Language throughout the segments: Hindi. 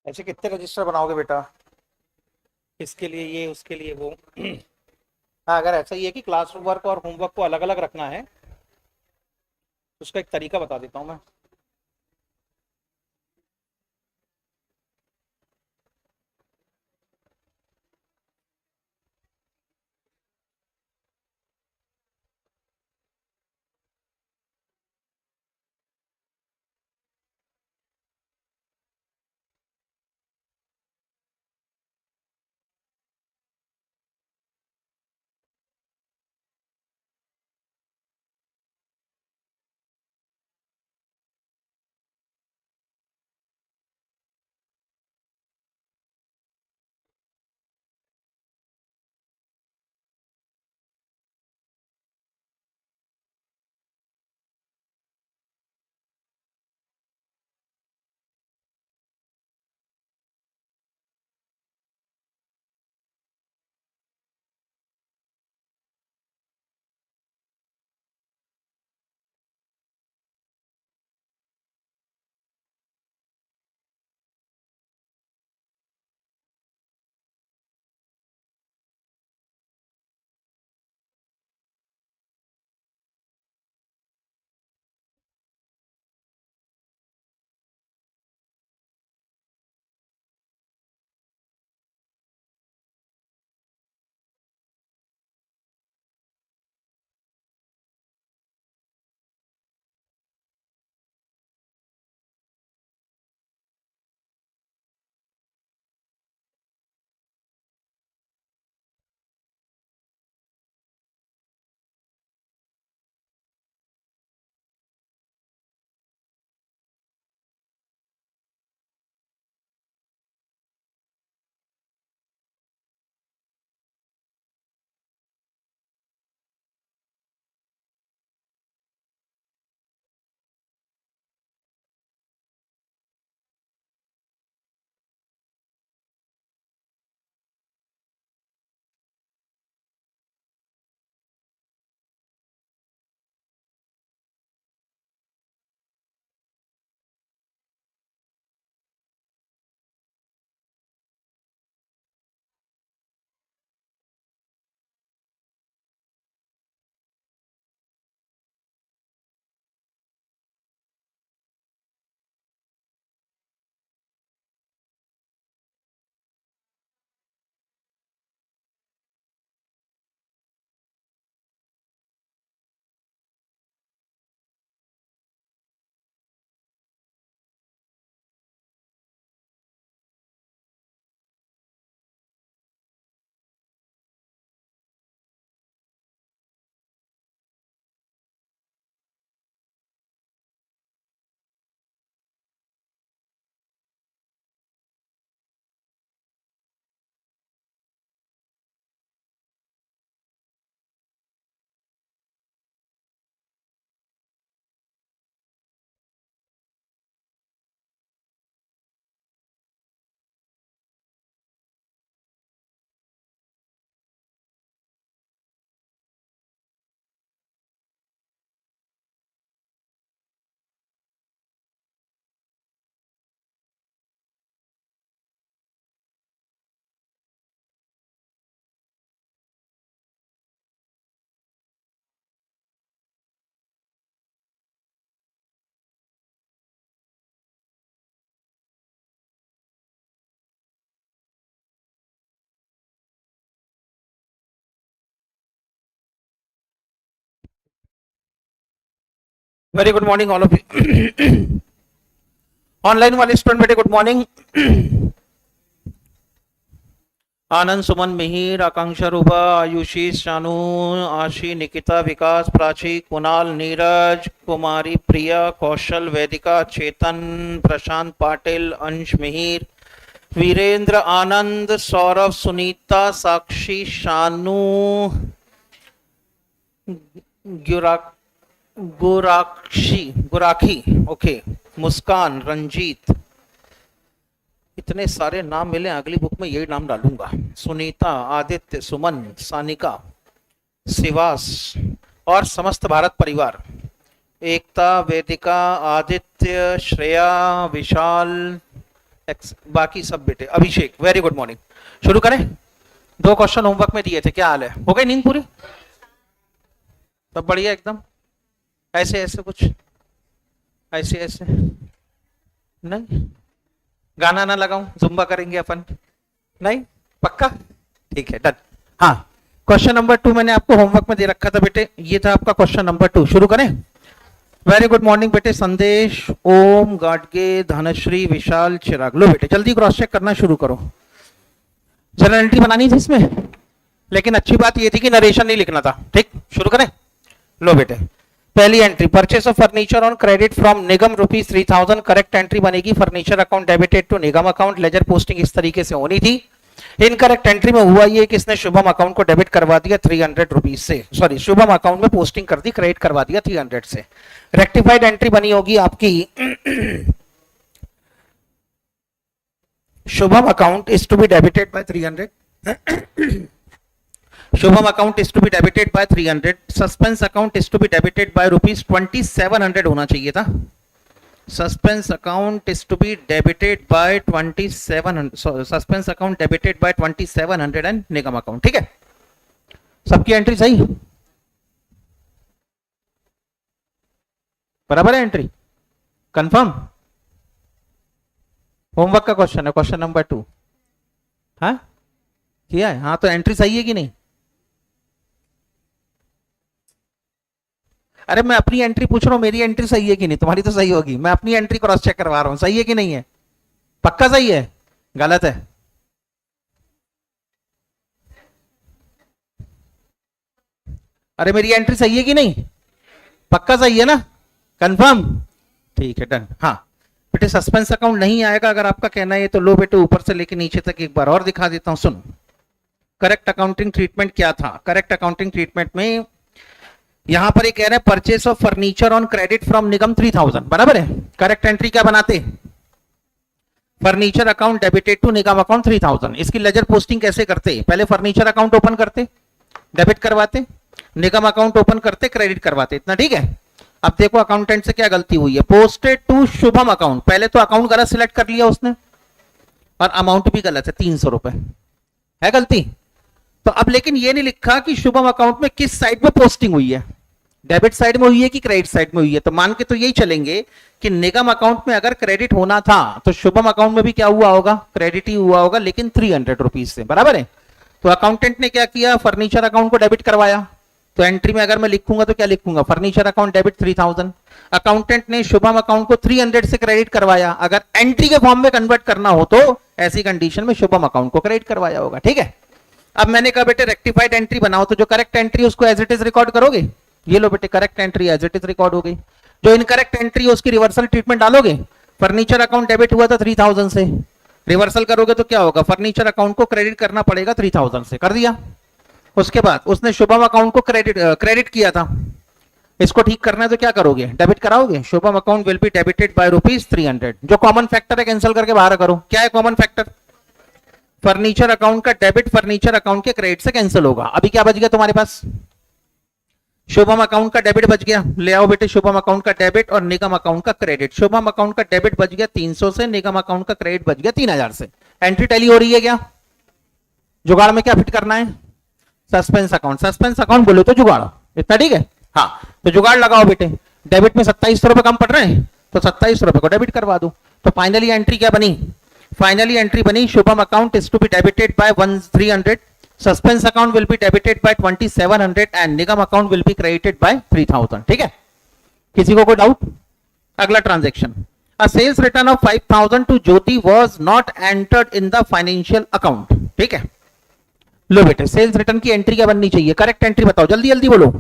ऐसे कितने रजिस्टर बनाओगे बेटा? इसके लिए ये, उसके लिए वो। हाँ, अगर ऐसा ही है कि क्लास वर्क और होमवर्क को अलग अलग रखना है तो उसका एक तरीका बता देता हूँ मैं। Very good morning all of you. Online वाले स्टूडेंट बेटे गुड मॉर्निंग। आनंद, सुमन, मिहिर, आकांक्षा, रूपा, आयुषी, शानू, आशी, निकिता, विकास, प्राची, कुणाल, नीरज, कुमारी, प्रिया, कौशल, वेदिका, चेतन, प्रशांत, पाटिल, अंश, मिहिर, वीरेंद्र, आनंद, सौरभ, सुनीता, साक्षी, शानू, गुरा गुराक्षी गुराखी, ओके, मुस्कान, रंजीत। इतने सारे नाम मिले, अगली बुक में यही नाम डालूंगा। सुनीता, आदित्य, सुमन, सानिका, शिवास और समस्त भारत परिवार। एकता, वेदिका, आदित्य, श्रेया, विशाल, बाकी सब बेटे अभिषेक वेरी गुड मॉर्निंग। शुरू करें। 2 क्वेश्चन होमवर्क में दिए थे, क्या हाल है, हो गई नींद पूरी? सब बढ़िया एकदम? ऐसे ऐसे कुछ ऐसे ऐसे नहीं? गाना ना लगाऊं, जुम्बा करेंगे अपन? नहीं पक्का? ठीक है डन। हाँ क्वेश्चन नंबर 2 मैंने आपको होमवर्क में दे रखा था बेटे, ये था आपका क्वेश्चन नंबर 2। शुरू करें। वेरी गुड मॉर्निंग बेटे। संदेश, ओम, गाडगे, धनश्री, विशाल, चिराग। लो बेटे जल्दी क्रॉस चेक करना शुरू करो। जनरल एंट्री बनानी थी इसमें, लेकिन अच्छी बात ये थी कि नरेशन नहीं लिखना था। ठीक, शुरू करें। लो बेटे पहली entry, purchase of furniture on credit from Nigam ₹3000। Correct entry बनेगी furniture account debited to Nigam account. Ledger posting इस तरीके से होनी थी। इनकरेक्ट एंट्री में हुआ ये कि इसने शुभम अकाउंट को डेबिट करवा दिया 300 रुपीज से, सॉरी शुभम अकाउंट में पोस्टिंग कर दी, क्रेडिट करवा दिया 300 से। रेक्टिफाइड एंट्री बनी होगी आपकी Shubham account is to be debited by 300। Shubham account is to be debited by 300। Suspense account is to be debited by ₹2700 होना चाहिए था। Suspense account is to be debited by 2700, suspense account debited by 2700 and Nigam account. ठीक है, सबकी एंट्री सही बराबर है? Entry confirm? होमवर्क का क्वेश्चन है, क्वेश्चन नंबर 2। हाँ किया है? हाँ तो एंट्री सही है कि नहीं? अरे मैं अपनी एंट्री पूछ रहा हूं, मेरी एंट्री सही है कि नहीं? तुम्हारी तो सही होगी, मैं अपनी एंट्री क्रॉस चेक करवा रहा हूं, सही है कि नहीं है? पक्का सही है? गलत है? अरे मेरी एंट्री सही है कि नहीं? पक्का सही है ना? कंफर्म? ठीक है डन। हाँ बेटे सस्पेंस अकाउंट नहीं आएगा अगर आपका कहना है तो लो बेटे ऊपर से लेके नीचे तक एक बार और दिखा देता हूं, सुनो। करेक्ट अकाउंटिंग ट्रीटमेंट क्या था? करेक्ट अकाउंटिंग ट्रीटमेंट में यहां पर ये कह रहे हैं purchase of furniture on credit from Nigam 3000, बराबर है? करेक्ट एंट्री क्या बनाते? Furniture account debited to Nigam account 3000। इसकी लेजर पोस्टिंग कैसे करते? पहले फर्नीचर अकाउंट ओपन करते, डेबिट करवाते, निगम अकाउंट ओपन करते, क्रेडिट करवाते, इतना ठीक है। अब देखो अकाउंटेंट से क्या गलती हुई है। पोस्टेड टू शुभम अकाउंट, पहले तो अकाउंट गलत सिलेक्ट कर लिया उसने और अमाउंट भी गलत है, 300 रुपए है गलती। तो अब लेकिन ये नहीं लिखा कि शुभम अकाउंट में किस साइड में पोस्टिंग हुई है, डेबिट साइड में हुई है कि क्रेडिट साइड में हुई है। तो मान के तो यही चलेंगे कि निगम अकाउंट में अगर क्रेडिट होना था तो शुभम अकाउंट में भी क्या हुआ होगा? क्रेडिट ही हुआ होगा, लेकिन 300 रुपीज से, बराबर है? तो अकाउंटेंट ने क्या किया? फर्नीचर अकाउंट को डेबिट करवाया। तो एंट्री में अगर मैं लिखूंगा तो क्या लिखूंगा? Furniture account debit 3000। अकाउंटेंट ने शुभम अकाउंट को 300 से क्रेडिट करवाया। अगर एंट्री के फॉर्म में कन्वर्ट करना हो तो ऐसी कंडीशन में शुभम अकाउंट को क्रेडिट करवाया होगा। ठीक है, अब मैंने कहा बेटे रेक्टिफाइड एंट्री बनाओ, तो जो करेक्ट एंट्री उसको एज इट इज रिकॉर्ड करोगे। ये लो बेटे correct entry as it is record हो गई। जो इनकरेक्ट एंट्री है उसकी रिवर्सल ट्रीटमेंट डालोगे। फर्नीचर अकाउंट डेबिट हुआ था 3000 से, रिवर्सल करोगे तो क्या होगा? फर्नीचर अकाउंट को क्रेडिट करना पड़ेगा 3000 से, कर दिया। उसके बाद उसने शुभम अकाउंट को क्रेडिट किया था, इसको ठीक करना है तो क्या करोगे? डेबिट कराओगे। Shubham account will be debited by ₹300। जो कॉमन फैक्टर है कैंसिल करके बाहर करो। क्या है कॉमन फैक्टर? फर्नीचर अकाउंट का डेबिट फर्नीचर अकाउंट के क्रेडिट से कैंसिल होगा। अभी क्या बच गया तुम्हारे पास? शुभम अकाउंट का डेबिट बच गया, ले आओ बेटे शुभम अकाउंट का डेबिट और निगम अकाउंट का क्रेडिट। शुभम अकाउंट का डेबिट बच गया 300 से, निगम अकाउंट का क्रेडिट बच गया 3000 से। एंट्री टैली हो रही है क्या? जुगाड़ में क्या फिट करना है? Suspense account. सस्पेंस अकाउंट बोलो तो जुगाड़, इतना ठीक है? हाँ तो जुगाड़ लगाओ बेटे। डेबिट में 2700 रुपए कम पड़ रहे हैं तो 2700 रुपए को डेबिट करवा दो। तो फाइनली एंट्री क्या बनी? फाइनली एंट्री बनी Shubham account is to be debited by 300, suspense account will be debited by 2700 and Nigam account will be credited by 3000। ठीक है, किसी को कोई डाउट? अगला transaction, a sales return of 5000 to Jyoti was not entered in the financial account. ठीक है, लो बेटे सेल्स रिटर्न की एंट्री क्या बननी चाहिए? करेक्ट एंट्री बताओ, जल्दी जल्दी बोलो।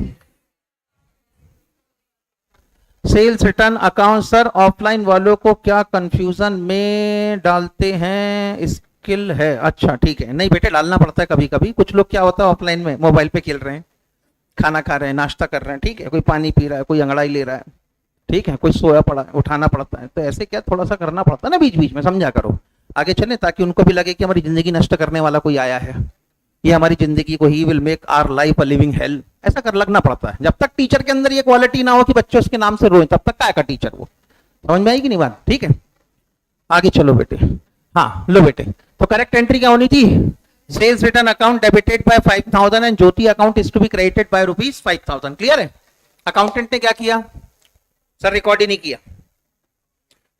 Sales return account sir offline वालों को क्या कंफ्यूजन में डालते हैं? स्किल है, अच्छा ठीक है। नहीं बेटे डालना पड़ता है कभी कभी। कुछ लोग क्या होता है ऑफलाइन में मोबाइल पे खेल रहे हैं, खाना खा रहे हैं, नाश्ता कर रहे हैं, ठीक है, कोई पानी पी रहा है, कोई अंगड़ाई ले रहा है, ठीक है, कोई सोया पड़ा है, उठाना पड़ता है। तो ऐसे क्या थोड़ा सा करना पड़ता है ना बीच बीच में, समझा करो आगे चले, ताकि उनको भी लगे कि हमारी जिंदगी नष्ट करने वाला कोई आया है, ये हमारी जिंदगी को ही will make our life a living hell, ऐसा कर लगना पड़ता है। जब तक टीचर के अंदर ये क्वालिटी ना हो कि बच्चे उसके नाम से रोए, तब तक क्या का टीचर वो। समझ में आई कि नहीं बात? ठीक है, आगे चलो बेटे। हाँ लो बेटे, तो करेक्ट एंट्री क्या होनी थी? Sales return account debited by 5000 and Jyoti account is to be credited by rupees 5000। Clear है? अकाउंटेंट ने क्या किया सर? रिकॉर्ड ही नहीं किया,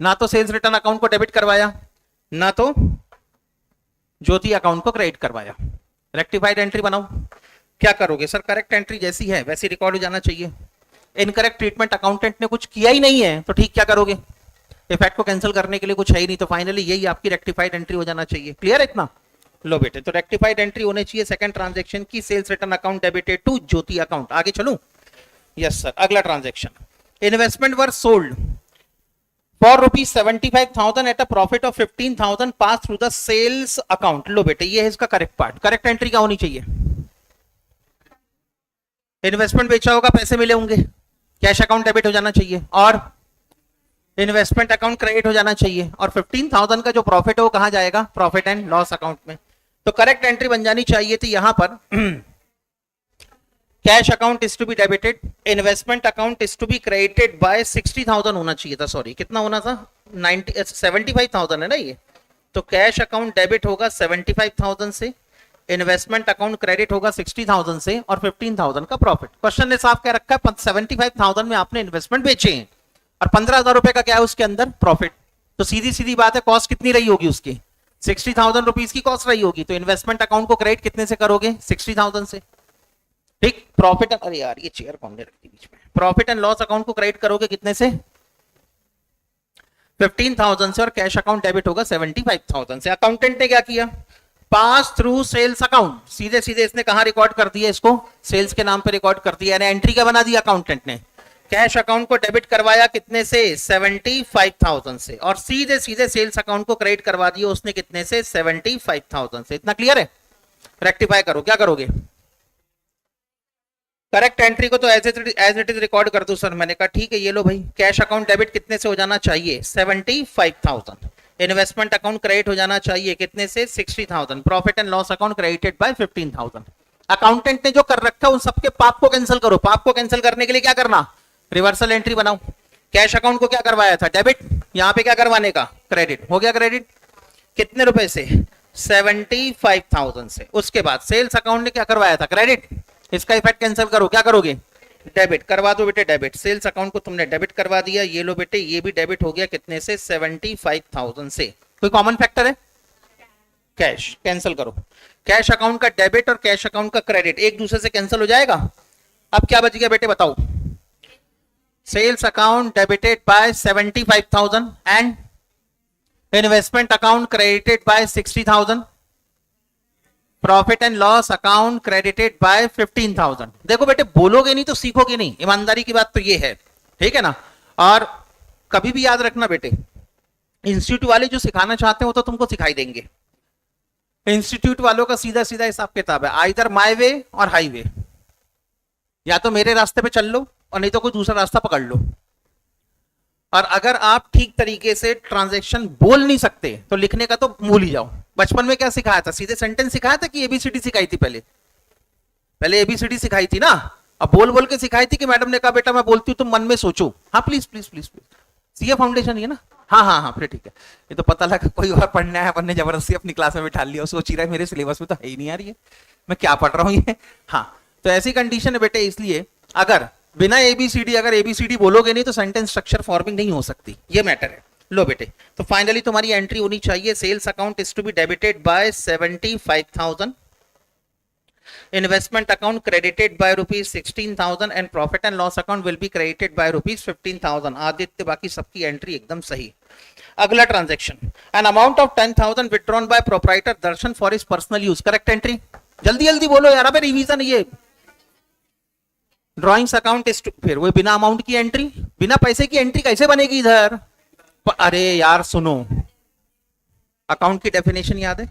ना तो सेल्स रिटर्न अकाउंट को डेबिट करवाया, ना तो ज्योति अकाउंट को क्रेडिट करवाया। रेक्टिफाइड एंट्री बनाओ। क्या करोगे सर? करेक्ट एंट्री जैसी है वैसी रिकॉर्ड हो जाना चाहिए। इनकरेक्ट ट्रीटमेंट अकाउंटेंट ने कुछ किया ही नहीं है तो ठीक क्या करोगे? इफेक्ट को कैंसिल करने के लिए कुछ है ही नहीं, तो फाइनली यही आपकी रेक्टिफाइड एंट्री हो जाना चाहिए। क्लियर है इतना? लो बेटे, तो रेक्टिफाइड एंट्री होनी चाहिए सेकंड ट्रांजैक्शन की, sales return account debited to Jyoti account. आगे चलूं? Yes sir. अगला transaction, investment were sold for rupees 75,000 at a profit of 15,000 pass through the sales account. लो बेटे, ये है इसका करेक्ट पार्ट। करेक्ट एंट्री क्या होनी चाहिए? इन्वेस्टमेंट बेचा होगा, पैसे मिले होंगे, कैश अकाउंट डेबिट हो जाना चाहिए और इन्वेस्टमेंट अकाउंट क्रेडिट हो जाना चाहिए, और 15,000 का जो प्रॉफिट है वो कहां जाएगा? प्रॉफिट एंड लॉस अकाउंट में। तो करेक्ट एंट्री बन जानी चाहिए थी यहां पर cash account is to be debited, investment account is to be credited by 60,000 होना चाहिए था। सॉरी, कितना होना था? 75,000 है ना ये। तो कैश अकाउंट डेबिट होगा 75,000 से, इन्वेस्टमेंट अकाउंट क्रेडिट होगा 60,000 से, और 15,000 का प्रॉफिट। क्वेश्चन ने साफ कह रखा है 75,000 में आपने इन्वेस्टमेंट बेचे हैं और 15,000 रुपए का क्या है उसके अंदर? प्रॉफिट। तो सीधी सीधी बात है, कॉस्ट कितनी रही होगी उसकी? 60,000 रुपीज की कॉस्ट रही होगी। तो इन्वेस्टमेंट अकाउंट को क्रेडिट कितने से करोगे? 60,000 से। ठीक। प्रॉफिट, अरे यार ये चेयर कौन ने रखी बीच में? प्रॉफिट एंड लॉस अकाउंट को क्रेडिट करोगे कितने से? 15,000 से, और कैश अकाउंट डेबिट होगा 75,000 से। अकाउंटेंट ने क्या किया? पास थ्रू सेल्स अकाउंट, सीधे सीधे इसने कहां रिकॉर्ड कर दिया? इसको सेल्स के नाम पे रिकॉर्ड कर दिया। एंट्री क्या बना दिया अकाउंटेंट ने? कैश अकाउंट को डेबिट करवाया कितने से? 75,000 से, और सीधे सीधे सेल्स अकाउंट को क्रेडिट करवा दिया उसने कितने से? 75,000 से। इतना क्लियर है? रेक्टिफाई करो, क्या करोगे? करेक्ट एंट्री को तो एज इट इज रिकॉर्ड कर दो सर। मैंने कहा ठीक है, ये लो भाई, कैश अकाउंट डेबिट कितने से हो जाना चाहिए? 75,000। इन्वेस्टमेंट अकाउंट क्रेडिट हो जाना चाहिए कितने से? 60,000। Profit and loss account credited by 15,000। Accountant ने जो कर रखा है उन सबके पाप को कैंसिल करो। पाप को कैंसिल करने के लिए क्या करना? रिवर्सल एंट्री बनाओ। कैश अकाउंट को क्या करवाया था? डेबिट। यहां पे क्या करवाने का? क्रेडिट। हो गया क्रेडिट। कितने रुपए से? 75,000 से। उसके बाद सेल्स अकाउंट ने क्या करवाया था? क्रेडिट। इसका इफेक्ट कैंसिल करो, क्या करोगे? डेबिट करवा दो बेटे। डेबिट, सेल्स अकाउंट को तुमने डेबिट करवा दिया। ये लो बेटे, ये भी डेबिट हो गया कितने से? 75,000 से। कोई कॉमन फैक्टर है? कैश। कैंसिल करो। कैश अकाउंट का डेबिट और कैश अकाउंट का क्रेडिट एक दूसरे से कैंसिल हो जाएगा। अब क्या बच गया बेटे बताओ? Sales account debited by 75,000 and investment account credited by 60,000, profit and loss account credited by 15,000। देखो बेटे, बोलोगे नहीं तो सीखोगे नहीं, ईमानदारी की बात तो ये है, ठीक है ना? और कभी भी याद रखना बेटे, इंस्टीट्यूट वाले जो सिखाना चाहते हैं वो तो तुमको सिखाई देंगे। इंस्टीट्यूट वालों का सीधा सीधा हिसाब किताब है, आइदर माय वे और हाईवे। या तो मेरे रास्ते पे चल लो और नहीं तो कोई दूसरा रास्ता पकड़ लो। और अगर आप ठीक तरीके से ट्रांजैक्शन बोल नहीं सकते तो लिखने का तो भूल ही जाओ। बचपन में क्या सिखाया था? सीधे सेंटेंस सिखाया था कि एबीसीडी सिखाई थी? पहले एबीसीडी सिखाई थी ना। अब बोल बोल के सिखाई थी कि मैडम ने कहा बेटा मैं बोलती हूँ तुम मन में सोचो। हाँ please please please please. CA foundation ही है ना? हाँ हाँ हाँ, फिर ठीक है। ये तो पता लगा कोई और पढ़ना है, अपन ने जबरदस्ती अपनी क्लास में बिठा लिया। सोच ही रहा है मेरे सिलेबस में तो है ही नहीं यार ये, मैं क्या पढ़ रहा हूँ ये। हाँ, तो ऐसी कंडीशन है बेटे, इसलिए अगर बिना एबीसीडी अगर एबीसीडी बोलोगे नहीं तो सेंटेंस स्ट्रक्चर फॉर्मिंग नहीं हो सकती, ये मैटर है। लो बेटे, तो फाइनली तुम्हारी एंट्री होनी चाहिए, sales account is to be debited by 75,000, investment account credited by rupees 16,000 and profit and loss account will be credited by rupees 15,000। Aditya, बाकी सबकी एंट्री एकदम सही। अगला transaction, an amount of 10,000 withdrawn by proprietor Darshan for his personal use. Correct entry, जल्दी जल्दी बोलो यार, अबे रिवीजन ये। ड्रॉइंग्स अकाउंट इज, फिर वो बिना अमाउंट की एंट्री, बिना पैसे की एंट्री कैसे बनेगी इधर? अरे यार सुनो, अकाउंट की डेफिनेशन याद है?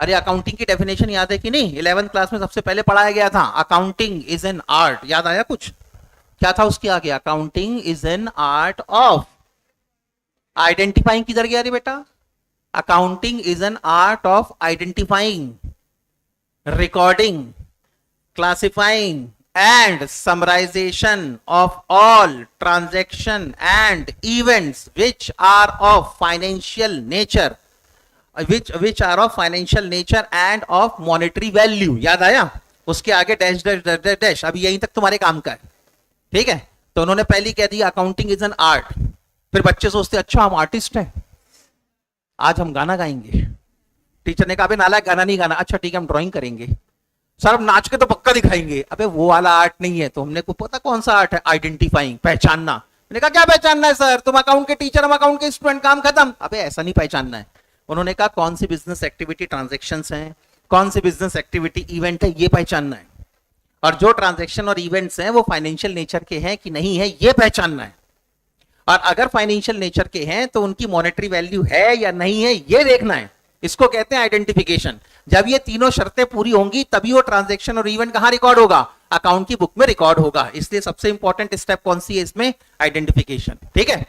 अरे अकाउंटिंग की डेफिनेशन याद है कि नहीं? 11th क्लास में सबसे पहले पढ़ाया गया था। अकाउंटिंग इज एन आर्ट, याद आया कुछ? क्या था उसके आगे? Accounting is an art of identifying. किधर गया रे बेटा? Accounting is an art of identifying, recording, classifying and summarization of all transaction and events which are of financial nature which are of financial nature and of monetary value, याद आया? उसके आगे dash dash dash dash dash, अभी यहीं तक तुम्हारे काम का है, ठीक है? तो उन्होंने पहले कह दिया अकाउंटिंग इज एन आर्ट, फिर बच्चे सोचते अच्छा हम आर्टिस्ट हैं, आज हम गाना गाएंगे। टीचर ने कहा अबे नालायक गाना नहीं गाना, अच्छा ठीक है हम ड्राइंग करेंगे। सर हम नाच के तो पक्का दिखाएंगे, अबे वो वाला आर्ट नहीं है। तो हमने को पता कौन सा आर्ट है? आइडेंटिफाइंग, पहचानना। मैंने कहा क्या पहचानना है सर, तुम अकाउंट के टीचर, हम अकाउंट के स्टूडेंट, काम खत्म। अबे ऐसा नहीं पहचानना है। उन्होंने कहा कौन सी बिजनेस एक्टिविटी ट्रांजेक्शन्स हैं, कौन सी बिजनेस एक्टिविटी इवेंट है, ये पहचानना है। और जो ट्रांजेक्शन और इवेंट्स हैं वो फाइनेंशियल नेचर के हैं कि नहीं है, ये पहचानना है। और अगर फाइनेंशियल नेचर के हैं तो उनकी मॉनेटरी वैल्यू है या नहीं है, ये देखना है। इसको कहते हैं आइडेंटिफिकेशन। जब ये तीनों शर्तें पूरी होंगी तभी वो ट्रांजैक्शन और इवेंट कहां रिकॉर्ड होगा? अकाउंट की बुक में रिकॉर्ड होगा। इसलिए सबसे इंपॉर्टेंट स्टेप कौन सी है इसमें? आइडेंटिफिकेशन, ठीक है?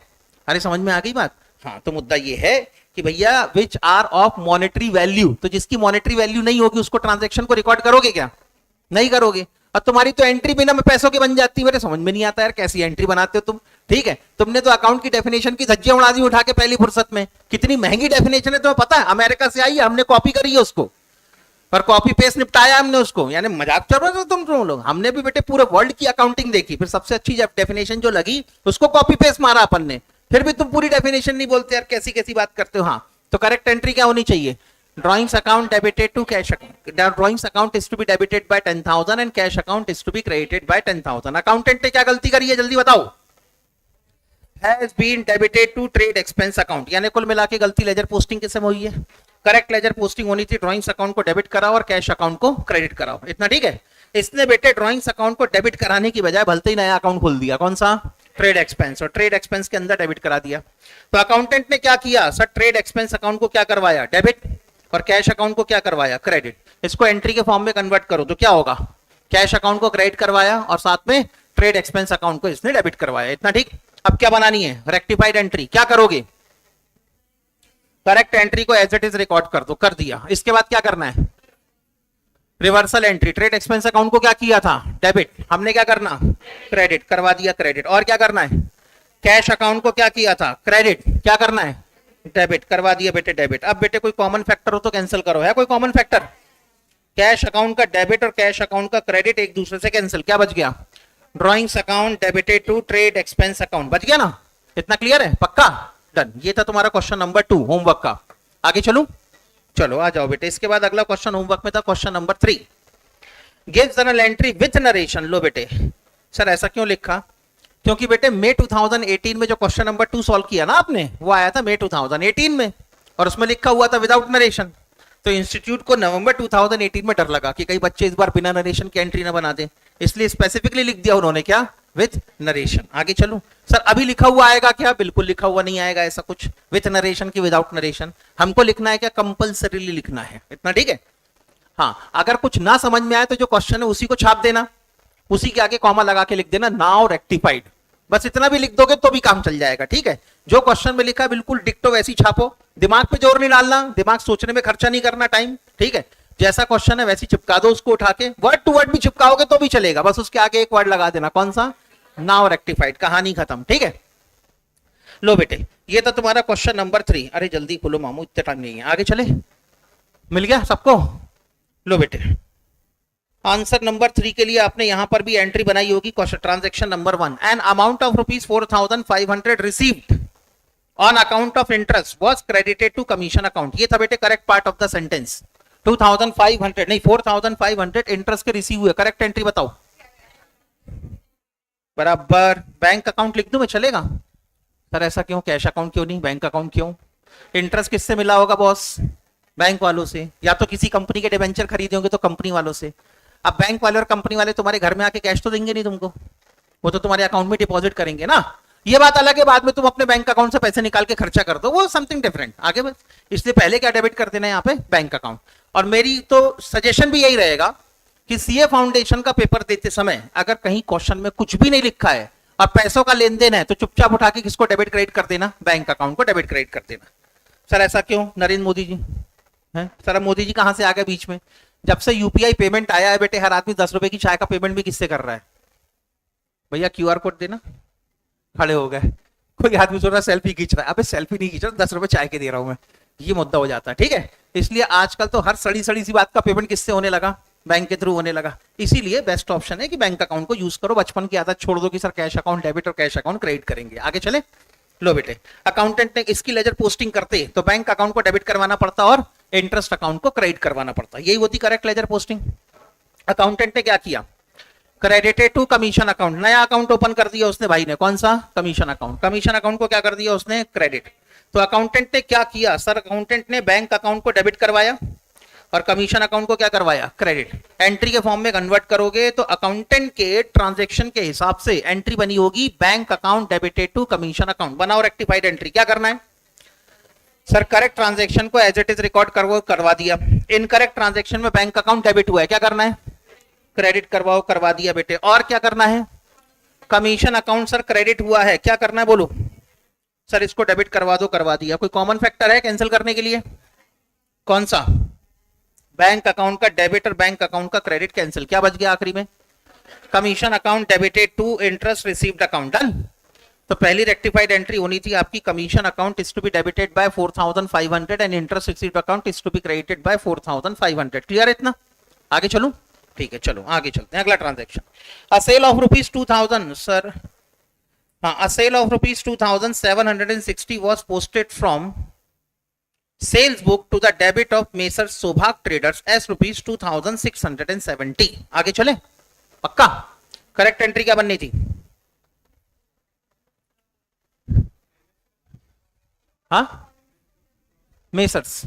अरे समझ में आ गई बात? हाँ, तो मुद्दा ये है कि भैया which are of monetary value, तो जिसकी मॉनेटरी वैल्यू नहीं होगी उसको ट्रांजैक्शन को रिकॉर्ड करोगे क्या? नहीं करोगे। और तुम्हारी तो एंट्री बिना में पैसों की बन जाती है। मेरे समझ में नहीं आता यार कैसी एंट्री बनाते हो तुम, ठीक है? तुमने तो अकाउंट की डेफिनेशन की धज्जियां उड़ा दी उठा के पहली फुर्सत में। कितनी महंगी डेफिनेशन है तुम्हें पता है? अमेरिका से आई है, हमने कॉपी करी है उसको और कॉपी पेस्ट निपटाया हमने उसको। यानी मजाक चल रहे हो तुम लोग? हमने भी बेटे पूरे वर्ल्ड की अकाउंटिंग देखी, फिर सबसे अच्छी डेफिनेशन जो लगी उसको कॉपी पेस्ट मारा अपन ने। फिर भी तुम पूरी डेफिनेशन नहीं बोलते यार, कैसी कैसी बात करते हो। हाँ, तो करेक्ट एंट्री क्या होनी चाहिए? Drawings account debited to cash account. The drawings account is to be debited by 10,000 and cash account is to be credited by 10,000. Accountant ने क्या गलती करी है जल्दी बताओ? Has been debited to trade expense account. यानी कुल मिला के गलती लेजर पोस्टिंग किस समय हुई है? करेक्ट लेजर पोस्टिंग होनी थी ड्रॉइंग्स अकाउंट को डेबिट कराओ और कैश अकाउंट को क्रेडिट कराओ। इतना ठीक है? इसने बेटे ड्रॉइंग्स अकाउंट को डेबिट कराने की बजाय भलते ही नया अकाउंट खोल दिया। कौन सा? Trade expense. और ट्रेड एक्सपेंस के अंदर डेबिट करा दिया। तो अकाउंटेंट ने क्या किया सर? ट्रेड एक्सपेंस अकाउंट को क्या करवाया? डेबिट। और कैश अकाउंट को क्या करवाया? क्रेडिट। इसको एंट्री के फॉर्म में कन्वर्ट करो तो क्या होगा? कैश अकाउंट को क्रेडिट करवाया और साथ में ट्रेड एक्सपेंस अकाउंट को इसने डेबिट करवाया। इतना ठीक? अब क्या बनानी है? Rectified entry. क्या करोगे? करेक्ट एंट्री को एज इट इज रिकॉर्ड कर दो। कर दिया। इसके बाद क्या करना है? Reversal entry. Trade expense account को क्या किया था? डेबिट। हमने क्या करना? क्रेडिट। करवा दिया क्रेडिट। और क्या करना है? कैश अकाउंट को क्या किया था? क्रेडिट। क्या करना है? डेबिट। करवा दिया बेटे डेबिट। अब बेटे कोई कॉमन फैक्टर हो तो कैंसिल करो। है कोई कॉमन फैक्टर? कैश अकाउंट का डेबिट और कैश अकाउंट का क्रेडिट एक दूसरे से कैंसिल। क्या बच गया? Drawings account debited to trade expense account. बच गया ना? इतना क्लियर है? पक्का? डन। ये था तुम्हारा क्वेश्चन नंबर 2 होमवर्क का। आगे चलूं? चलो आ जाओ बेटे। इसके बाद अगला क्वेश्चन होमवर्क में था question number 3। Give journal entry with narration. लो बेटे, सर ऐसा क्यों लिखा? क्योंकि बेटे मई 2018 में जो क्वेश्चन नंबर 2 सॉल्व किया ना आपने, वो आया था मई 2018 में और उसमें लिखा हुआ था विदाउट नरेशन। तो इंस्टीट्यूट को नवंबर 2018 में डर लगा कि कई बच्चे इस बार बिना नरेशन की एंट्री ना बना दे, इसलिए स्पेसिफिकली लिख दिया उन्होंने। क्या? With narration. आगे चलूं? सर अभी लिखा हुआ आएगा क्या? बिल्कुल लिखा हुआ नहीं आएगा ऐसा कुछ, विथ नरेशन की विदाउट नरेशन। हमको लिखना है क्या? कंपल्सरीली लिखना है। इतना ठीक है? हाँ, अगर कुछ ना समझ में आए तो जो क्वेश्चन है उसी को छाप देना, उसी के आगे कॉमा लगा के लिख देना नाउ रेक्टिफाइड। बस इतना भी लिख दोगे तो भी काम चल जाएगा। ठीक है? जो क्वेश्चन में लिखा है बिल्कुल डिक्टो वैसी छापो। दिमाग पे जोर नहीं डालना, दिमाग सोचने में खर्चा नहीं करना टाइम। ठीक है? जैसा क्वेश्चन है वैसी चिपका दो उसको उठा के। वर्ड टू वर्ड भी चिपकाओगे तो भी चलेगा, बस उसके आगे एक वर्ड लगा देना। कौन सा? Now rectified. कहानी खत्म। ठीक है? लो बेटे, ये तो तुम्हारा क्वेश्चन नंबर 3। अरे जल्दी खोलो मामू, इतना टाइम नहीं है। आगे चले? मिल गया सबको? लो बेटे, आंसर नंबर 3 के लिए आपने यहां पर भी एंट्री बनाई होगी। Question transaction number 1, an amount of ₹4,500 received on account of interest was credited to commission account. ये था बेटे correct part of the sentence. 2,500 नहीं 4,500 इंटरेस्ट के रिसीव हुए। करेक्ट एंट्री बताओ। बराबर। बैंक अकाउंट लिख दूं मैं, चलेगा? सर ऐसा क्यों? कैश अकाउंट क्यों नहीं? बैंक अकाउंट क्यों? इंटरेस्ट किससे मिला होगा बॉस? बैंक वालों से, या तो किसी कंपनी के डिबेंचर खरीदे होंगे तो कंपनी वालों से। अब बैंक वाले और कंपनी वाले तुम्हारे घर में आके कैश तो देंगे नहीं तुमको, वो तो तुम्हारे अकाउंट में डिपॉजिट करेंगे ना। ये बात अलग है, बाद में तुम अपने बैंक अकाउंट से पैसे निकाल के खर्चा कर दो, वो समथिंग डिफरेंट। आगे बस, इसलिए पहले क्या डेबिट कर देना है यहाँ पे? Bank account. और मेरी तो सजेशन भी यही रहेगा कि सीए फाउंडेशन का पेपर देते समय अगर कहीं क्वेश्चन में कुछ भी नहीं लिखा है और पैसों का लेन देन है तो चुपचाप उठा के किसको डेबिट क्रेडिट कर देना? बैंक अकाउंट को डेबिट क्रेडिट कर देना। सर ऐसा क्यों? नरेंद्र मोदी जी है? सर मोदी जी कहां से आ गए बीच में? जब से यूपीआई पेमेंट आया है बेटे, हर आदमी 10 रुपए की चाय का पेमेंट भी किससे कर रहा है? भैया क्यूआर कोड देना। खड़े हो गए। कोई आदमी सोच रहा सेल्फी खींच रहा है। अबे सेल्फी नहीं खींच रहा, 10 रुपए चाय के दे रहा हूं मैं। ये मुद्दा हो जाता है, ठीक है। इसलिए आजकल तो हर सड़ी सड़ी सी बात का पेमेंट किससे होने लगा, बैंक के थ्रू होने लगा। इसीलिए बेस्ट ऑप्शन है कि बैंक अकाउंट को यूज करो, बचपन की आदत छोड़ दो कि सर कैश अकाउंट डेबिट और कैश अकाउंट क्रेडिट करेंगे। आगे चले, लो बेटे, अकाउंटेंट ने इसकी लेजर पोस्टिंग करते तो बैंक अकाउंट को डेबिट करवाना पड़ता और इंटरेस्ट अकाउंट को क्रेडिट करवाना पड़ता, यही होती करेक्ट लेजर पोस्टिंग। अकाउंटेंट ने क्या किया, क्रेडिटेड टू कमीशन अकाउंट, नया अकाउंट ओपन कर दिया उसने भाई ने, कौन सा, कमीशन अकाउंट। कमीशन अकाउंट को क्या कर दिया उसने, क्रेडिट। तो अकाउंटेंट ने क्या किया सर, अकाउंटेंट ने बैंक अकाउंट को डेबिट करवाया और कमीशन अकाउंट को क्या करवाया, क्रेडिट। एंट्री के फॉर्म में कन्वर्ट करोगे तो अकाउंटेंट के ट्रांजैक्शन के हिसाब से एंट्री बनी होगी bank account debited to commission account. बनाओ रेक्टिफाइड एंट्री। क्या करना है सर, करेक्ट ट्रांजैक्शन को एज इट इज रिकॉर्ड करवा दिया। इनकरेक्ट ट्रांजैक्शन में बैंक अकाउंट डेबिट हुआ है, क्या करना है, क्रेडिट करवाओ, करवा दिया बेटे। और क्या करना है, कमीशन अकाउंट सर क्रेडिट हुआ है, क्या करना है बोलो सर, इसको डेबिट करवा दो, करवा दिया। कोई कॉमन फैक्टर है कैंसिल करने के लिए, कौन सा, बैंक अकाउंट का डेबिट और बैंक अकाउंट का क्रेडिट कैंसिल, क्या बच गया आखिरी में, commission account debited to interest received account, done. तो पहली रेक्टिफाइड एंट्री होनी थी आपकी, commission account is to be debited by 4500 and interest received account is to be credited by 4500। Clear है इतना, आगे चलूं, ठीक है चलो आगे चलते हैं। अगला transaction, a sale of rupees 2000 sir, हाँ, a sale of rupees 2760 was posted from sales book to the debit of messrs Saubhag traders as rupees 2670। आगे चले, पक्का। करेक्ट एंट्री क्या बननी थी, हाँ, मेसर्स,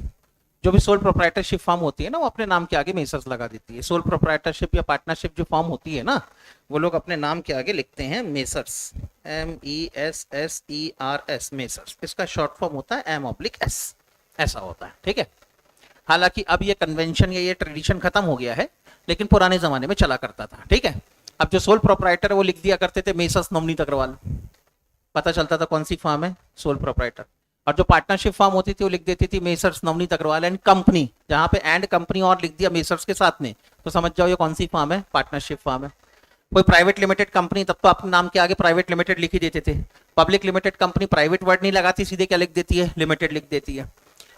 जो भी सोल प्रोप्राइटरशिप फॉर्म होती है ना वो अपने नाम के आगे मेसर्स लगा देती है। सोल प्रोप्राइटरशिप या पार्टनरशिप जो फॉर्म होती है ना, वो लोग अपने नाम के आगे लिखते हैं मेसर्स, MESSERS, मेसर्स। इसका शॉर्ट फॉर्म होता है M/S, ऐसा होता है, ठीक है। हालांकि अब ये कन्वेंशन या ये ट्रेडिशन खत्म हो गया है, लेकिन पुराने जमाने में चला करता था, ठीक है। अब जो सोल प्रोप्राइटर है वो लिख दिया करते थे मेसर्स नवनीत अग्रवाल, पता चलता था कौन सी फॉर्म है, सोल प्रोप्राइटर। और जो पार्टनरशिप फॉर्म होती थी वो लिख देती थी messrs Navneet Agarwal and company, जहां पे एंड कंपनी और लिख दिया मेसर्स के साथ में, तो समझ जाओ ये कौन सी फॉर्म है, पार्टनरशिप फॉर्म है। कोई प्राइवेट लिमिटेड कंपनी, तब तो अपने नाम के आगे प्राइवेट लिमिटेड लिख ही देते थे। Public limited company private word नहीं लगाती, सीधे क्या लिख देती है, लिमिटेड लिख देती है।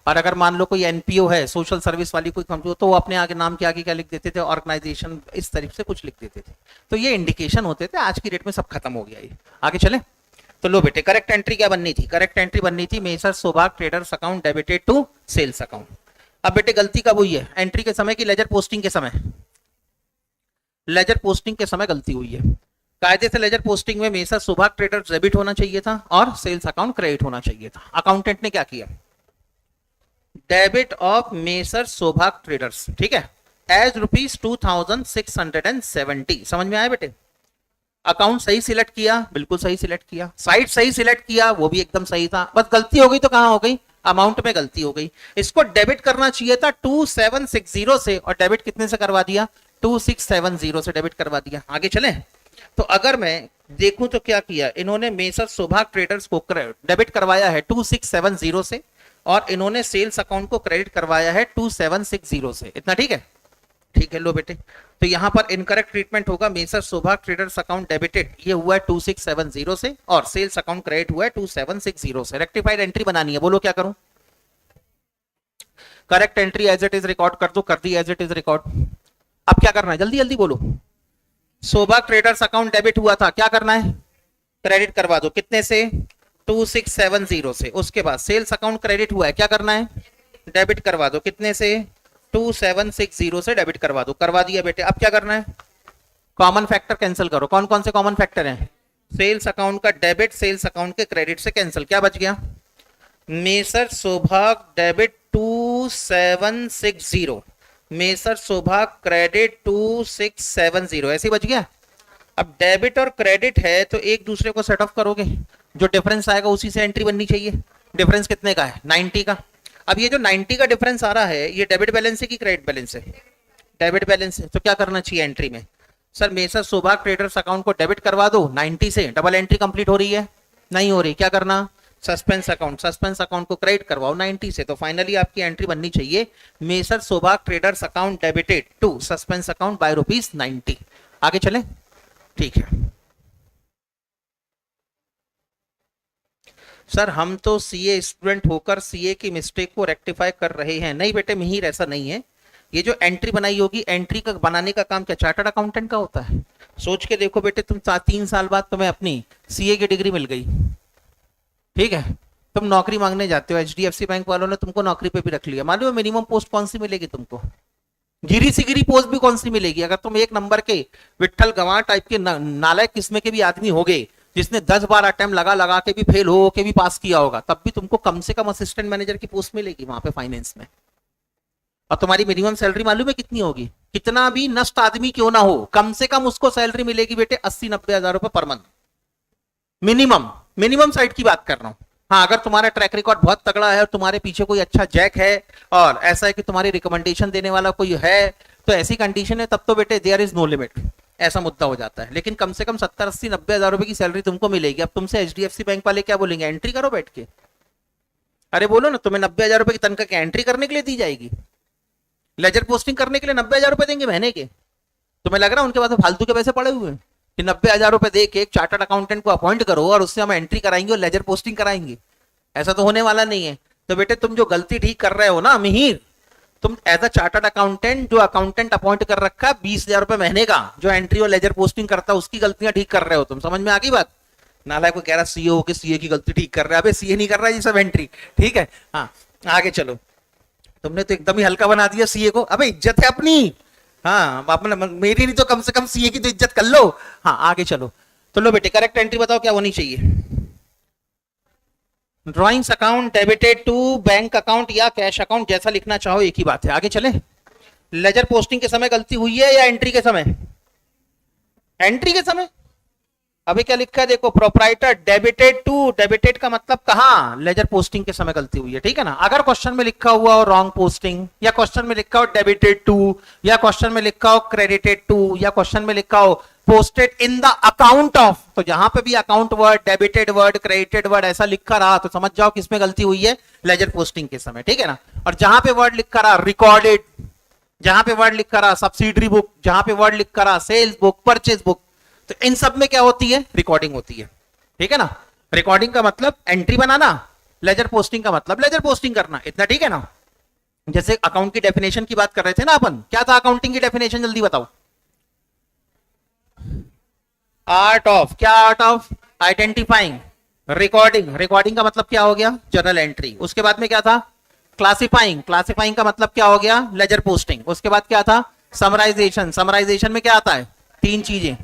और अगर मान लो कोई एनपीओ है, सोशल सर्विस वाली कोई कंपनी, तो वो अपने आगे नाम के आगे क्या लिख देते थे, ऑर्गेनाइजेशन, इस तरीके से कुछ लिख देते थे। तो ये इंडिकेशन होते थे, आज की डेट में सब खत्म हो गया ये। आगे चले, तो लो बेटे, करेक्ट एंट्री क्या बननी थी, करेक्ट एंट्री बननी थी messrs Saubhag traders account debited to sales account. अब बेटे गलती कब हुई है, एंट्री के समय की लेजर पोस्टिंग के समय, लेजर पोस्टिंग के समय गलती हुई है। कायदे से लेजर पोस्टिंग में मेसर सौभाग ट्रेडर्स डेबिट होना चाहिए था और सेल्स अकाउंट क्रेडिट होना चाहिए था। अकाउंटेंट ने क्या किया, debit of messrs Saubhag traders, ठीक है, एज रुपीज 2670। समझ में आया बेटे, अकाउंट सही सिलेक्ट किया, बिल्कुल सही सिलेक्ट किया, साइट सही सिलेक्ट किया, वो भी एकदम सही था, बस गलती हो गई तो कहां हो गई, अमाउंट में गलती हो गई। इसको डेबिट करना चाहिए था 2760 से और डेबिट कितने से करवा दिया, 2670 से डेबिट करवा दिया। आगे चलें, तो अगर मैं देखूं तो क्या किया इन्होंने, मेसर सौभाग ट्रेडर्स को डेबिट करवाया है 2670 से और इन्होंने सेल्स अकाउंट को क्रेडिट करवाया है 2760 से, इतना ठीक है, ठीक है। लो बेटे, तो यहां पर इनकरेक्ट ट्रीटमेंट होगा, measure Saubhag traders account debited ये हुआ है 2670 से और सेल्स अकाउंट क्रेडिट हुआ है 2760 से। रेक्टिफाइड एंट्री बनानी है, बोलो क्या करूं, correct entry as it is record कर दो, कर दी एज इट इज रिकॉर्ड। अब क्या करना है, जल्दी जल्दी बोलो, सौभाग ट्रेडर्स अकाउंट डेबिट हुआ था, क्या करना है, क्रेडिट करवा दो, कितने से, 2670 से। उसके बाद सेल्स अकाउंट क्रेडिट हुआ है, क्या करना है, डेबिट करवा दो, कितने से, 2760 से डेबिट करवा दो, करवा दिया बेटे। अब क्या करना है, कॉमन फैक्टर कैंसिल करो। कौन कौन से कॉमन फैक्टर हैं, सेल्स अकाउंट का डेबिट सेल्स अकाउंट के क्रेडिट से कैंसिल, क्या बच गया, measure Saubhagya debit 2760, measure Saubhagya credit 2670, ऐसे बच गया। अब डेबिट और क्रेडिट है तो एक दूसरे को सेट ऑफ करोगे, जो डिफरेंस आएगा उसी से एंट्री बननी चाहिए। डिफरेंस कितने का है, 90 का। अब ये जो 90 का डिफरेंस आ रहा है ये डेबिट बैलेंस है कि क्रेडिट बैलेंस है, डेबिट बैलेंस है। तो क्या करना चाहिए एंट्री में, sir measure Saubhag traders account को डेबिट करवा दो 90 से, डबल एंट्री कंप्लीट हो रही है, नहीं हो रही, क्या करना, सस्पेंस अकाउंट को क्रेडिट करवाओ 90 से। तो फाइनली आपकी एंट्री बननी चाहिए messrs Saubhag traders account debited to suspense account by ₹90। आगे चले, ठीक है। सर हम तो सीए स्टूडेंट होकर सीए की मिस्टेक को रेक्टिफाई कर रहे हैं। नहीं बेटे मिहिर, ऐसा नहीं है। ये जो एंट्री बनाई होगी, एंट्री का बनाने का काम क्या चार्टर्ड अकाउंटेंट का होता है? सोच के देखो बेटे, तुम 3 साल बाद तुम्हें अपनी सीए की डिग्री मिल गई, ठीक है, तुम नौकरी मांगने जाते हो, एचडीएफसी बैंक वालों ने तुमको नौकरी पे भी रख लिया। मालूम है मिनिमम पोस्ट कौन सी मिलेगी तुमको? गिरी सी गिरी पोस्ट भी कौन सी मिलेगी? अगर तुम एक नंबर के विट्ठल गंवार टाइप के नालायक किस्म के भी आदमी होगे, जिसने 10 बार अटेम्प्ट लगा लगा के भी फेल हो के भी पास किया होगा, तब भी तुमको कम से कम असिस्टेंट मैनेजर की पोस्ट मिलेगी वहां पे फाइनेंस में। और तुम्हारी मिनिमम सैलरी मालूम है कितनी होगी? कितना भी नष्ट आदमी क्यों ना हो, कम से कम उसको सैलरी मिलेगी बेटे 80-90 हजार रुपए per month, minimum. Minimum side की बात कर रहा हूं। हाँ, अगर तुम्हारा ट्रैक रिकॉर्ड बहुत तगड़ा है और तुम्हारे पीछे कोई अच्छा जैक है और ऐसा है कि तुम्हारी रिकमेंडेशन देने वाला कोई है, तो ऐसी कंडीशन है तब तो बेटे देयर इज नो लिमिट, ऐसा मुद्दा हो जाता है। लेकिन कम से कम 70-80-90 हजार रुपए की सैलरी तुमको मिलेगी। अब तुमसे एचडीएफसी बैंक वाले क्या बोलेंगे? एंट्री करो बैठ के। अरे बोलो ना, तुम्हें 90 हजार रुपए की तनख्वाह क्या एंट्री करने के लिए दी जाएगी? लेजर पोस्टिंग करने के लिए 90 हजार रुपए देंगे महीने के? तुम्हें लग रहा है उनके पास फालतू के पैसे पड़े हुए हैं कि 90 हजार रुपए दे के एक चार्टर्ड अकाउंटेंट को अपॉइंट करो और उससे हम एंट्री कराएंगे और लेजर पोस्टिंग कराएंगे? ऐसा तो होने वाला नहीं है। तो बेटे तुम जो गलती ठीक कर रहे हो ना मिहिर, तुम एज अ चार्टर्ड अकाउंटेंट जो अकाउंटेंट अपॉइंट कर रखा है 20 हजार रुपए महीने का, जो एंट्री और लेजर पोस्टिंग करता है, उसकी गलतियां ठीक कर रहे हो तुम। समझ में आ गई बात? नालायक को कह रहा सीए के सीए की गलती ठीक कर रहा है। अबे सीए नहीं कर रहा है ये सब एंट्री, ठीक है। हाँ आगे चलो। तुमने तो एकदम ही हल्का बना दिया सीए को। अबे इज्जत है अपनी, हाँ अपना, मेरी नहीं तो कम से कम सीए की तो इज्जत कर लो। हाँ आगे चलो। तो लो बेटे करेक्ट एंट्री बताओ क्या होनी चाहिए? Drawings account debited to bank account या कैश अकाउंट, जैसा लिखना चाहो एक ही बात है। आगे चले। लेजर पोस्टिंग के समय गलती हुई है या एंट्री के समय? एंट्री के समय। अभी क्या लिखा है देखो, प्रोप्राइटर डेबिटेड टू, डेबिटेड का मतलब कहां? लेजर पोस्टिंग के समय गलती हुई है, ठीक है ना। अगर क्वेश्चन में लिखा हुआ हो रॉन्ग पोस्टिंग, या क्वेश्चन में लिखा हो डेबिटेड टू, या क्वेश्चन में लिखा हो क्रेडिटेड टू, या क्वेश्चन में लिखा हो posted in the account of, तो जहां पे भी account word, debited word, credited word ऐसा लिखा रहा तो समझ जाओ किसमें गलती हुई है? लेजर पोस्टिंग के समय, ठीक है ना। और जहां पे वर्ड लिखा रहा रिकॉर्डेड, जहां पे वर्ड लिखा रहा सब्सिडरी बुक, जहां पे वर्ड लिखा रहा सेल्स बुक, परचेज बुक, तो इन सब में क्या होती है? रिकॉर्डिंग होती है, ठीक है ना। रिकॉर्डिंग का मतलब एंट्री बनाना, लेजर पोस्टिंग का मतलब लेजर पोस्टिंग करना, इतना ठीक है ना। जैसे अकाउंट की डेफिनेशन की बात कर रहे थे ना अपन, क्या था अकाउंटिंग की डेफिनेशन? जल्दी बताओ। आर्ट ऑफ, क्या art of? Identifying, recording, recording का मतलब क्या हो गया? Journal entry. उसके बाद में क्या था? क्लासिफाइंग, क्लासिफाइंग का मतलब क्या हो गया? Ledger posting. उसके बाद क्या था? समराइजेशन, समराइजेशन में क्या आता है? 3 चीजें,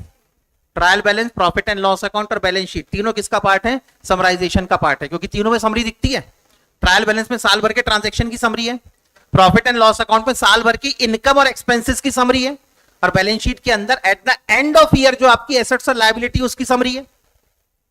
trial balance, profit and loss account और बैलेंस शीट। तीनों किसका पार्ट है? समराइजेशन का पार्ट है, क्योंकि तीनों में समरी दिखती है। ट्रायल बैलेंस में साल भर के ट्रांजैक्शन की समरी है, प्रॉफिट एंड लॉस अकाउंट में साल भर की इनकम और एक्सपेंसेस की समरी है, और बैलेंस शीट के अंदर at the end of year जो आपकी एसेट्स और लायबिलिटी उसकी समरी है।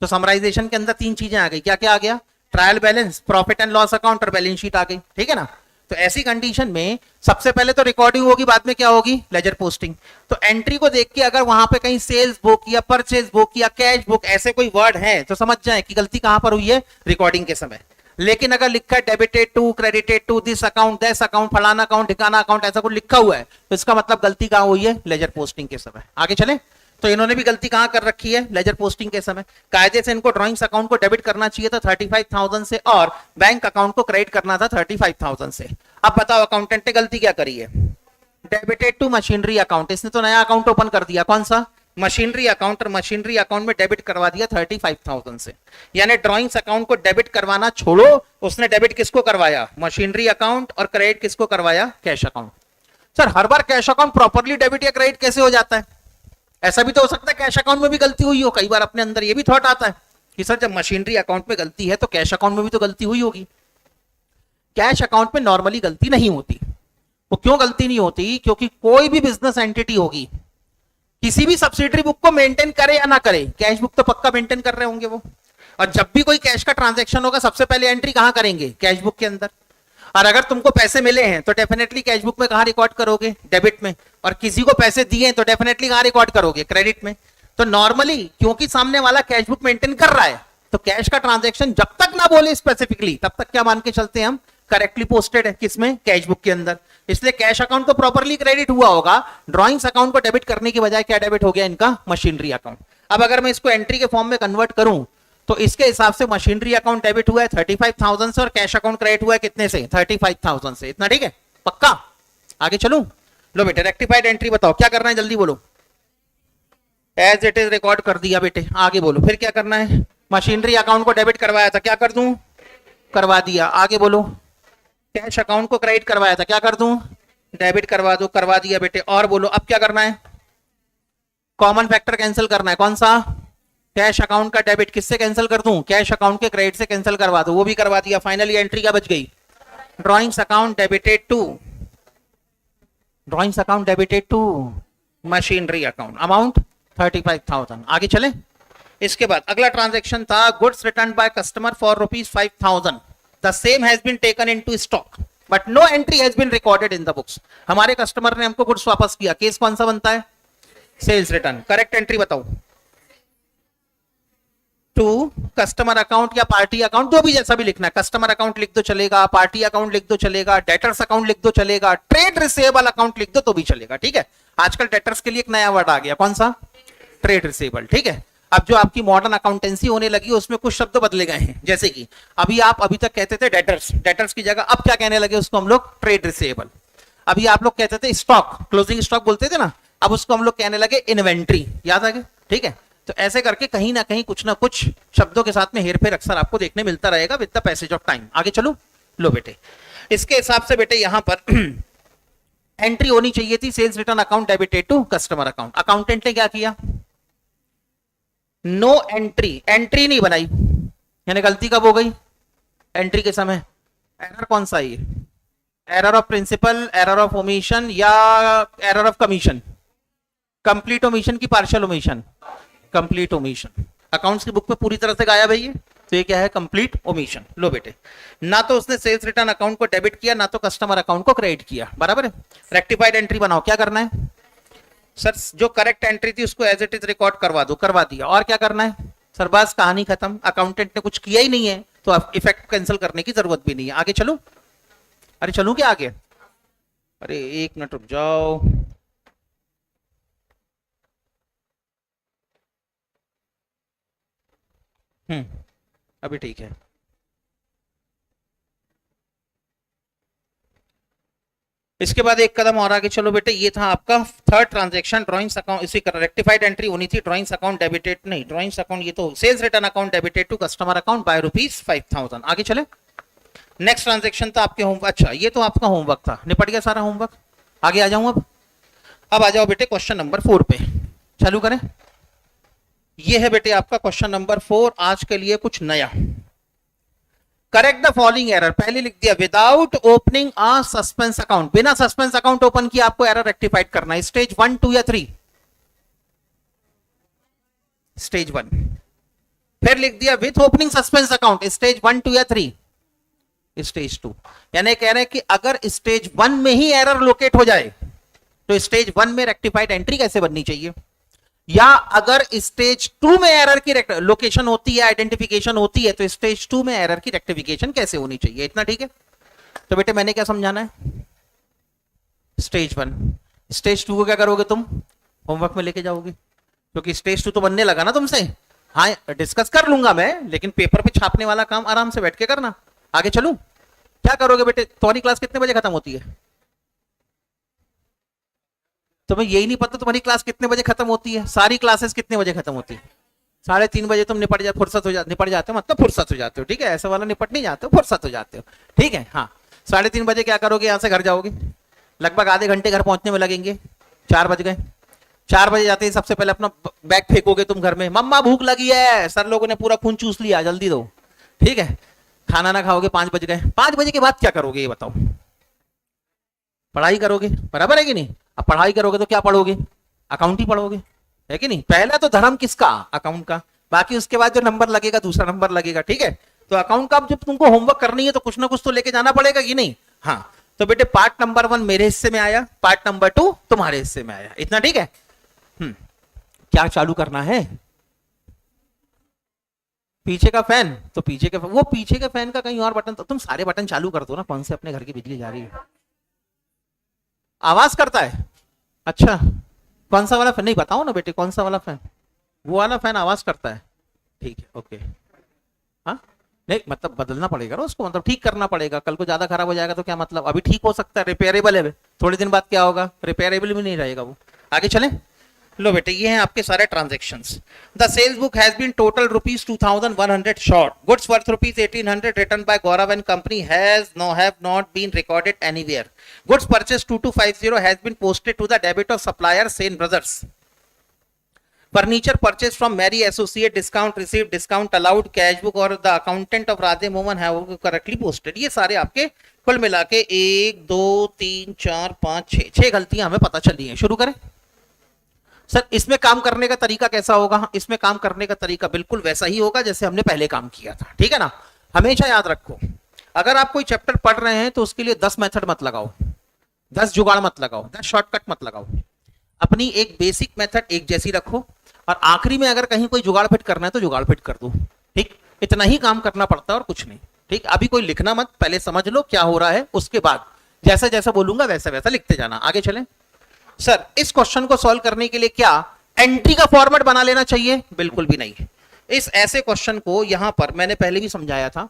तो समराइजेशन के अंदर 3 चीजें आ गई। क्या क्या आ गया? Trial balance, profit and loss account और बैलेंस शीट आ गई, ठीक है ना। तो ऐसी कंडीशन में सबसे पहले तो रिकॉर्डिंग होगी, बाद में क्या होगी? Ledger posting. तो एंट्री को देख के अगर वहां पे कहीं सेल्स बुक या परचेज बुक या कैश बुक ऐसे कोई वर्ड है तो समझ जाए कि गलती कहां पर हुई है? रिकॉर्डिंग के समय। लेकिन अगर लिखा है debited to, credited to, this account, that's account, फलाना अकाउंट, ठिकाना अकाउंट, ऐसा कुछ लिखा हुआ है, तो इसका मतलब गलती कहां हुई है? लेजर पोस्टिंग के समय। आगे चले। तो इन्होंने भी गलती कहां कर रखी है? लेजर पोस्टिंग के समय। कायदे से इनको ड्राइंग्स अकाउंट को डेबिट करना चाहिए था 35,000 से, और बैंक अकाउंट को क्रेडिट करना था 35,000 से। अब बताओ अकाउंटेंट ने गलती क्या करी है? डेबिटेड टू मशीनरी अकाउंट, इसने तो नया अकाउंट ओपन कर दिया, कौन सा? मशीनरी अकाउंट, और मशीनरी अकाउंट में डेबिट करवा दिया 35,000 से। यानी ड्राइंग्स अकाउंट को डेबिट करवाना छोड़ो, उसने डेबिट किसको करवाया? मशीनरी अकाउंट, और क्रेडिट किसको करवाया? Cash account. सर हर बार कैश अकाउंट प्रॉपर्ली डेबिट या क्रेडिट कैसे हो जाता है? ऐसा भी तो हो सकता है कैश अकाउंट में भी गलती हुई हो। कई बार अपने अंदर ये भी थॉट आता है कि सर जब मशीनरी अकाउंट में गलती है तो कैश अकाउंट में भी तो गलती हुई होगी। कैश अकाउंट में नॉर्मली गलती नहीं होती। वो क्यों गलती नहीं होती? क्योंकि कोई भी बिजनेस एंटिटी होगी, किसी भी सब्सिडरी बुक को मेंटेन करे या ना करे, कैश बुक तो पक्का मेंटेन कर रहे होंगे वो। और जब भी कोई कैश का ट्रांजैक्शन होगा सबसे पहले एंट्री कहां करेंगे? कैश बुक के अंदर। और अगर तुमको पैसे मिले हैं तो डेफिनेटली कैश बुक में कहां रिकॉर्ड करोगे? डेबिट में। और किसी को पैसे दिए हैं तो डेफिनेटली कहां रिकॉर्ड करोगे? क्रेडिट में। तो नॉर्मली क्योंकि सामने वाला कैश बुक मेंटेन कर रहा है, तो कैश का ट्रांजैक्शन जब तक ना बोले स्पेसिफिकली, तब तक क्या मान के चलते हैं हम? करेक्टली पोस्टेड है किसमें? कैश बुक के अंदर। इसलिए कैश अकाउंट तो प्रॉपर्ली क्रेडिट हुआ होगा, ड्रॉइंग्स अकाउंट को डेबिट करने की बजाय क्या डेबिट हो गया इनका? Machinery account. अब अगर मैं इसको एंट्री के फॉर्म में कन्वर्ट करूं तो इसके हिसाब से मशीनरी अकाउंट डेबिट हुआ है 35,000 से और कैश अकाउंट क्रेडिट हुआ है कितने से? 35,000 से। इतना ठीक है? पक्का? आगे चलूं? लो बेटे रेक्टिफाइड एंट्री बताओ क्या करना है, जल्दी बोलो। एज इट इज रिकॉर्ड कर दिया बेटे, आगे बोलो फिर क्या करना है। मशीनरी अकाउंट को डेबिट करवाया था, क्या कर दूं? करवा दिया। आगे बोलो। कैश अकाउंट को क्रेडिट करवाया था, क्या कर दूं? डेबिट करवा दो, करवा दिया बेटे। और बोलो अब क्या करना है? कॉमन फैक्टर कैंसिल करना है। कौन सा? कैश अकाउंट का डेबिट किससे कैंसिल कर दूं? कैश अकाउंट के क्रेडिट से कैंसिल करवा दो, वो भी करवा दिया। फाइनली एंट्री क्या बच गई? Drawings account debited to, drawings account debited to machinery account, amount 35,000। आगे चले। इसके बाद अगला ट्रांजैक्शन था goods return by customer for ₹5,000, the same has been taken into stock but no entry has been recorded in the books. हमारे कस्टमर ने हमको गुड्स वापस किया, केस कौन सा बनता है? Sales return. करेक्ट एंट्री बताओ। टू कस्टमर अकाउंट या पार्टी अकाउंट, जो भी जैसा भी लिखना है। कस्टमर अकाउंट लिख दो चलेगा, पार्टी अकाउंट लिख दो चलेगा, डेटर्स अकाउंट लिख दो चलेगा, ट्रेड रिसीवेबल अकाउंट लिख दो तो भी चलेगा। ठीक है? आजकल डेटर्स के लिए एक नया वर्ड आ गया, कौन सा? Trade receivable. ठीक है? अब जो आपकी मॉडर्न अकाउंटेंसी होने लगी उसमें कुछ शब्द बदले गए हैं, जैसे कि अभी तक कहते थे डेटर्स, डेटर्स की जगह अब क्या कहने लगे उसको हम लोग? Trade receivable. अभी आप लोग कहते थे स्टॉक, क्लोजिंग स्टॉक बोलते थे ना, अब उसको हम लोग कहने लगे इन्वेंट्री। याद आ गया? ठीक है? तो ऐसे करके कहीं ना कहीं कुछ ना कुछ शब्दों के साथ में हेरफेर अक्सर आपको देखने मिलता रहेगा with the passage of time. आगे चलो। लो बेटे इसके हिसाब से बेटे यहां पर एंट्री होनी चाहिए थी sales return account debited to customer account. Accountant ने क्या किया? नो एंट्री, एंट्री नहीं बनाई, यानी गलती कब हो गई? एंट्री के समय। एरर कौन सा है? Error of principle, error of omission या error of commission? Complete omission की partial omission? Complete omission. Accounts की बुक में पूरी तरह से गायब है ये, तो ये क्या है? Complete omission. लो बेटे ना तो उसने सेल्स रिटर्न अकाउंट को डेबिट किया ना तो कस्टमर अकाउंट को क्रेडिट किया, बराबर है? रेक्टिफाइड एंट्री बनाओ, क्या करना है? सर जो करेक्ट एंट्री थी उसको एज इट इज रिकॉर्ड करवा दो, करवा दिया। और क्या करना है? सर बस कहानी खत्म, अकाउंटेंट ने कुछ किया ही नहीं है तो अब इफेक्ट कैंसिल करने की जरूरत भी नहीं है। आगे चलो। अरे चलूं क्या आगे? अरे एक मिनट रुक जाओ। अभी ठीक है। इसके बाद एक कदम और आगे चलो बेटे, ये था आपका थर्ड ट्रांजैक्शन ड्राइंग्स अकाउंट। इसी का रेक्टिफाइड एंट्री होनी थी ड्राइंग्स अकाउंट डेबिटेड, नहीं ड्राइंग्स अकाउंट, ये तो sales return account debited to customer account by ₹5,000। आगे चले। नेक्स्ट ट्रांजैक्शन था आपके होमवर्क। अच्छा ये तो आपका होमवर्क था, निपट गया सारा होमवर्क। आगे आ जाऊं अब आ जाओ बेटे क्वेश्चन नंबर 4 पे, चालू करें। ये है बेटे आपका क्वेश्चन नंबर 4, आज के लिए कुछ नया। Correct the following error. पहले लिख दिया without opening a suspense account, बिना सस्पेंस अकाउंट ओपन किया आपको एरर रेक्टिफाइड करना है। स्टेज 1, 2 या 3? स्टेज 1। फिर लिख दिया with opening suspense account, stage 1, 2 या 3? स्टेज 2। यानी कह रहे हैं कि अगर स्टेज 1 में ही एरर लोकेट हो जाए तो स्टेज 1 में रेक्टिफाइड एंट्री कैसे बननी चाहिए, या अगर स्टेज 2 में एरर की लोकेशन होती है, आइडेंटिफिकेशन होती है, तो स्टेज 2 में एरर की रेक्टिफिकेशन कैसे होनी चाहिए। इतना ठीक है? तो बेटे मैंने क्या समझाना है? स्टेज 1। स्टेज 2 को क्या करोगे तुम? होमवर्क में लेके जाओगे, क्योंकि स्टेज 2 तो बनने लगा ना तुमसे। हाँ डिस्कस कर लूंगा मैं, लेकिन पेपर पे छापने वाला काम आराम से बैठ के करना। आगे चलूं? क्या करोगे बेटे? तुम्हारी क्लास कितने बजे खत्म होती है? तुम्हें यही नहीं पता तुम्हारी क्लास कितने बजे खत्म होती है? सारी क्लासेस कितने बजे खत्म होती है? 3:30 बजे तुम निपट जाते हो, मतलब फुर्सत हो जाते हो। ठीक है? ऐसा वाला निपट नहीं जाते हो, फुर्सत हो जाते हो। ठीक है? हाँ 3:30 बजे क्या करोगे? यहाँ से घर जाओगे, लगभग आधे घंटे घर पहुंचने में लगेंगे। 4 बज गए। 4 बजे जाते ही सबसे पहले अपना बैग फेंकोगे तुम घर में, मम्मा भूख लगी है, सर लोगों ने पूरा खून चूस लिया, जल्दी दो। ठीक है? खाना ना खाओगे, 5 बज गए। 5 बजे के बाद क्या करोगे ये बताओ? पढ़ाई करोगे, बराबर है कि नहीं? अब पढ़ाई करोगे तो क्या पढ़ोगे? अकाउंट ही पढ़ोगे, है कि नहीं? पहला तो धर्म किसका? अकाउंट का। बाकी उसके बाद जो नंबर लगेगा दूसरा नंबर लगेगा। ठीक है? तो अकाउंट का जब तुमको होमवर्क करनी है तो कुछ ना कुछ तो लेके जाना पड़ेगा कि नहीं? हाँ तो बेटे पार्ट नंबर 1 मेरे हिस्से में आया, पार्ट नंबर 2 तुम्हारे हिस्से में आया। इतना ठीक है? क्या चालू करना है? पीछे का फैन, तो पीछे के वो पीछे के फैन का कहीं और बटन, तो तुम सारे बटन चालू कर दो ना। कौन से अपने घर की बिजली जा रही है? आवाज करता है? अच्छा कौन सा वाला फैन? नहीं बताओ ना बेटे, कौन सा वाला फैन? वो वाला फैन आवाज करता है? ठीक है ओके। नहीं मतलब बदलना पड़ेगा ना उसको, मतलब ठीक करना पड़ेगा, कल को ज्यादा खराब हो जाएगा तो क्या मतलब, अभी ठीक हो सकता है, रिपेयरेबल है, थोड़े दिन बाद क्या होगा, रिपेयरेबल भी नहीं रहेगा वो। आगे चलें। लो बेटे ये हैं आपके सारे transactions. The sales book has been total rupees 2100 short, goods worth rupees 1800 return by Gaurav and company have not been recorded anywhere, goods purchase 2250 has been posted to the debit of supplier Sen brothers, furniture purchased from Mary Associate, discount received, discount allowed, cash book और the accountant of Radhe Mohan have correctly posted। ये सारे आपके कुल मिला के 1 2 3 4 5 6 गलतियां हमें पता चली हैं। शुरू करें। सर इसमें काम करने का तरीका कैसा होगा, इसमें काम करने का तरीका बिल्कुल वैसा ही होगा जैसे हमने पहले काम किया था, ठीक है ना। हमेशा याद रखो, अगर आप कोई चैप्टर पढ़ रहे हैं तो उसके लिए 10 मेथड मत लगाओ, 10 जुगाड़ मत लगाओ, 10 शॉर्टकट मत लगाओ, अपनी एक बेसिक मेथड एक जैसी रखो, और आखिरी में अगर कहीं कोई जुगाड़ फिट करना है तो जुगाड़ फिट कर दो, ठीक। इतना ही काम करना पड़ता है और कुछ नहीं, ठीक। अभी कोई लिखना मत, पहले समझ लो क्या हो रहा है, उसके बाद जैसा जैसा बोलूंगा वैसा वैसा लिखते जाना। आगे चलें। सर इस क्वेश्चन को सॉल्व करने के लिए क्या एंट्री का फॉर्मेट बना लेना चाहिए? बिल्कुल भी नहीं। इस ऐसे क्वेश्चन को यहां पर मैंने पहले भी समझाया था,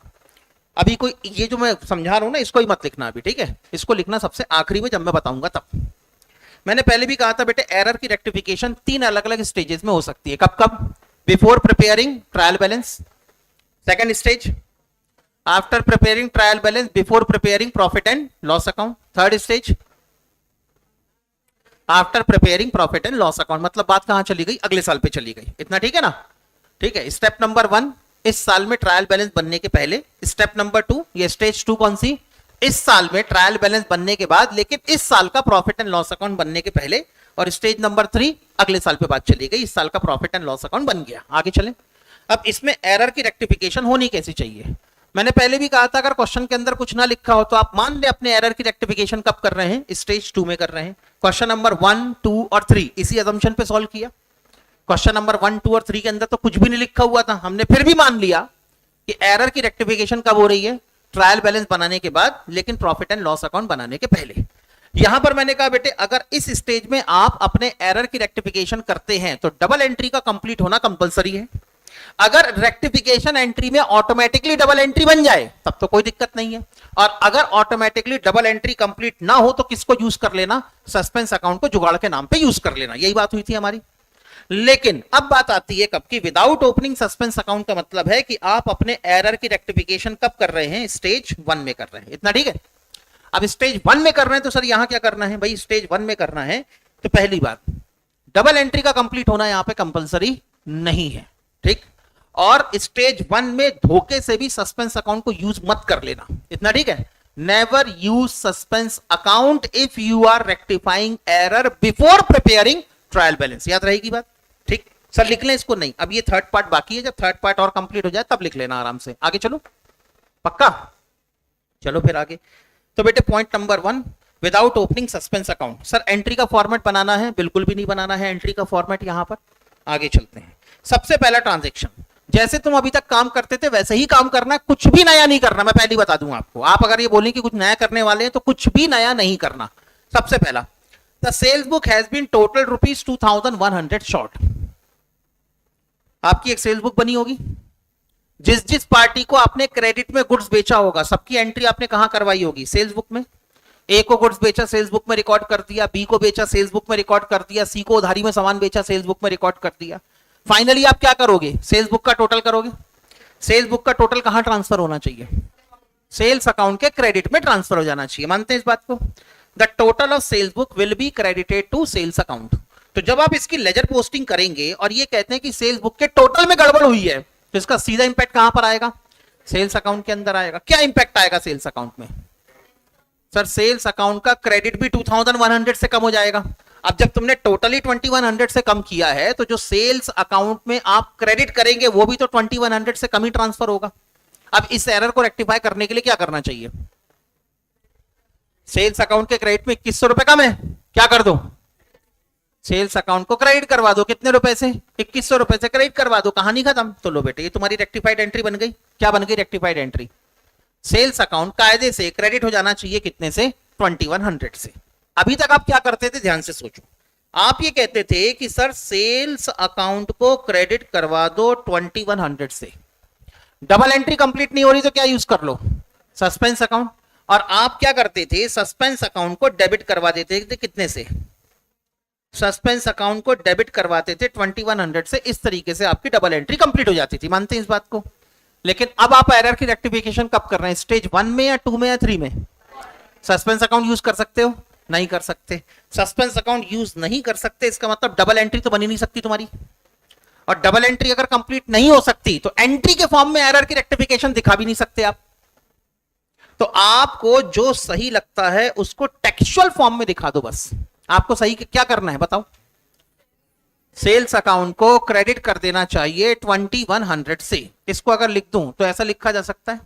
अभी कोई ये जो मैं समझा रहा हूं ना इसको ही मत लिखना अभी, ठीक है। इसको लिखना सबसे आखिरी में जब मैं बताऊंगा तब। मैंने पहले भी कहा था बेटे एरर की रेक्टिफिकेशन 3 अलग अलग स्टेजेस में हो सकती है। कब कब? Before preparing trial balance, second stage after preparing trial balance, before preparing profit and loss account, third stage after preparing profit and loss account. मतलब बात कहां चली गई? अगले साल पे चली गई। इतना ठीक है ना? ठीक है। स्टेप नंबर 1 इस साल में ट्रायल बैलेंस बनने के पहले, स्टेप नंबर 2 ये स्टेज 2 कौन सी? इस साल में ट्रायल बैलेंस बनने के बाद लेकिन इस साल का प्रॉफिट एंड लॉस अकाउंट बनने के पहले, और स्टेज नंबर 3 अगले साल पे बात चली गई, इस साल का प्रॉफिट एंड लॉस अकाउंट बन गया। आगे चलें। अब इसमें एरर की रेक्टिफिकेशन होनी कैसी चाहिए? मैंने पहले भी कहा था अगर क्वेश्चन के अंदर कुछ ना लिखा हो तो आप मान ले अपने एरर की रेक्टिफिकेशन कब कर रहे हैं? स्टेज 2 में कर रहे हैं। क्वेश्चन नंबर 1 2 और 3 इसी अजम्पशन पे सॉल्व किया। क्वेश्चन नंबर 1 2 और 3 के अंदर तो कुछ भी नहीं लिखा हुआ था, हमने फिर भी मान लिया कि एरर की रेक्टिफिकेशन कब हो रही है? ट्रायल बैलेंस बनाने के बाद लेकिन प्रॉफिट एंड लॉस अकाउंट बनाने के पहले। यहां पर मैंने कहा बेटे अगर इस स्टेज में आप अपने एरर की रेक्टिफिकेशन करते हैं तो डबल एंट्री का कंप्लीट होना कंपलसरी है। अगर रेक्टिफिकेशन एंट्री में ऑटोमेटिकली डबल एंट्री बन जाए तब तो कोई दिक्कत नहीं है, और अगर ऑटोमेटिकली डबल एंट्री कंप्लीट ना हो तो किसको यूज कर लेना? सस्पेंस अकाउंट को जुगाड़ के नाम पे यूज कर लेना। यही बात हुई थी हमारी। लेकिन अब बात आती है कब की? विदाउट ओपनिंग सस्पेंस अकाउंट का मतलब है कि आप अपने एरर की रेक्टिफिकेशन कब कर रहे हैं? स्टेज 1 में कर रहे हैं। इतना ठीक है। अब स्टेज 1 में कर रहे हैं तो सर यहां क्या करना है? भाई स्टेज 1 में करना है तो पहली बात डबल एंट्री का कंप्लीट होना यहां पे कंपलसरी नहीं है, ठीक। और स्टेज 1 में धोखे से भी सस्पेंस अकाउंट को यूज मत कर लेना। इतना ठीक है। Never use suspense account if you are rectifying error before preparing trial balance. याद रहेगी बात, ठीक। सर लिख लें इसको? नहीं, अब ये थर्ड पार्ट बाकी है, जब थर्ड पार्ट और कंप्लीट हो जाए तब लिख लेना आराम से। आगे चलो, पक्का? चलो फिर आगे। तो बेटे point number 1 without opening suspense account. Sir entry का फॉर्मेट बनाना है? बिल्कुल भी नहीं बनाना है एंट्री का फॉर्मेट यहां पर। आगे चलते हैं। सबसे पहला ट्रांजेक्शन जैसे तुम अभी तक काम करते थे वैसे ही काम करना, कुछ भी नया नहीं करना। मैं पहले बता दूं आपको, आप अगर ये बोलें कि कुछ नया करने वाले हैं तो कुछ भी नया नहीं करना। सबसे पहला the sales book has been total rupees 2100 short. आपकी एक सेल्स बुक बनी होगी, जिस जिस पार्टी को आपने क्रेडिट में गुड्स बेचा होगा सबकी एंट्री आपने कहां करवाई होगी? सेल्स बुक में। ए को गुड्स बेचा सेल्स बुक में रिकॉर्ड कर दिया, बी को बेचा सेल्स बुक में रिकॉर्ड कर दिया, सी को उधारी में सामान बेचा सेल्स बुक में रिकॉर्ड कर दिया। फाइनली आप क्या करोगे? सेल्स बुक का टोटल करोगे। सेल्स बुक का टोटल कहां ट्रांसफर होना चाहिए? सेल्स अकाउंट के क्रेडिट में ट्रांसफर हो जाना चाहिए। मानते हैं इस बात को? The total of sales book will be credited to sales account. तो जब आप इसकी लेजर पोस्टिंग करेंगे और ये कहते हैं कि सेल्स बुक के टोटल में गड़बड़ हुई है तो इसका सीधा इंपैक्ट कहां पर आएगा? सेल्स अकाउंट के अंदर आएगा। क्या इंपैक्ट आएगा सेल्स अकाउंट में? सर सेल्स अकाउंट का क्रेडिट भी 2100 से कम हो जाएगा। अब जब तुमने टोटली 2100 से कम किया है तो जो सेल्स अकाउंट में आप क्रेडिट करेंगे वो भी तो 2100 से कम ही ट्रांसफर होगा। अब इस एरर को रेक्टिफाई करने के लिए क्या करना चाहिए? सेल्स अकाउंट के क्रेडिट में 2100 रुपए कम है, क्या कर दो? सेल्स अकाउंट को क्रेडिट करवा दो। कितने रुपए से? 2100 रुपए से क्रेडिट करवा दो, कहानी खत्म। तो लो बेटे ये तुम्हारी रेक्टिफाइड एंट्री बन गई। क्या बन गई रेक्टिफाइड एंट्री? सेल्स अकाउंट कायदे से क्रेडिट हो जाना चाहिए कितने से? 2100 से। अभी तक आप क्या करते थे? ध्यान से सोचो। आप ये कहते थे कि सर सेल्स अकाउंट को क्रेडिट करवा दो 2100 से, डबल एंट्री कंप्लीट नहीं हो रही तो क्या यूज कर लो, सस्पेंस अकाउंट। और आप क्या करते थे, सस्पेंस अकाउंट को डेबिट करवा देते थे कितने से, सस्पेंस अकाउंट को डेबिट करवाते थे 2100 से। इस तरीके से आपकी डबल एंट्री कंप्लीट हो जाती थी, मानते हैं इस बात को। लेकिन अब आप एरर की रेक्टिफिकेशन कब कर रहे हैं, स्टेज 1 में या 2 में या 3 में। सस्पेंस अकाउंट यूज कर सकते हो, नहीं कर सकते। सस्पेंस अकाउंट यूज नहीं कर सकते, इसका मतलब डबल एंट्री तो बन ही नहीं सकती तुम्हारी। और डबल एंट्री अगर कंप्लीट नहीं हो सकती तो एंट्री के फॉर्म में एरर की रेक्टिफिकेशन दिखा भी नहीं सकते आप। तो आपको जो सही लगता है उसको टेक्सचुअल फॉर्म में दिखा दो बस। आपको सही क्या करना है बताओ, सेल्स अकाउंट को क्रेडिट कर देना चाहिए 2100 से। इसको अगर लिख दूं तो ऐसा लिखा जा सकता है,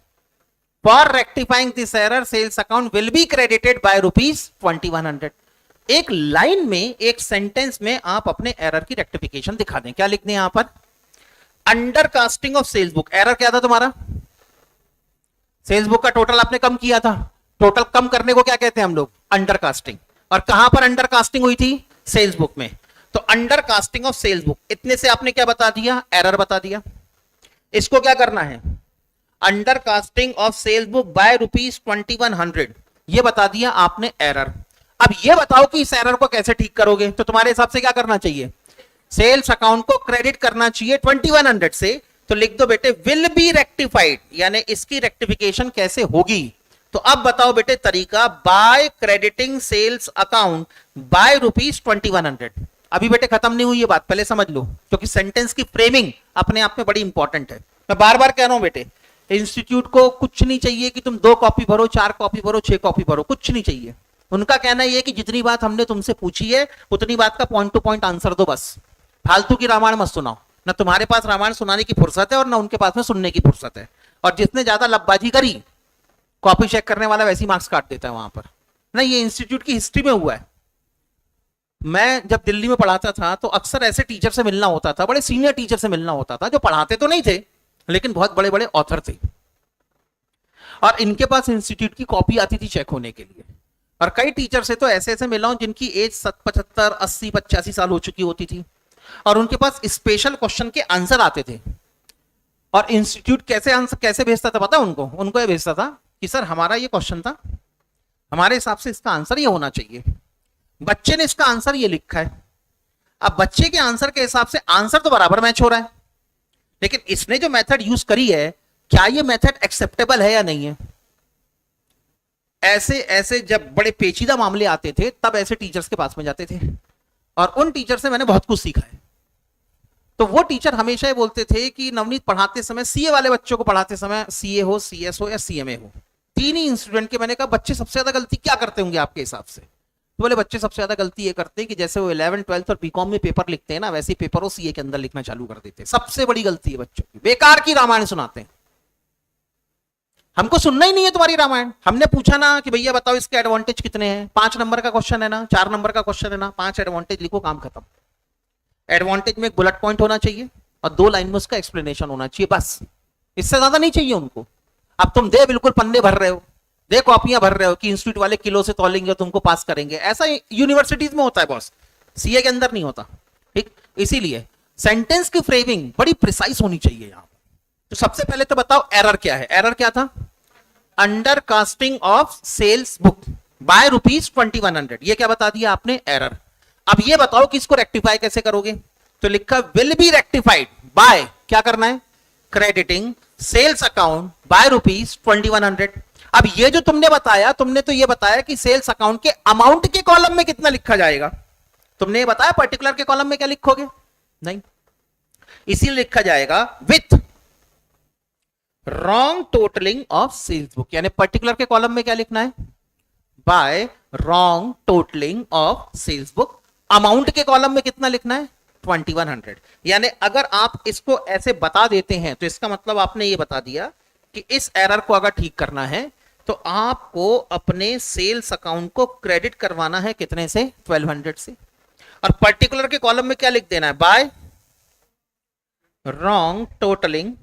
for rectifying this error sales account will be credited by ₹2100। एक लाइन में, एक सेंटेंस में आप अपने एरर की रेक्टिफिकेशन दिखा दें। क्या लिख दें यहां पर, under casting of sales book. Error क्या था तुम्हारा, सेल्स बुक का टोटल आपने कम किया था। टोटल कम करने को क्या कहते हैं हम लोग, अंडर कास्टिंग। और कहां पर अंडर कास्टिंग हुई थी, सेल्स बुक में। तो under casting of sales book, इतने से आपने क्या बता दिया, एरर बता दिया। इसको क्या करना है, under casting of sales book by ₹2100, ये बता दिया आपने एरर। अब ये बताओ कि इस एरर को कैसे ठीक करोगे। तो तुम्हारे हिसाब से क्या करना चाहिए, सेल्स अकाउंट को क्रेडिट करना चाहिए 2100 से। तो लिख दो बेटे विल बी रेक्टिफाइड, यानी इसकी रेक्टिफिकेशन कैसे होगी। तो अब बताओ बेटे तरीका, by crediting sales account by ₹2100। अभी बेटे खत्म नहीं हुई ये बात, पहले समझ लो, क्योंकि सेंटेंस की फ्रेमिंग अपने आप में बड़ी इंपॉर्टेंट है। मैं बार बार कह रहा हूं बेटे, इंस्टीट्यूट को कुछ नहीं चाहिए कि तुम 2 कॉपी भरो, 4 कॉपी भरो, 6 कॉपी भरो, कुछ नहीं चाहिए। उनका कहना यह कि जितनी बात हमने तुमसे पूछी है उतनी बात का पॉइंट टू पॉइंट आंसर दो बस। फालतू की रामायण मत सुनाओ, ना तुम्हारे पास रामायण सुनाने की फुर्सत है और ना उनके पास में सुनने की फुर्सत है। और जिसने ज्यादा लब्बाजी करी, कॉपी चेक करने वाला वैसी मार्क्स काट देता है वहां पर ना। ये इंस्टीट्यूट की हिस्ट्री में हुआ है। मैं जब दिल्ली में पढ़ाता था तो अक्सर ऐसे टीचर से मिलना होता था, बड़े सीनियर टीचर से मिलना होता था, जो पढ़ाते तो नहीं थे लेकिन बहुत बड़े बड़े ऑथर थे। और इनके पास इंस्टीट्यूट की कॉपी आती थी चेक होने के लिए। और कई टीचर से तो ऐसे ऐसे मिला हूं जिनकी एज 75, 80, 85 साल हो चुकी होती थी, और उनके पास स्पेशल क्वेश्चन के आंसर आते थे। और इंस्टीट्यूट कैसे आंसर कैसे भेजता था पता उनको ये भेजता था कि सर हमारा ये क्वेश्चन था, हमारे हिसाब से इसका आंसर ये होना चाहिए, बच्चे ने इसका आंसर ये लिखा है। अब बच्चे के आंसर के हिसाब से आंसर तो बराबर मैच हो रहा है, लेकिन इसने जो मेथड यूज करी है, क्या ये मेथड एक्सेप्टेबल है या नहीं है। ऐसे ऐसे जब बड़े पेचीदा मामले आते थे तब ऐसे टीचर्स के पास में जाते थे, और उन टीचर से मैंने बहुत कुछ सीखा है। तो वो टीचर हमेशा ये बोलते थे कि नवनीत पढ़ाते समय, सीए वाले बच्चों को पढ़ाते समय, सीए हो, सीएस हो या सीएमए हो, 3 ही स्टूडेंट के, मैंने कहा बच्चे सबसे ज्यादा गलती क्या करते होंगे आपके हिसाब से। तो बोले बच्चे सबसे ज्यादा गलती ये करते हैं कि जैसे वो 11th 12th और बीकॉम में पेपर लिखते हैं ना, वैसे ही पेपर वो सीए के अंदर लिखना चालू कर देते हैं। सबसे बड़ी गलती है बच्चों की, बेकार की रामायण सुनाते हैं। हमको सुनना ही नहीं है तुम्हारी रामायण। हमने पूछा ना कि भैया बताओ इसके एडवांटेज कितने हैं, 5 नंबर का क्वेश्चन है ना, 4 नंबर का क्वेश्चन है ना, 5 एडवांटेज लिखो, काम खत्म। एडवांटेज में एक बुलेट पॉइंट होना चाहिए और 2 लाइन में उसका एक्सप्लेनेशन होना चाहिए, बस, इससे ज्यादा नहीं चाहिए उनको। अब तुम दे बिल्कुल पन्ने भर रहे हो, दे कॉपियां भर रहे हो कि इंस्टीट्यूट वाले किलो से तौलेंगे और तुमको पास करेंगे, ऐसा यूनिवर्सिटीज में होता है बॉस, सीए के अंदर नहीं होता। ठीक, इसीलिए सेंटेंस की फ्रेमिंग बड़ी प्रिसाइज होनी चाहिए यहां। तो सबसे पहले तो बताओ एरर क्या है। एरर क्या था, under casting of sales book by ₹2100, ये क्या बता दिया आपने, एरर। अब ये बताओ कि इसको रेक्टिफाई कैसे करोगे। तो लिखा विल बी रेक्टिफाइड बाय, क्या करना है, क्रेडिटिंग सेल्स अकाउंट बाय ₹2100। अब ये जो तुमने बताया, तुमने तो ये बताया कि सेल्स अकाउंट के अमाउंट के कॉलम में कितना लिखा जाएगा, तुमने ये बताया पर्टिकुलर के कॉलम में क्या लिखोगे, नहीं, इसीलिए लिखा जाएगा with wrong totalling of sales book, यानी पर्टिकुलर के कॉलम में क्या लिखना है, by wrong totalling of sales book. Amount के कॉलम में कितना लिखना है, 2100। यानी अगर आप इसको ऐसे बता देते हैं तो इसका मतलब आपने ये बता दिया कि इस एरर को अगर ठीक करना है तो आपको अपने सेल्स अकाउंट को क्रेडिट करवाना है कितने से, 1200 से। और पर्टिकुलर के कॉलम में क्या लिख देना है, बाय रॉन्ग टोटलिंग,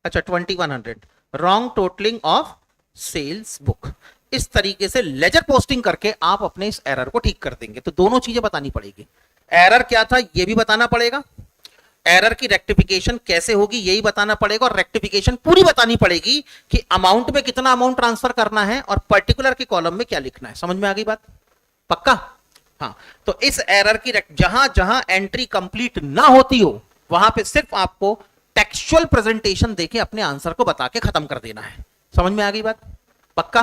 अच्छा 2100, wrong totalling of sales book. इस तरीके से लेजर पोस्टिंग करके आप अपने इस एरर को ठीक कर देंगे। तो दोनों चीजें बतानी पड़ेगी, एरर क्या था ये भी बताना पड़ेगा, एरर की रेक्टिफिकेशन कैसे होगी यही बताना पड़ेगा, और रेक्टिफिकेशन पूरी बतानी पड़ेगी कि अमाउंट में कितना अमाउंट ट्रांसफर करना है और पर्टिकुलर के कॉलम में क्या लिखना है। समझ में आ गई बात? पक्का? हाँ, तो इस एरर की जहां जहां एंट्री कंप्लीट ना होती हो वहां पे सिर्फ आपको टेक्सचुअल प्रेजेंटेशन देके अपने आंसर को बता के खत्म कर देना है। समझ में आ गई बात? पक्का?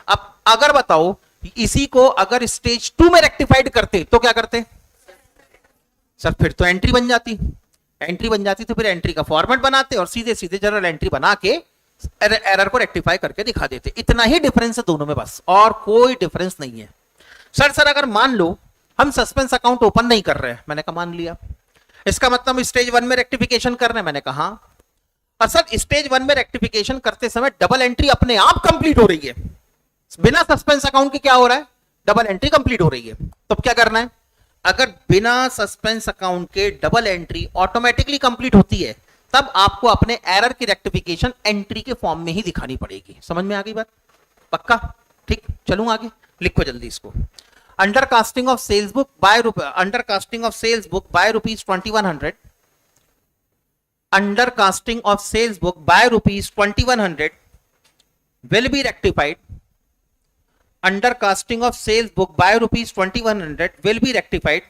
अब अगर बताओ इसी को अगर स्टेज 2 में रेक्टिफाइड करते तो क्या करते सर? फिर तो एंट्री बन जाती, एंट्री बन जाती तो फिर एंट्री का फॉर्मेट बनाते और सीधे सीधे जनरल एंट्री बना के एरर को रेक्टिफाई करके दिखा देते। इतना ही डिफरेंस है दोनों में, बस, और कोई डिफरेंस नहीं है। सर अगर मान लो हम सस्पेंस अकाउंट ओपन नहीं कर रहे हैं, मैंने कहा मान लिया, इसका मतलब स्टेज 1 में रेक्टिफिकेशन कर रहे हैं, मैंने कहा। और सर स्टेज 1 में रेक्टिफिकेशन करते समय डबल एंट्री अपने आप कंप्लीट हो रही है, बिना सस्पेंस अकाउंट के क्या हो रहा है? डबल एंट्री कंप्लीट हो रही है। तब क्या करना है? अगर बिना सस्पेंस अकाउंट के डबल एंट्री ऑटोमेटिकली कंप्लीट होती है तब आपको अपने एरर की रेक्टिफिकेशन एंट्री के फॉर्म में ही दिखानी पड़ेगी। समझ में आ गई बात? पक्का? ठीक, चलूं आगे, लिखो जल्दी इसको। Under casting of sales book by under casting of sales book by ₹2100, under casting of sales book by ₹2100 will be rectified, under casting of sales book by ₹2100 will be rectified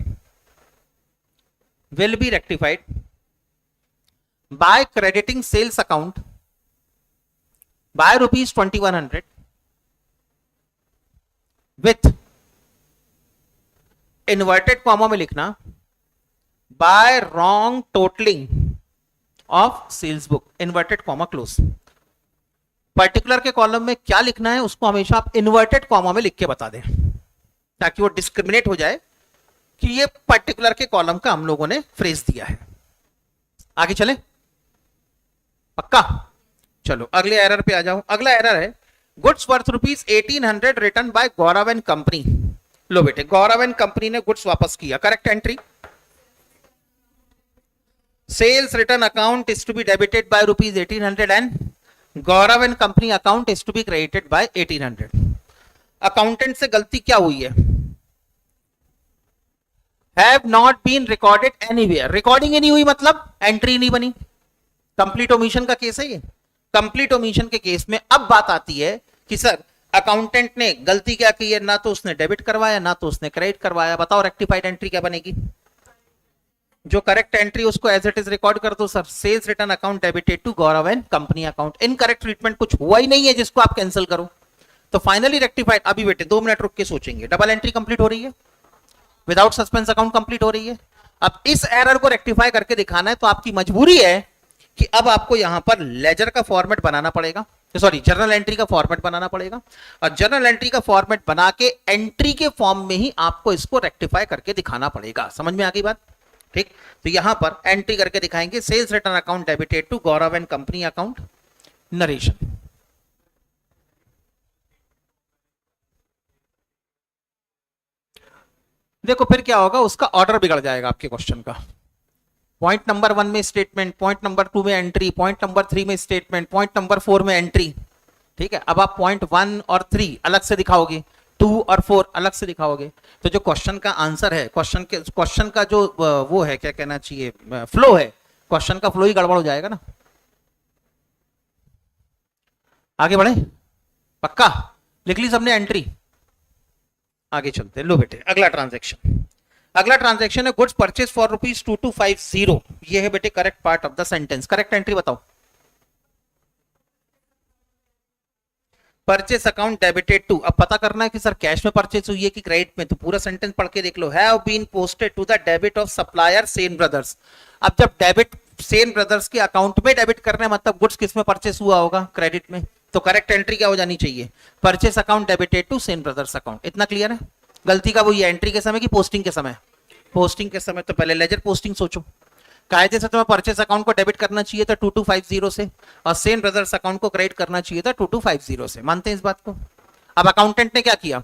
by crediting sales account by ₹2100 with inverted comma में लिखना by wrong totaling of sales book, inverted comma close। Particular के कॉलम में क्या लिखना है उसको हमेशा आप इन्वर्टेड कॉमा में लिख के बता दें ताकि वो डिस्क्रिमिनेट हो जाए कि ये पर्टिकुलर के कॉलम का हम लोगों ने फ्रेज दिया है। आगे चले? पक्का? चलो अगले एरर पे आ जाओ। अगला एरर है goods worth ₹1800 return by Gaurav and company. लो बेटे, गौरव एंड कंपनी ने गुड्स वापस किया, correct entry. Sales return account is to be debited by ₹1800 and Gaurav and company account is to be credited by 1800। Accountant से गलती क्या हुई है? Have not been recorded anywhere, recording ही नहीं हुई मतलब एंट्री नहीं बनी। कंप्लीट ओमिशन का केस है ये। कंप्लीट ओमिशन के केस में अब बात आती है कि सर अकाउंटेंट ने गलती क्या की है, ना तो उसने डेबिट करवाया ना तो उसने क्रेडिट करवाया। बताओ रेक्टिफाइड एंट्री क्या बनेगी? जो करेक्ट एंट्री उसको एज इट इज रिकॉर्ड कर दो sir, sales return account debited to Gaurav and company account. Incorrect treatment कुछ हुआ ही नहीं है जिसको आप कैंसिल करो, तो फाइनली रेक्टिफाइड। अभी बेटे 2 मिनट रुक के सोचेंगे। डबल एंट्री कंप्लीट हो रही है, विदाउट सस्पेंस अकाउंट कंप्लीट हो रही है। अब इस एरर को रेक्टिफाई करके दिखाना है तो आपकी मजबूरी है कि अब आपको यहां पर लेजर का फॉर्मेट बनाना पड़ेगा, सॉरी जर्नल एंट्री का फॉर्मेट बनाना पड़ेगा, और जर्नल एंट्री का फॉर्मेट बना के एंट्री के फॉर्म में ही आपको इसको रेक्टिफाई करके दिखाना पड़ेगा। समझ में आ गई बात? ठीक, तो यहां पर एंट्री करके दिखाएंगे sales return account debited to Gaurav and company account, narration. देखो फिर क्या होगा, उसका ऑर्डर बिगड़ जाएगा आपके क्वेश्चन का। पॉइंट नंबर 1 में स्टेटमेंट, पॉइंट नंबर 2 में एंट्री, पॉइंट नंबर 3 में स्टेटमेंट, पॉइंट नंबर 4 में एंट्री। ठीक है, अब आप पॉइंट 1 और 3 अलग से दिखाओगे, 2 और 4 अलग से दिखाओगे, तो जो क्वेश्चन का आंसर है, क्वेश्चन का जो वो है, क्या कहना चाहिए, फ्लो है, क्वेश्चन का फ्लो ही गड़बड़ हो जाएगा ना। आगे बढ़े? पक्का? लिख ली सबने एंट्री? आगे चलते हैं। लो बेटे अगला ट्रांजैक्शन, अगला ट्रांजैक्शन है गुड्स परचेज फॉर ₹2250। ये है बेटे correct part of the sentence. Correct entry बताओ। परचेस अकाउंट डेबिटेड टू, अब पता करना है कि सर कैश में परचेस हुई है कि क्रेडिट में, तो पूरा सेंटेंस पढ़ के देख लो। Have been posted to the debit of supplier Sen brothers. अब जब डेबिट सेन ब्रदर्स के अकाउंट में डेबिट करने मतलब गुड्स किस में परचेस हुआ होगा? क्रेडिट में। तो करेक्ट एंट्री क्या हो जानी चाहिए? Purchase account debited to Sen brothers account. इतना क्लियर है? गलती का वो ये एंट्री के समय की पोस्टिंग के समय? पोस्टिंग के समय। तो पहले लेजर पोस्टिंग सोचो। कायदे से तुम्हें परचेस अकाउंट को डेबिट करना चाहिए था 2250 से, और सेन ब्रदर्स अकाउंट को क्रेडिट करना चाहिए था 2250 से। मानते हैं इस बात को? अब अकाउंटेंट ने क्या किया?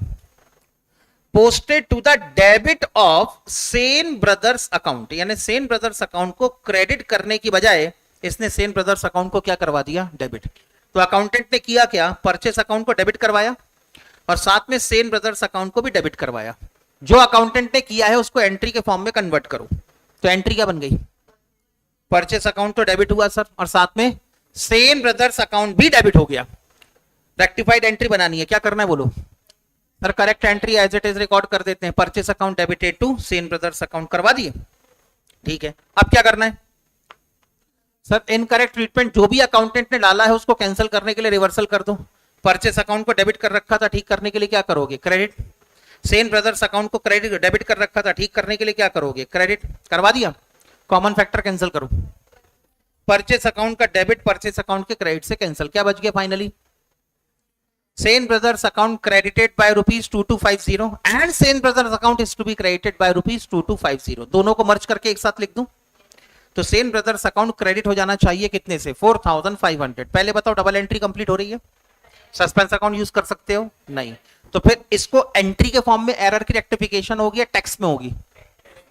Posted to the debit of Sen brothers account, यानी सेन ब्रदर्स अकाउंट को क्रेडिट करने की बजाय इसने सेन ब्रदर्स अकाउंट को क्या करवा दिया? डेबिट। तो अकाउंटेंट ने किया क्या? परचेस अकाउंट को डेबिट करवाया और साथ में सेन ब्रदर्स अकाउंट को भी डेबिट करवाया। जो अकाउंटेंट ने किया है उसको एंट्री के फॉर्म में कन्वर्ट करो, तो एंट्री क्या बन गई? परचेस अकाउंट तो डेबिट हुआ सर, और साथ में सेन ब्रदर्स अकाउंट भी डेबिट हो गया। रेक्टिफाइड एंट्री बनानी है, क्या करना है बोलो sir? Correct entry as it is record कर देते हैं, purchase account debited to Sen brothers account, करवा दिए। ठीक है, अब क्या करना है सर? इनकरेक्ट ट्रीटमेंट जो भी अकाउंटेंट ने डाला है उसको कैंसिल करने के लिए रिवर्सल कर दो। परचेस अकाउंट को डेबिट कर रखा था, ठीक करने के लिए क्या करोगे? क्रेडिट। सेन ब्रदर्स अकाउंट को क्रेडिट डेबिट कर रखा था, ठीक करने के लिए क्या करोगे? क्रेडिट। करवा दिया, कॉमन फैक्टर कैंसिल करो। परचेस अकाउंट का डेबिट परचेस अकाउंट के क्रेडिट से कैंसिल, क्या बच गया finally? Sen brothers account credited by ₹2250 and Sen brothers account is to be credited by ₹2250। दोनों को मर्ज करके एक साथ लिख दूं तो सेन ब्रदर्स अकाउंट क्रेडिट हो जाना चाहिए कितने से? 4500। पहले बताओ डबल एंट्री कंप्लीट हो रही है? सस्पेंस अकाउंट यूज कर सकते हो? नहीं। तो फिर इसको एंट्री के फॉर्म में एरर की रेक्टिफिकेशन होगी या टैक्स में होगी?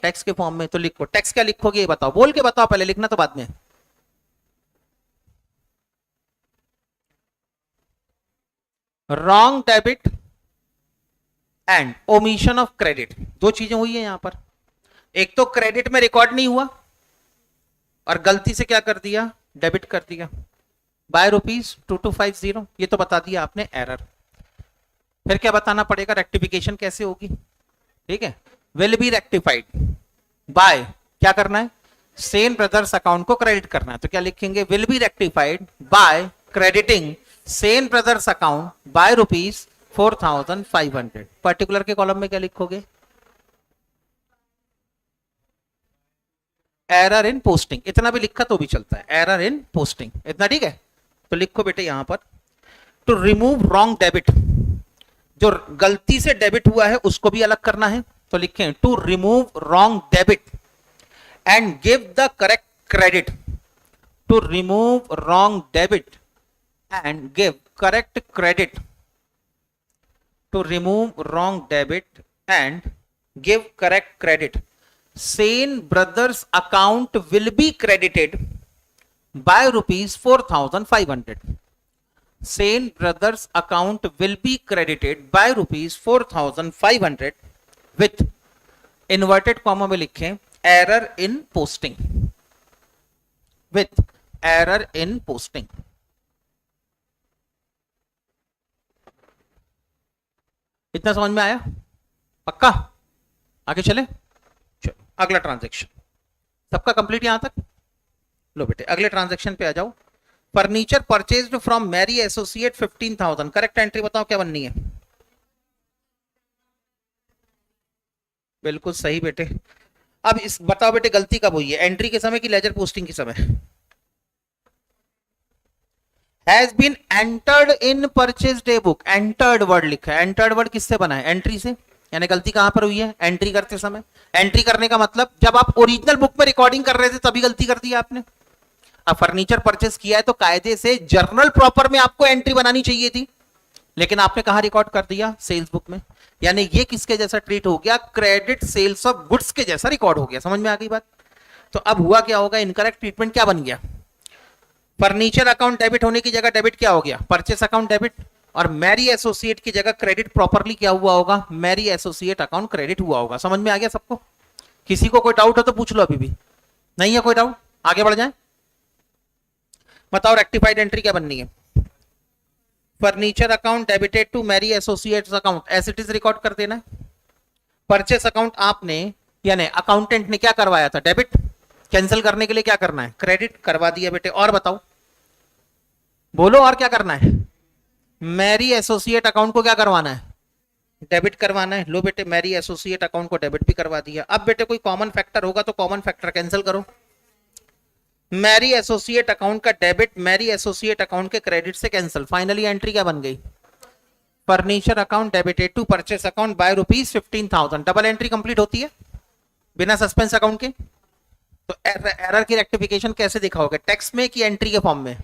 टैक्स के फॉर्म में। तो लिखो, टैक्स क्या लिखोगे ये बताओ, बोल के बताओ, पहले लिखना तो बाद में। Wrong debit and omission of credit, दो चीजें हुई है यहां पर। एक तो क्रेडिट में रिकॉर्ड नहीं हुआ और गलती से क्या कर दिया? डेबिट कर दिया बाय ₹2250, ये तो बता दिया आपने एरर। फिर क्या बताना पड़ेगा? रेक्टिफिकेशन कैसे होगी? ठीक है, विल बी रेक्टिफाइड बाय, क्या करना है? सेन ब्रदर्स अकाउंट को क्रेडिट करना है, तो क्या लिखेंगे? Will be rectified by crediting Sen brothers account by ₹4500। Particular के कॉलम में क्या लिखोगे? एरर इन पोस्टिंग, इतना भी लिखा तो भी चलता है, एरर इन पोस्टिंग, इतना ठीक है। तो लिखो बेटे यहां पर, टू रिमूव रॉन्ग डेबिट, जो गलती से डेबिट हुआ है उसको भी अलग करना है, तो लिखें to remove wrong debit and give the correct credit. To remove wrong debit and give correct credit. To remove wrong debit and give correct credit. Sen brothers account will be credited by ₹4500. Sane Brothers account will be credited by ₹4500 with inverted comma में लिखें error in posting, with error in posting। इतना समझ में आया? पक्का? आगे चले, चलो अगला ट्रांजैक्शन। सबका कंप्लीट यहां तक? लो बेटे अगले ट्रांजैक्शन पे आ जाओ। Furniture purchased from Mary associate 15,000। करेक्ट एंट्री बताओ क्या बननी है? बिल्कुल सही बेटे। अब इस बताओ बेटे गलती कब हुई है, एंट्री के समय कि लेजर पोस्टिंग के समय? Has been entered in purchase day book. Entered word लिखा है, एंटर्ड वर्ड किससे बना है? एंट्री से। यानी गलती कहां पर हुई है? एंट्री करते समय। एंट्री करने का मतलब जब आप ओरिजिनल बुक में रिकॉर्डिंग कर रहे थे तभी गलती कर दी आपने। अब फर्नीचर परचेस किया है तो कायदे से जर्नल प्रॉपर में आपको एंट्री बनानी चाहिए थी, लेकिन आपने कहां रिकॉर्ड कर दिया? सेल्स बुक में। यानी ये किसके जैसा ट्रीट हो गया? क्रेडिट सेल्स ऑफ गुड्स के जैसा रिकॉर्ड हो गया। समझ में आ गई बात? तो अब हुआ क्या होगा? इनकरेक्ट ट्रीटमेंट क्या बन गया? फर्नीचर अकाउंट डेबिट होने की जगह डेबिट क्या हो गया? Purchase account debit. और मैरी एसोसिएट की जगह क्रेडिट प्रॉपरली क्या हुआ होगा? मैरी एसोसिएट अकाउंट क्रेडिट हुआ होगा। समझ में आ गया सबको? किसी को कोई डाउट हो तो पूछ लो, अभी भी नहीं है कोई डाउट? आगे बढ़ जाए, बताओ रेक्टिफाइड एंट्री क्या बननी है? Furniture account debited to Mary associates account as it is record कर देना है। परचेस अकाउंट आपने यानी अकाउंटेंट ने क्या करवाया था? डेबिट। कैंसिल करने के लिए क्या करना है? क्रेडिट। करवा दिया बेटे। और बताओ, बोलो और क्या करना है? मैरी एसोसिएट अकाउंट को क्या करवाना है? डेबिट करवाना है। लो बेटे मैरी एसोसिएट अकाउंट को डेबिट भी करवा दिया। अब बेटे कोई कॉमन फैक्टर होगा तो कॉमन फैक्टर कैंसिल करो। मैरी एसोसिएट अकाउंट का डेबिट मैरी एसोसिएट अकाउंट के क्रेडिट से कैंसिल। फाइनली एंट्री क्या बन गई? Furniture account debited to purchase account by ₹15,000। Double entry complete होती है बिना सस्पेंस अकाउंट के। तो एरर की रेक्टिफिकेशन कैसे दिखाओगे? टेक्स्ट में कि एंट्री के फॉर्म में?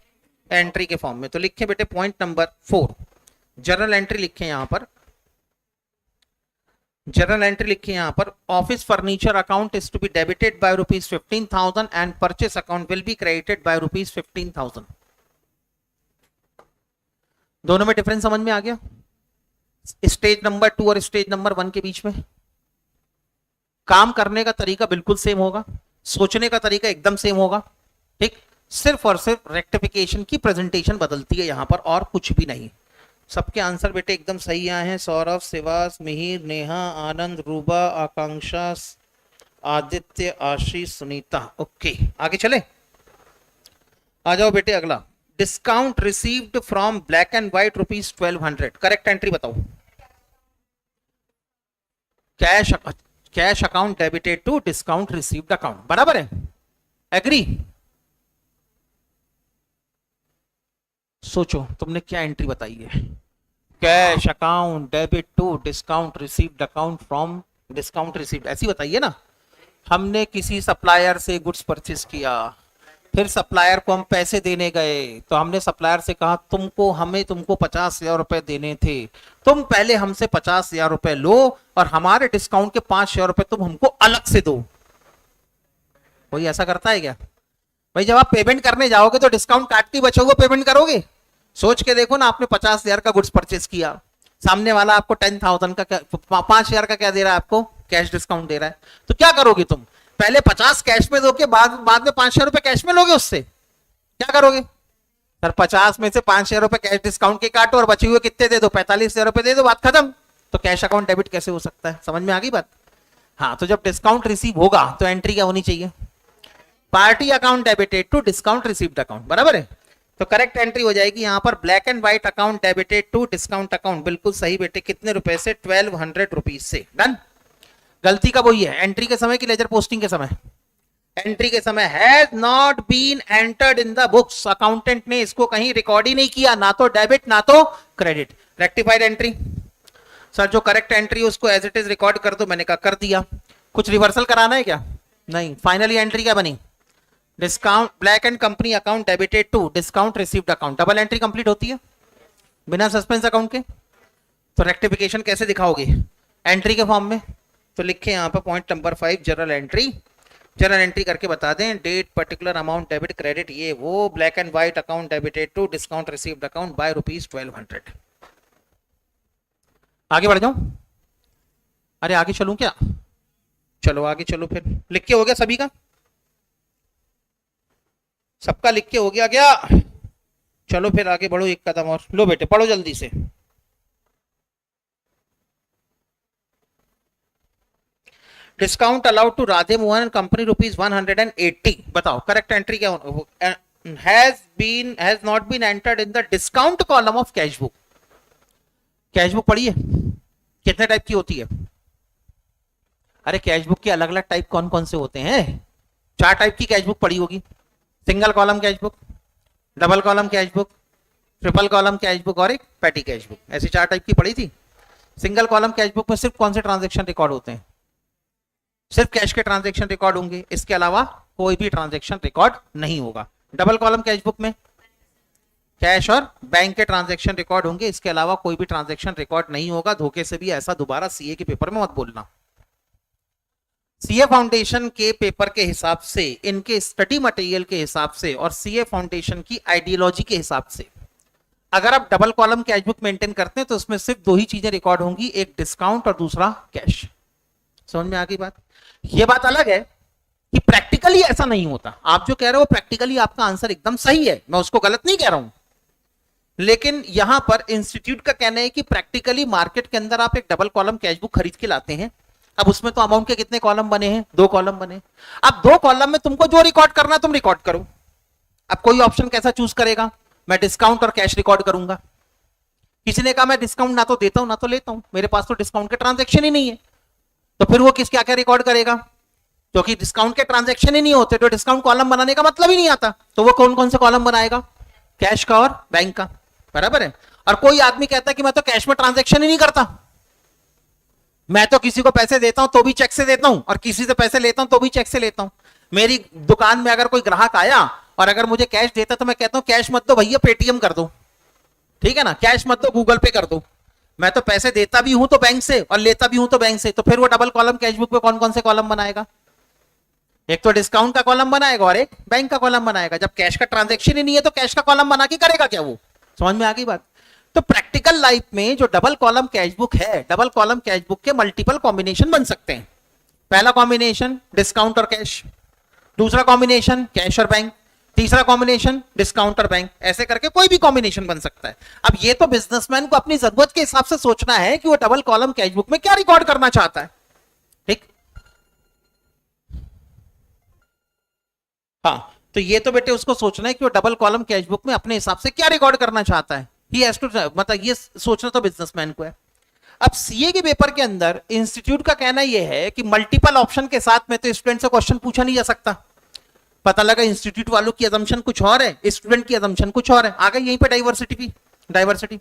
एंट्री के फॉर्म में। तो लिखे बेटे पॉइंट नंबर 4, जर्नल एंट्री लिखे यहां पर। जर्नल एंट्री लिखिए यहां पर, office furniture account is to be debited by ₹15,000 and purchase account will be credited by ₹15,000। दोनों में डिफरेंस समझ में आ गया? स्टेज नंबर 2 और स्टेज नंबर 1 के बीच में काम करने का तरीका बिल्कुल सेम होगा, सोचने का तरीका एकदम सेम होगा। ठीक, सिर्फ और सिर्फ रेक्टिफिकेशन की प्रेजेंटेशन बदलती है यहां पर, और कुछ भी नहीं। सबके आंसर बेटे एकदम सही आए हैं। सौरभ, सिवास, मिहिर, नेहा, आनंद, रूबा, आकांक्षा, आदित्य, आशीष, सुनीता। ओके, आगे चले, आ जाओ बेटे अगला। Discount received from black and white rupees 1200, correct entry बताओ। Cash account debited to discount received account, बराबर है, एग्री। सोचो तुमने क्या एंट्री बताई है। Cash account debit to discount received account from discount received, ऐसी बताइए ना। हमने किसी सप्लायर से गुड्स परचेस किया, फिर सप्लायर को हम पैसे देने गए, तो हमने सप्लायर से कहा तुमको 50,000 रुपए देने थे, तुम पहले हमसे 50,000 रुपए लो और हमारे डिस्काउंट के 5,000 रुपए तुम हमको अलग से दो। कोई ऐसा करता है क्या भाई? जब आप पेमेंट करने जाओगे तो डिस्काउंट काट के बचे हुए पेमेंट करोगे? सोच के देखो ना, आपने 50,000 का गुड्स परचेस किया, सामने वाला आपको 10,000 का 5,000 का क्या दे रहा है आपको, कैश डिस्काउंट दे रहा है, तो क्या करोगे तुम? पहले 50 कैश में दोगे, बाद में 5,000 रुपए कैश में लोगे, उससे क्या करोगे? सर 50 में से 5,000 रुपए कैश डिस्काउंट के काटो और बचे हुए कितने दे दो, 45,000 रुपए दे दो, बात खत्म। तो कैश अकाउंट डेबिट कैसे हो सकता है? समझ में आ गई बात? हाँ, तो जब डिस्काउंट रिसीव होगा तो एंट्री क्या होनी चाहिए? Party account debited to discount received account, बराबर है। तो करेक्ट एंट्री हो जाएगी यहां पर black and white account debited to discount account, बिल्कुल सही बेटे। कितने रुपए से? 1200 रुपीज से। डन। गलती कब हुई है? एंट्री के समय की लेजर पोस्टिंग के समय? एंट्री के समय। Has not been entered in the books, accountant ने इसको कहीं रिकॉर्ड ही नहीं किया, ना तो डेबिट ना तो क्रेडिट। Rectified entry. सर जो करेक्ट एंट्री उसको एज इट इज रिकॉर्ड कर दो, मैंने कहा कर दिया। कुछ रिवर्सल कराना है क्या? नहीं। फाइनली एंट्री क्या बनी? Discount black and company account debited to discount received account, double entry complete होती है बिना सस्पेंस अकाउंट के। तो रेक्टिफिकेशन कैसे दिखाओगे? एंट्री के फॉर्म में। तो लिखे यहां पर point number 5 journal entry. Journal entry करके बता दें date, particular amount, debit, credit, ये वो, black and white account debited to discount received account by rupees 1200। आगे बढ़ जाऊं? अरे आगे चलूं क्या? चलो आगे चलो, फिर लिख के हो गया सभी का? सबका लिख के हो गया क्या? चलो फिर आगे बढ़ो एक कदम और। लो बेटे पढ़ो जल्दी से। Discount allowed to Radhe Mohan and company rupees 180, बताओ करेक्ट एंट्री क्या होना? Has not been entered in the discount column of cash book. Cash book पढ़ी है? कितने टाइप की होती है? अरे कैश बुक के अलग अलग टाइप कौन कौन से होते हैं? 4 टाइप की कैश बुक पढ़ी होगी। Single column cash book, double column cash book, triple column cash book और एक पैटी कैश बुक, ऐसी 4 टाइप की पढ़ी थी। सिंगल कॉलम कैश बुक में सिर्फ कौन से ट्रांजैक्शन रिकॉर्ड होते हैं? सिर्फ कैश के ट्रांजैक्शन रिकॉर्ड होंगे, इसके अलावा कोई भी ट्रांजैक्शन रिकॉर्ड नहीं होगा। डबल कॉलम कैश बुक में कैश और बैंक के ट्रांजैक्शन रिकॉर्ड होंगे, इसके अलावा कोई भी ट्रांजैक्शन रिकॉर्ड नहीं होगा। धोखे से भी ऐसा दोबारा सीए के पेपर में मत बोलना। सीए फाउंडेशन के पेपर के हिसाब से, इनके स्टडी मटेरियल के हिसाब से और सीए फाउंडेशन की आइडियोलॉजी के हिसाब से, अगर आप double column cash book maintain करते हैं तो उसमें सिर्फ 2 ही चीजें रिकॉर्ड होंगी, एक डिस्काउंट और दूसरा कैश। समझ में आ गई बात? ये बात अलग है कि प्रैक्टिकली ऐसा नहीं होता। आप जो कह रहे हो प्रैक्टिकली आपका आंसर एकदम सही है, मैं उसको गलत नहीं कह रहा हूं, लेकिन यहां पर इंस्टीट्यूट का कहना है कि प्रैक्टिकली मार्केट के अंदर आप एक डबल कॉलम कैश बुक खरीद के लाते हैं। अब उसमें तो अमाउंट के कितने कॉलम बने हैं? 2 कॉलम बने। अब 2 कॉलम में तुमको जो रिकॉर्ड करना है तुम रिकॉर्ड करो। अब कोई ऑप्शन कैसा चूज करेगा? मैं डिस्काउंट और कैश रिकॉर्ड करूंगा। किसी ने कहा मैं डिस्काउंट ना तो देता हूं ना तो लेता हूं, मेरे पास तो डिस्काउंट के ट्रांजेक्शन ही नहीं है, तो फिर वो किस क्या क्या रिकॉर्ड करेगा? क्योंकि डिस्काउंट के ट्रांजेक्शन ही नहीं होते तो डिस्काउंट कॉलम बनाने का मतलब ही नहीं आता। तो वो कौन कौन से कॉलम बनाएगा? कैश का और बैंक का, बराबर है। और कोई आदमी कहता है कि मैं तो कैश में ट्रांजेक्शन ही नहीं करता, मैं तो किसी को पैसे देता हूं तो भी चेक से देता हूं और किसी से पैसे लेता हूं तो भी चेक से लेता हूं। मेरी दुकान में अगर कोई ग्राहक आया और अगर मुझे कैश देता तो मैं कहता हूं कैश मत दो भैया, पेटीएम कर दो, ठीक है ना, कैश मत दो गूगल पे कर दो। मैं तो पैसे देता भी हूं तो बैंक से और लेता भी हूं तो बैंक से। तो फिर वो डबल कॉलम कैश बुक पे कौन कौन से कॉलम बनाएगा? एक तो डिस्काउंट का कॉलम बनाएगा और एक बैंक का कॉलम बनाएगा। जब कैश का ट्रांजेक्शन ही नहीं है तो कैश का कॉलम बना के करेगा क्या वो? समझ में आ गई बात? तो प्रैक्टिकल लाइफ में जो डबल कॉलम कैश बुक है, डबल कॉलम कैश बुक के मल्टीपल कॉम्बिनेशन बन सकते हैं। पहला कॉम्बिनेशन डिस्काउंट और कैश, दूसरा कॉम्बिनेशन कैश और बैंक, तीसरा कॉम्बिनेशन डिस्काउंट और बैंक, ऐसे करके कोई भी कॉम्बिनेशन बन सकता है। अब ये तो बिजनेसमैन को अपनी जरूरत के हिसाब से सोचना है कि वो डबल कॉलम कैश बुक में क्या रिकॉर्ड करना चाहता है, ठीक। हाँ, तो ये तो बेटे उसको सोचना है कि वो डबल कॉलम कैश बुक में अपने हिसाब से क्या रिकॉर्ड करना चाहता है। ही हैज टू, मतलब ये सोचना तो बिजनेसमैन को है। अब सीए के पेपर के अंदर इंस्टीट्यूट का कहना यह है कि मल्टीपल ऑप्शन के साथ में तो स्टूडेंट से क्वेश्चन पूछा नहीं जा सकता। पता लगा इंस्टीट्यूट वालों की अजम्पशन कुछ और है, स्टूडेंट की अजम्पशन कुछ और है, आ गई यहीं पे डाइवर्सिटी।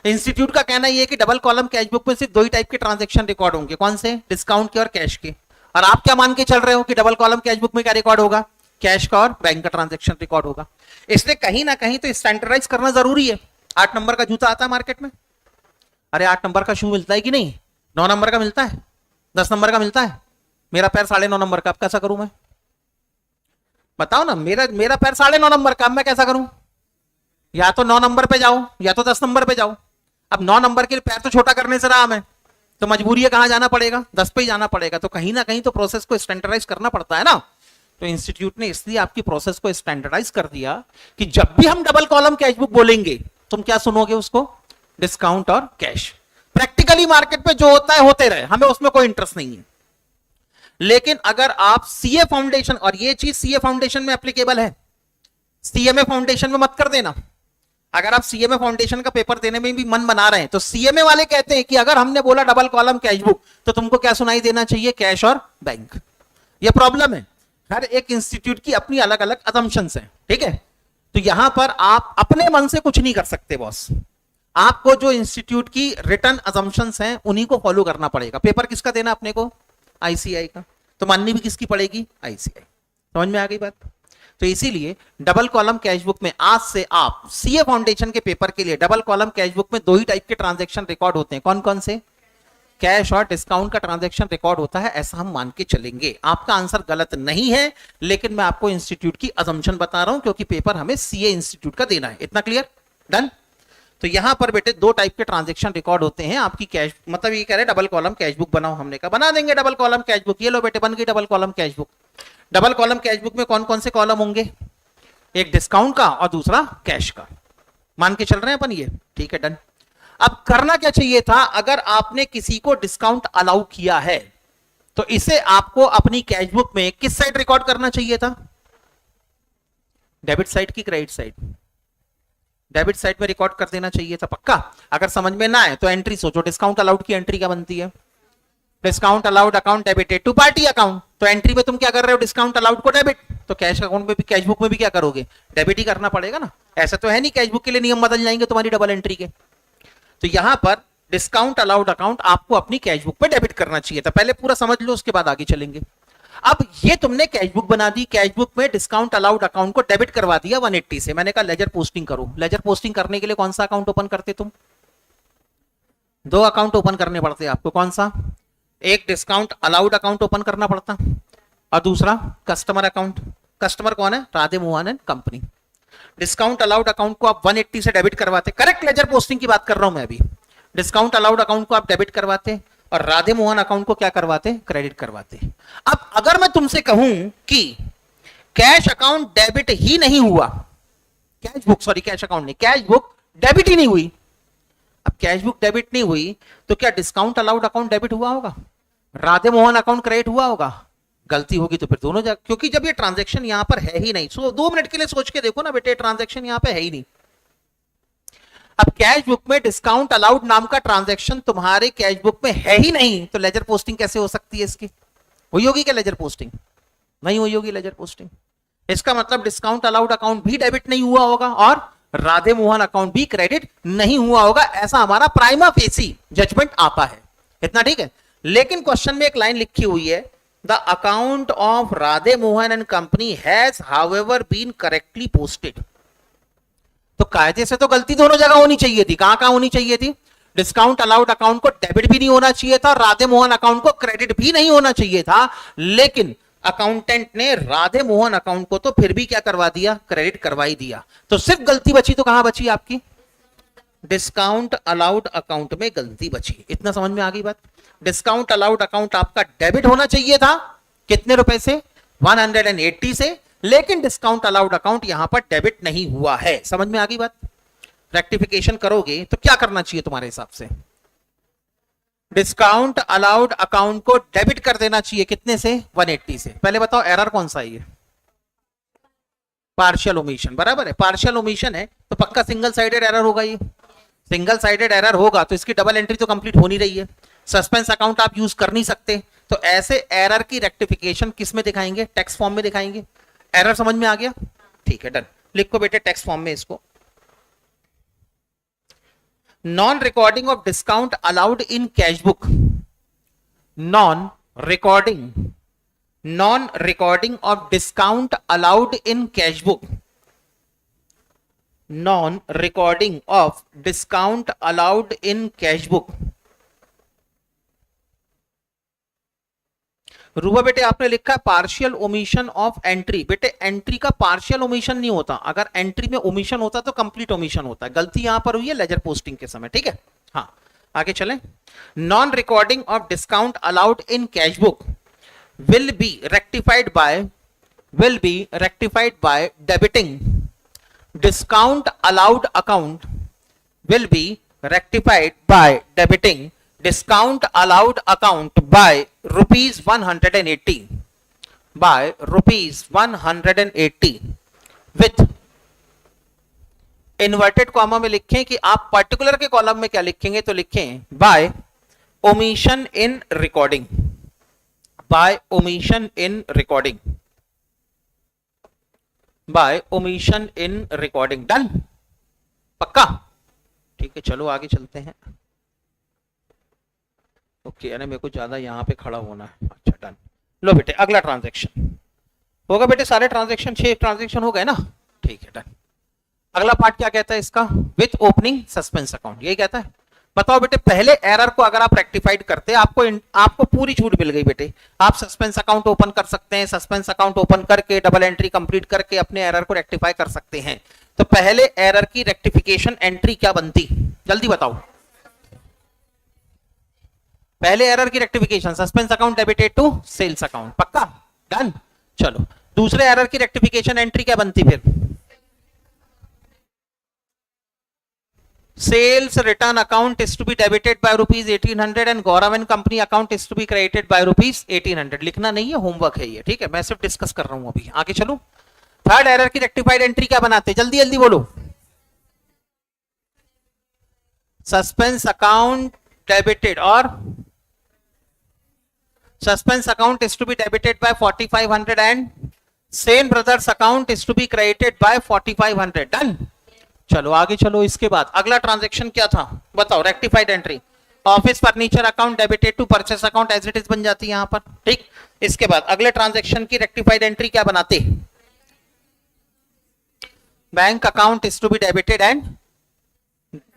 इंस्टीट्यूट का कहना यह है कि डबल कॉलम कैश बुक में सिर्फ दो ही टाइप के ट्रांजैक्शन रिकॉर्ड होंगे, कौन से, डिस्काउंट के और कैश के। और आप क्या मान के चल रहे हो कि डबल कॉलम कैश बुक में क्या रिकॉर्ड होगा, कैश का और बैंक का ट्रांजैक्शन रिकॉर्ड होगा। इसलिए कहीं ना कहीं तो स्टैंडर्डाइज करना जरूरी है। 8 नंबर का जूता आता है मार्केट में, अरे 8 नंबर का शू मिलता है कि नहीं, 9 नंबर का मिलता है, 10 नंबर का मिलता है, मेरा पैर 9.5 नंबर का, अब कैसा करूं मैं, बताओ ना। मेरा पैर 9.5 नंबर का, अब मैं कैसा करूं, या तो 9 नंबर पे जाओ या तो 10 नंबर पे जाओ। अब 9 नंबर के लिए पैर तो छोटा करने से रहा मैं, तो मजबूरी है कहां जाना पड़ेगा, 10 पे ही जाना पड़ेगा। तो कहीं ना कहीं तो प्रोसेस को स्टैंडर्डाइज करना पड़ता है ना। तो इंस्टीट्यूट ने इसलिए आपकी प्रोसेस को स्टैंडर्डाइज कर दिया कि जब भी हम डबल कॉलम कैश बुक बोलेंगे तुम क्या सुनोगे उसको, डिस्काउंट और कैश। प्रैक्टिकली मार्केट में जो होता है होते रहे, हमें उसमें कोई इंटरेस्ट नहीं है। लेकिन अगर आप सीए फाउंडेशन, और ये चीज सीए फाउंडेशन में एप्लीकेबल है, सीएमए फाउंडेशन में मत कर देना। अगर आप सीएमए फाउंडेशन का पेपर देने में भी मन बना रहे हैं तो सीएमए वाले कहते हैं कि अगर हमने बोला डबल कॉलम कैश बुक तो तुमको क्या सुनाई देना चाहिए, कैश और बैंक। ये प्रॉब्लम है, हर एक इंस्टीट्यूट की अपनी अलग अलग असम्पशंस हैं, ठीक है। तो यहां पर आप अपने मन से कुछ नहीं कर सकते बॉस, आपको जो इंस्टीट्यूट की रिटर्न असम्पशंस हैं उन्हीं को फॉलो करना पड़ेगा। पेपर किसका देना अपने को, आईसीआई का, तो माननी भी किसकी पड़ेगी, आईसीआई। समझ में आ गई बात। तो इसीलिए डबल कॉलम कैश बुक में आज से आप सीए फाउंडेशन के पेपर के लिए डबल कॉलम कैश बुक में दो ही टाइप के ट्रांजैक्शन रिकॉर्ड होते हैं, कौन कौन से, कैश और डिस्काउंट का ट्रांजैक्शन रिकॉर्ड होता है, ऐसा हम मान के चलेंगे। आपका आंसर गलत नहीं है, लेकिन मैं आपको इंस्टीट्यूट की असम्पशन बता रहा हूं क्योंकि पेपर हमें सीए इंस्टीट्यूट का देना है। इतना क्लियर, डन। तो यहां पर बेटे दो टाइप के ट्रांजैक्शन रिकॉर्ड होते हैं आपकी कैश, मतलब ये कह रहे डबल कॉलम कैश बुक बनाओ, हमने कहा बना देंगे डबल कॉलम कैश बुक। ये लो बेटे बन गई double column cash book. Double column cash book में कौन कौन से कॉलम होंगे, एक डिस्काउंट का और दूसरा कैश का, मान के चल रहे हैं अपन ये, ठीक है, डन। अब करना क्या चाहिए था, अगर आपने किसी को डिस्काउंट अलाउ किया है तो इसे आपको अपनी कैश बुक में किस साइड रिकॉर्ड करना चाहिए था, डेबिट साइड की क्रेडिट साइड, डेबिट साइड में रिकॉर्ड कर देना चाहिए था पक्का। अगर समझ में ना आए तो एंट्री सोचो, डिस्काउंट अलाउड की एंट्री क्या बनती है, discount allowed account debited to party account. तो एंट्री में तुम क्या कर रहे हो, डिस्काउंट अलाउड को डेबिट, तो कैश अकाउंट में भी, कैश बुक में भी क्या करोगे, डेबिट ही करना पड़ेगा ना। ऐसा तो है नहीं कैश बुक के लिए नियम बदल जाएंगे तुम्हारी डबल एंट्री के। तो यहां पर डिस्काउंट अलाउड अकाउंट आपको अपनी कैश बुक में डेबिट करना चाहिए था, पहले पूरा समझ लो उसके बाद आगे चलेंगे। अब ये तुमने कैश बुक बना दी, कैश बुक में डिस्काउंट अलाउड अकाउंट को डेबिट करवा दिया 180 से। मैंने कहा लेजर पोस्टिंग करो। लेजर पोस्टिंग करने के लिए कौन सा अकाउंट ओपन करते तुम, दो अकाउंट ओपन करने पड़ते आपको, कौन सा, एक डिस्काउंट अलाउड अकाउंट ओपन करना पड़ता और दूसरा कस्टमर अकाउंट। कस्टमर कौन है, Radhe Mohan and company. Discount allowed account को आप 180 से डेबिट करवाते, करेक्ट लेजर पोस्टिंग की बात कर रहा हूं मैं अभी। डिस्काउंट अलाउड अकाउंट को आप डेबिट करवाते और राधे मोहन अकाउंट को क्या करवाते, क्रेडिट करवाते। अब अगर मैं तुमसे कहूं कि कैश अकाउंट डेबिट ही नहीं हुआ, cash book, sorry cash account नहीं, कैश बुक डेबिट ही नहीं हुई। अब कैश बुक डेबिट नहीं हुई तो क्या डिस्काउंट अलाउड अकाउंट डेबिट हुआ होगा, राधे मोहन अकाउंट क्रेडिट हुआ होगा, गलती होगी तो फिर दोनों जगह, क्योंकि जब ये ट्रांजैक्शन यहां पर है ही नहीं। सो 2 मिनट के लिए सोच के देखो ना बेटे, ट्रांजैक्शन यहां पे है ही नहीं। अब कैश बुक में डिस्काउंट अलाउड नाम का ट्रांजैक्शन तुम्हारे कैश बुक में है ही नहीं, तो लेजर पोस्टिंग कैसे हो सकती है इसकी, हुई होगी क्या लेजर पोस्टिंग, नहीं हुई होगी लेजर पोस्टिंग। इसका मतलब डिस्काउंट अलाउड अकाउंट भी डेबिट नहीं हुआ होगा और राधे मोहन अकाउंट भी क्रेडिट नहीं हुआ होगा, ऐसा हमारा प्राइमा फेसी जजमेंट आता है। इतना ठीक है। लेकिन क्वेश्चन में एक लाइन लिखी हुई है, the account of Radhe Mohan and company has however been correctly posted. तो कायदे से तो गलती दोनों जगह होनी चाहिए थी, कहां कहां होनी चाहिए थी, डिस्काउंट अलाउड अकाउंट को डेबिट भी नहीं होना चाहिए था, राधे मोहन अकाउंट को क्रेडिट भी नहीं होना चाहिए था। लेकिन अकाउंटेंट ने राधे मोहन अकाउंट को तो फिर भी क्या करवा दिया, क्रेडिट करवा ही दिया। तो सिर्फ गलती बची तो कहां बची आपकी, डिस्काउंट अलाउड अकाउंट में गलती बची। इतना समझ में आ गई बात। डिस्काउंट अलाउड अकाउंट आपका डेबिट होना चाहिए था, कितने रुपए से, 180 से, लेकिन डिस्काउंट अलाउड अकाउंट यहां पर डेबिट नहीं हुआ है। समझ में आ गई बात? रेक्टिफिकेशन करोगे तो क्या करना चाहिए तुम्हारे हिसाब से? डिस्काउंट अलाउड अकाउंट को डेबिट कर देना चाहिए। कितने से? 180 से। पहले बताओ एरर कौन सा है ये? पार्शियल ओमिशन, बराबर है। पार्शियल ओमिशन है तो पक्का सिंगल साइडेड एरर होगा। ये सिंगल साइडेड एरर होगा तो इसकी डबल एंट्री तो कंप्लीट हो नहीं रही है। सस्पेंस अकाउंट आप यूज कर नहीं सकते, तो ऐसे एरर की रेक्टिफिकेशन किस में दिखाएंगे? टेक्स्ट फॉर्म में दिखाएंगे। एरर समझ में आ गया? ठीक है, डन। लिखो बेटे टेक्स्ट फॉर्म में इसको। Non recording of discount allowed in cash book, non recording of discount allowed in cash book, non recording of discount allowed in cash book. Ruba बेटे आपने लिखा है पार्शियल ओमिशन ऑफ एंट्री। बेटे एंट्री का पार्शियल ओमिशन नहीं होता, अगर एंट्री में ओमिशन होता तो कंप्लीट ओमिशन होता है। गलती यहां पर हुई है लेजर पोस्टिंग के समय, ठीक है। हाँ आगे चलें। Non recording of discount allowed in cash book will be rectified by debiting discount allowed account, will be rectified by debiting discount allowed account by rupees 180 with inverted comma में लिखें कि आप पर्टिकुलर के कॉलम में क्या लिखेंगे, तो लिखें by omission in recording, by omission in recording, by omission in recording। Done? पक्का? ठीक है, चलो आगे चलते हैं। ओके यानी मेरे को ज्यादा यहां पे खड़ा होना है। अच्छा डन। लो बेटे अगला ट्रांजैक्शन होगा। बेटे सारे ट्रांजैक्शन 6 ट्रांजैक्शन हो गए ना? ठीक है डन। अगला पार्ट क्या कहता है इसका? विथ ओपनिंग सस्पेंस अकाउंट, यही कहता है। बताओ बेटे पहले एरर को अगर आप रेक्टिफाइड करते, आपको पूरी छूट मिल गई बेटे। आप सस्पेंस अकाउंट ओपन कर सकते हैं, सस्पेंस अकाउंट ओपन करके डबल एंट्री कंप्लीट करके अपने एरर को रेक्टिफाई कर सकते हैं। तो पहले एरर की रेक्टिफिकेशन एंट्री क्या बनती? जल्दी बताओ। पहले एरर की rectification suspense account debited to sales account, पक्का? डन। चलो दूसरे एरर की रेक्टिफिकेशन एंट्री क्या बनती फिर? Sales return account is to be debited by rupees 1800 and Gaurav and company account is to be credited by rupees 1800। लिखना नहीं है, होमवर्क है ये, ठीक है। मैं सिर्फ डिस्कस कर रहा हूं अभी। आगे चलो। थर्ड एरर की रेक्टिफाइड एंट्री क्या बनाते? जल्दी जल्दी बोलो। सस्पेंस अकाउंट डेबिटेड और suspense account is to be debited by 4500 and Sen brothers account is to be credited by 4500। Done. चलो आगे चलो। इसके बाद अगला ट्रांजैक्शन क्या था बताओ? Rectified entry office furniture account debited to purchase account as it is बन जाती है यहां पर, ठीक। इसके बाद अगले ट्रांजैक्शन की रेक्टिफाइड एंट्री क्या बनाते? Bank account is to be debited and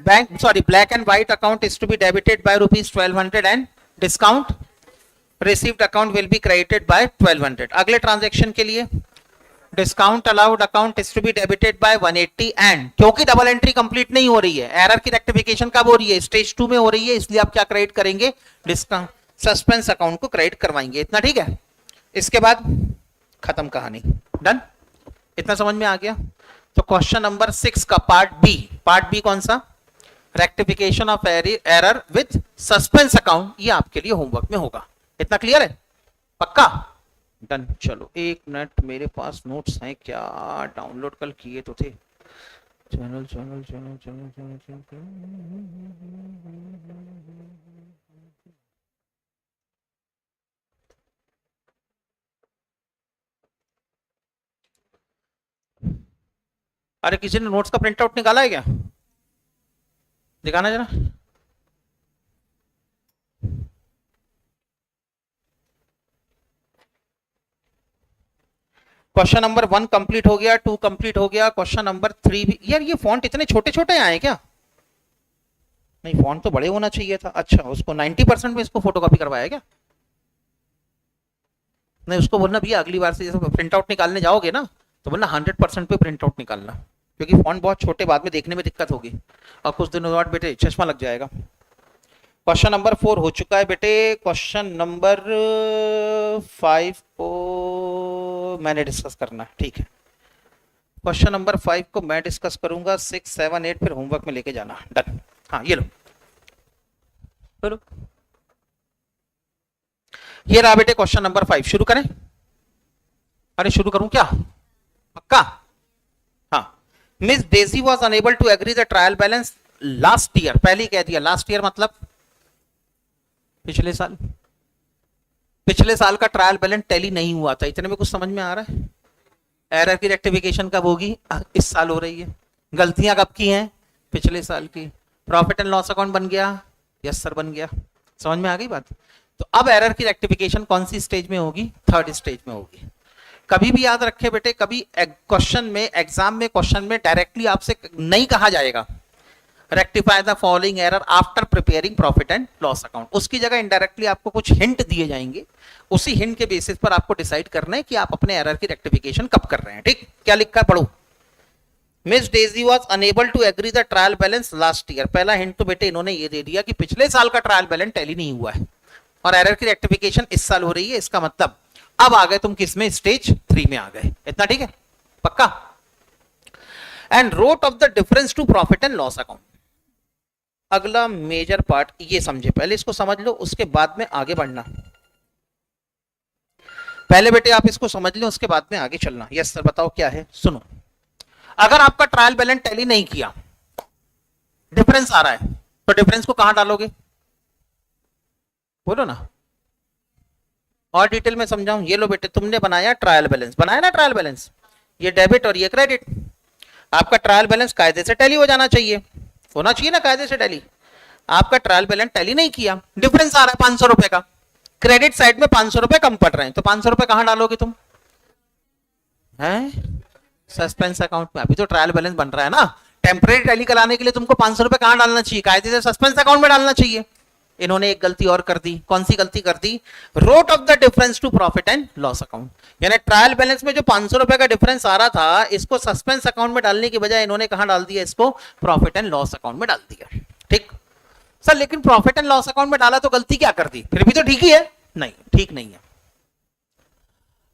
black and white account is to be debited by rupees 1200 and discount received account will be credited by 1200। अगले ट्रांजैक्शन के लिए discount allowed account is to be debited by 180 and, क्योंकि डबल एंट्री कंप्लीट नहीं हो रही है, एरर की रेक्टिफिकेशन कब हो रही है? स्टेज 2 में हो रही है, इसलिए आप क्या क्रेडिट करेंगे? डिस्काउंट सस्पेंस अकाउंट को क्रेडिट करवाएंगे। इतना ठीक है। इसके बाद खत्म कहानी। डन? इतना समझ में आ गया? तो क्वेश्चन नंबर 6 का पार्ट बी कौन सा? Rectification of error with suspense account, ये आपके लिए होमवर्क में होगा। इतना क्लियर है? पक्का? डन। चलो एक मिनट, मेरे पास नोट्स हैं क्या? डाउनलोड कल किए तो थे। Channel channel channel channel channel channel अरे किसी ने नोट्स का प्रिंट आउट निकाला है क्या? दिखाना जरा। क्वेश्चन नंबर 1 कंप्लीट हो गया, 2 कंप्लीट हो गया, क्वेश्चन नंबर 3 भी। यार ये फॉन्ट इतने छोटे छोटे आए क्या? नहीं फॉन्ट तो बड़े होना चाहिए था। अच्छा उसको 90% में इसको फोटोकॉपी करवाया क्या? नहीं उसको बोलना भैया अगली बार से जैसे प्रिंट आउट निकालने जाओगे ना तो बोलना 100% पे प्रिंट आउट निकालना, क्योंकि फॉन्ट बहुत छोटे बाद में देखने में दिक्कत होगी और कुछ दिनों बाद बेटे चश्मा लग जाएगा। क्वेश्चन नंबर 4 हो चुका है बेटे। क्वेश्चन नंबर 5 को मैंने डिस्कस करना है, ठीक है। क्वेश्चन नंबर 5 को मैं डिस्कस करूंगा, 6, 7, 8 फिर होमवर्क में लेके जाना। डन। हाँ ये लो, चलो ये रहा बेटे क्वेश्चन नंबर 5। शुरू करें? अरे शुरू करूं क्या? पक्का? हाँ। Miss Daisy was unable to agree the trial balance last year. पहले ही कह दिया लास्ट ईयर मतलब पिछले साल। पिछले साल का ट्रायल बैलेंस टैली नहीं हुआ था। इतने में कुछ समझ में आ रहा है? एरर की रेक्टिफिकेशन कब होगी? इस साल हो रही है। गलतियां कब की हैं? पिछले साल की। प्रॉफिट एंड लॉस अकाउंट बन गया? यस सर बन गया। समझ में आ गई बात? तो अब एरर की रेक्टिफिकेशन कौन सी स्टेज में होगी? थर्ड स्टेज में होगी। कभी भी याद रखे बेटे, कभी क्वेश्चन में, एग्जाम में क्वेश्चन में डायरेक्टली आपसे नहीं कहा जाएगा rectify the following error after preparing profit and loss account. उसकी जगह इनडायरेक्टली आपको कुछ हिंट दिए जाएंगे। उसी हिंट के बेसिस पर आपको डिसाइड करना है कि आप अपने एरर की रेक्टिफिकेशन कब कर रहे हैं। ठीक, क्या लिखा है पढ़ो। Miss Daisy was unable to agree the trial balance last year. पहला हिंट तो बेटे इन्होंने ये दे दिया कि पिछले साल का ट्रायल बैलेंस टैली नहीं हुआ है और एरर की रेक्टिफिकेशन इस साल हो रही है। इसका मतलब अब आ गए तुम किस में? स्टेज 3 में आ गए। इतना ठीक है? पक्का? And wrote off the difference to profit and loss account. अगला मेजर पार्ट ये समझे, पहले इसको समझ लो, उसके बाद में आगे बढ़ना। पहले बेटे आप इसको समझ लो, उसके बाद में आगे चलना। यस सर बताओ क्या है? सुनो, अगर आपका ट्रायल बैलेंस टैली नहीं किया, डिफरेंस आ रहा है, तो डिफरेंस को कहां डालोगे? बोलो ना, और डिटेल में समझाऊं। ये लो बेटे, तुमने बनाया ट्रायल बैलेंस, बनाया ना ट्रायल बैलेंस, ये डेबिट और ये क्रेडिट। आपका ट्रायल बैलेंस कायदे से टैली हो जाना चाहिए, होना चाहिए ना कायदे से टैली। आपका ट्रायल बैलेंस टैली नहीं किया, डिफरेंस आ रहा है 500 रुपए का, क्रेडिट साइड में 500 रुपए कम पड़ रहे हैं, तो 500 रुपए कहां डालोगे तुम? हैं? सस्पेंस अकाउंट में। अभी तो ट्रायल बैलेंस बन रहा है ना, टेम्परेरी टैली कराने के लिए तुमको 500 रुपए कहां डालना चाहिए? कायदे से सस्पेंस अकाउंट में डालना चाहिए। इन्होंने एक गलती और कर दी। कौन सी गलती कर दी? Wrote off the difference to profit and loss account. यानी ट्रायल बैलेंस में जो 500 रुपए का डिफरेंस आ रहा था, इसको सस्पेंस अकाउंट में डालने की बजाय इन्होंने कहां डाल दिया? इसको प्रॉफिट एंड लॉस अकाउंट में डाल दिया। ठीक सर, लेकिन प्रॉफिट एंड लॉस अकाउंट में डाला तो गलती क्या कर दी? फिर भी तो ठीक ही है। नहीं, ठीक नहीं है।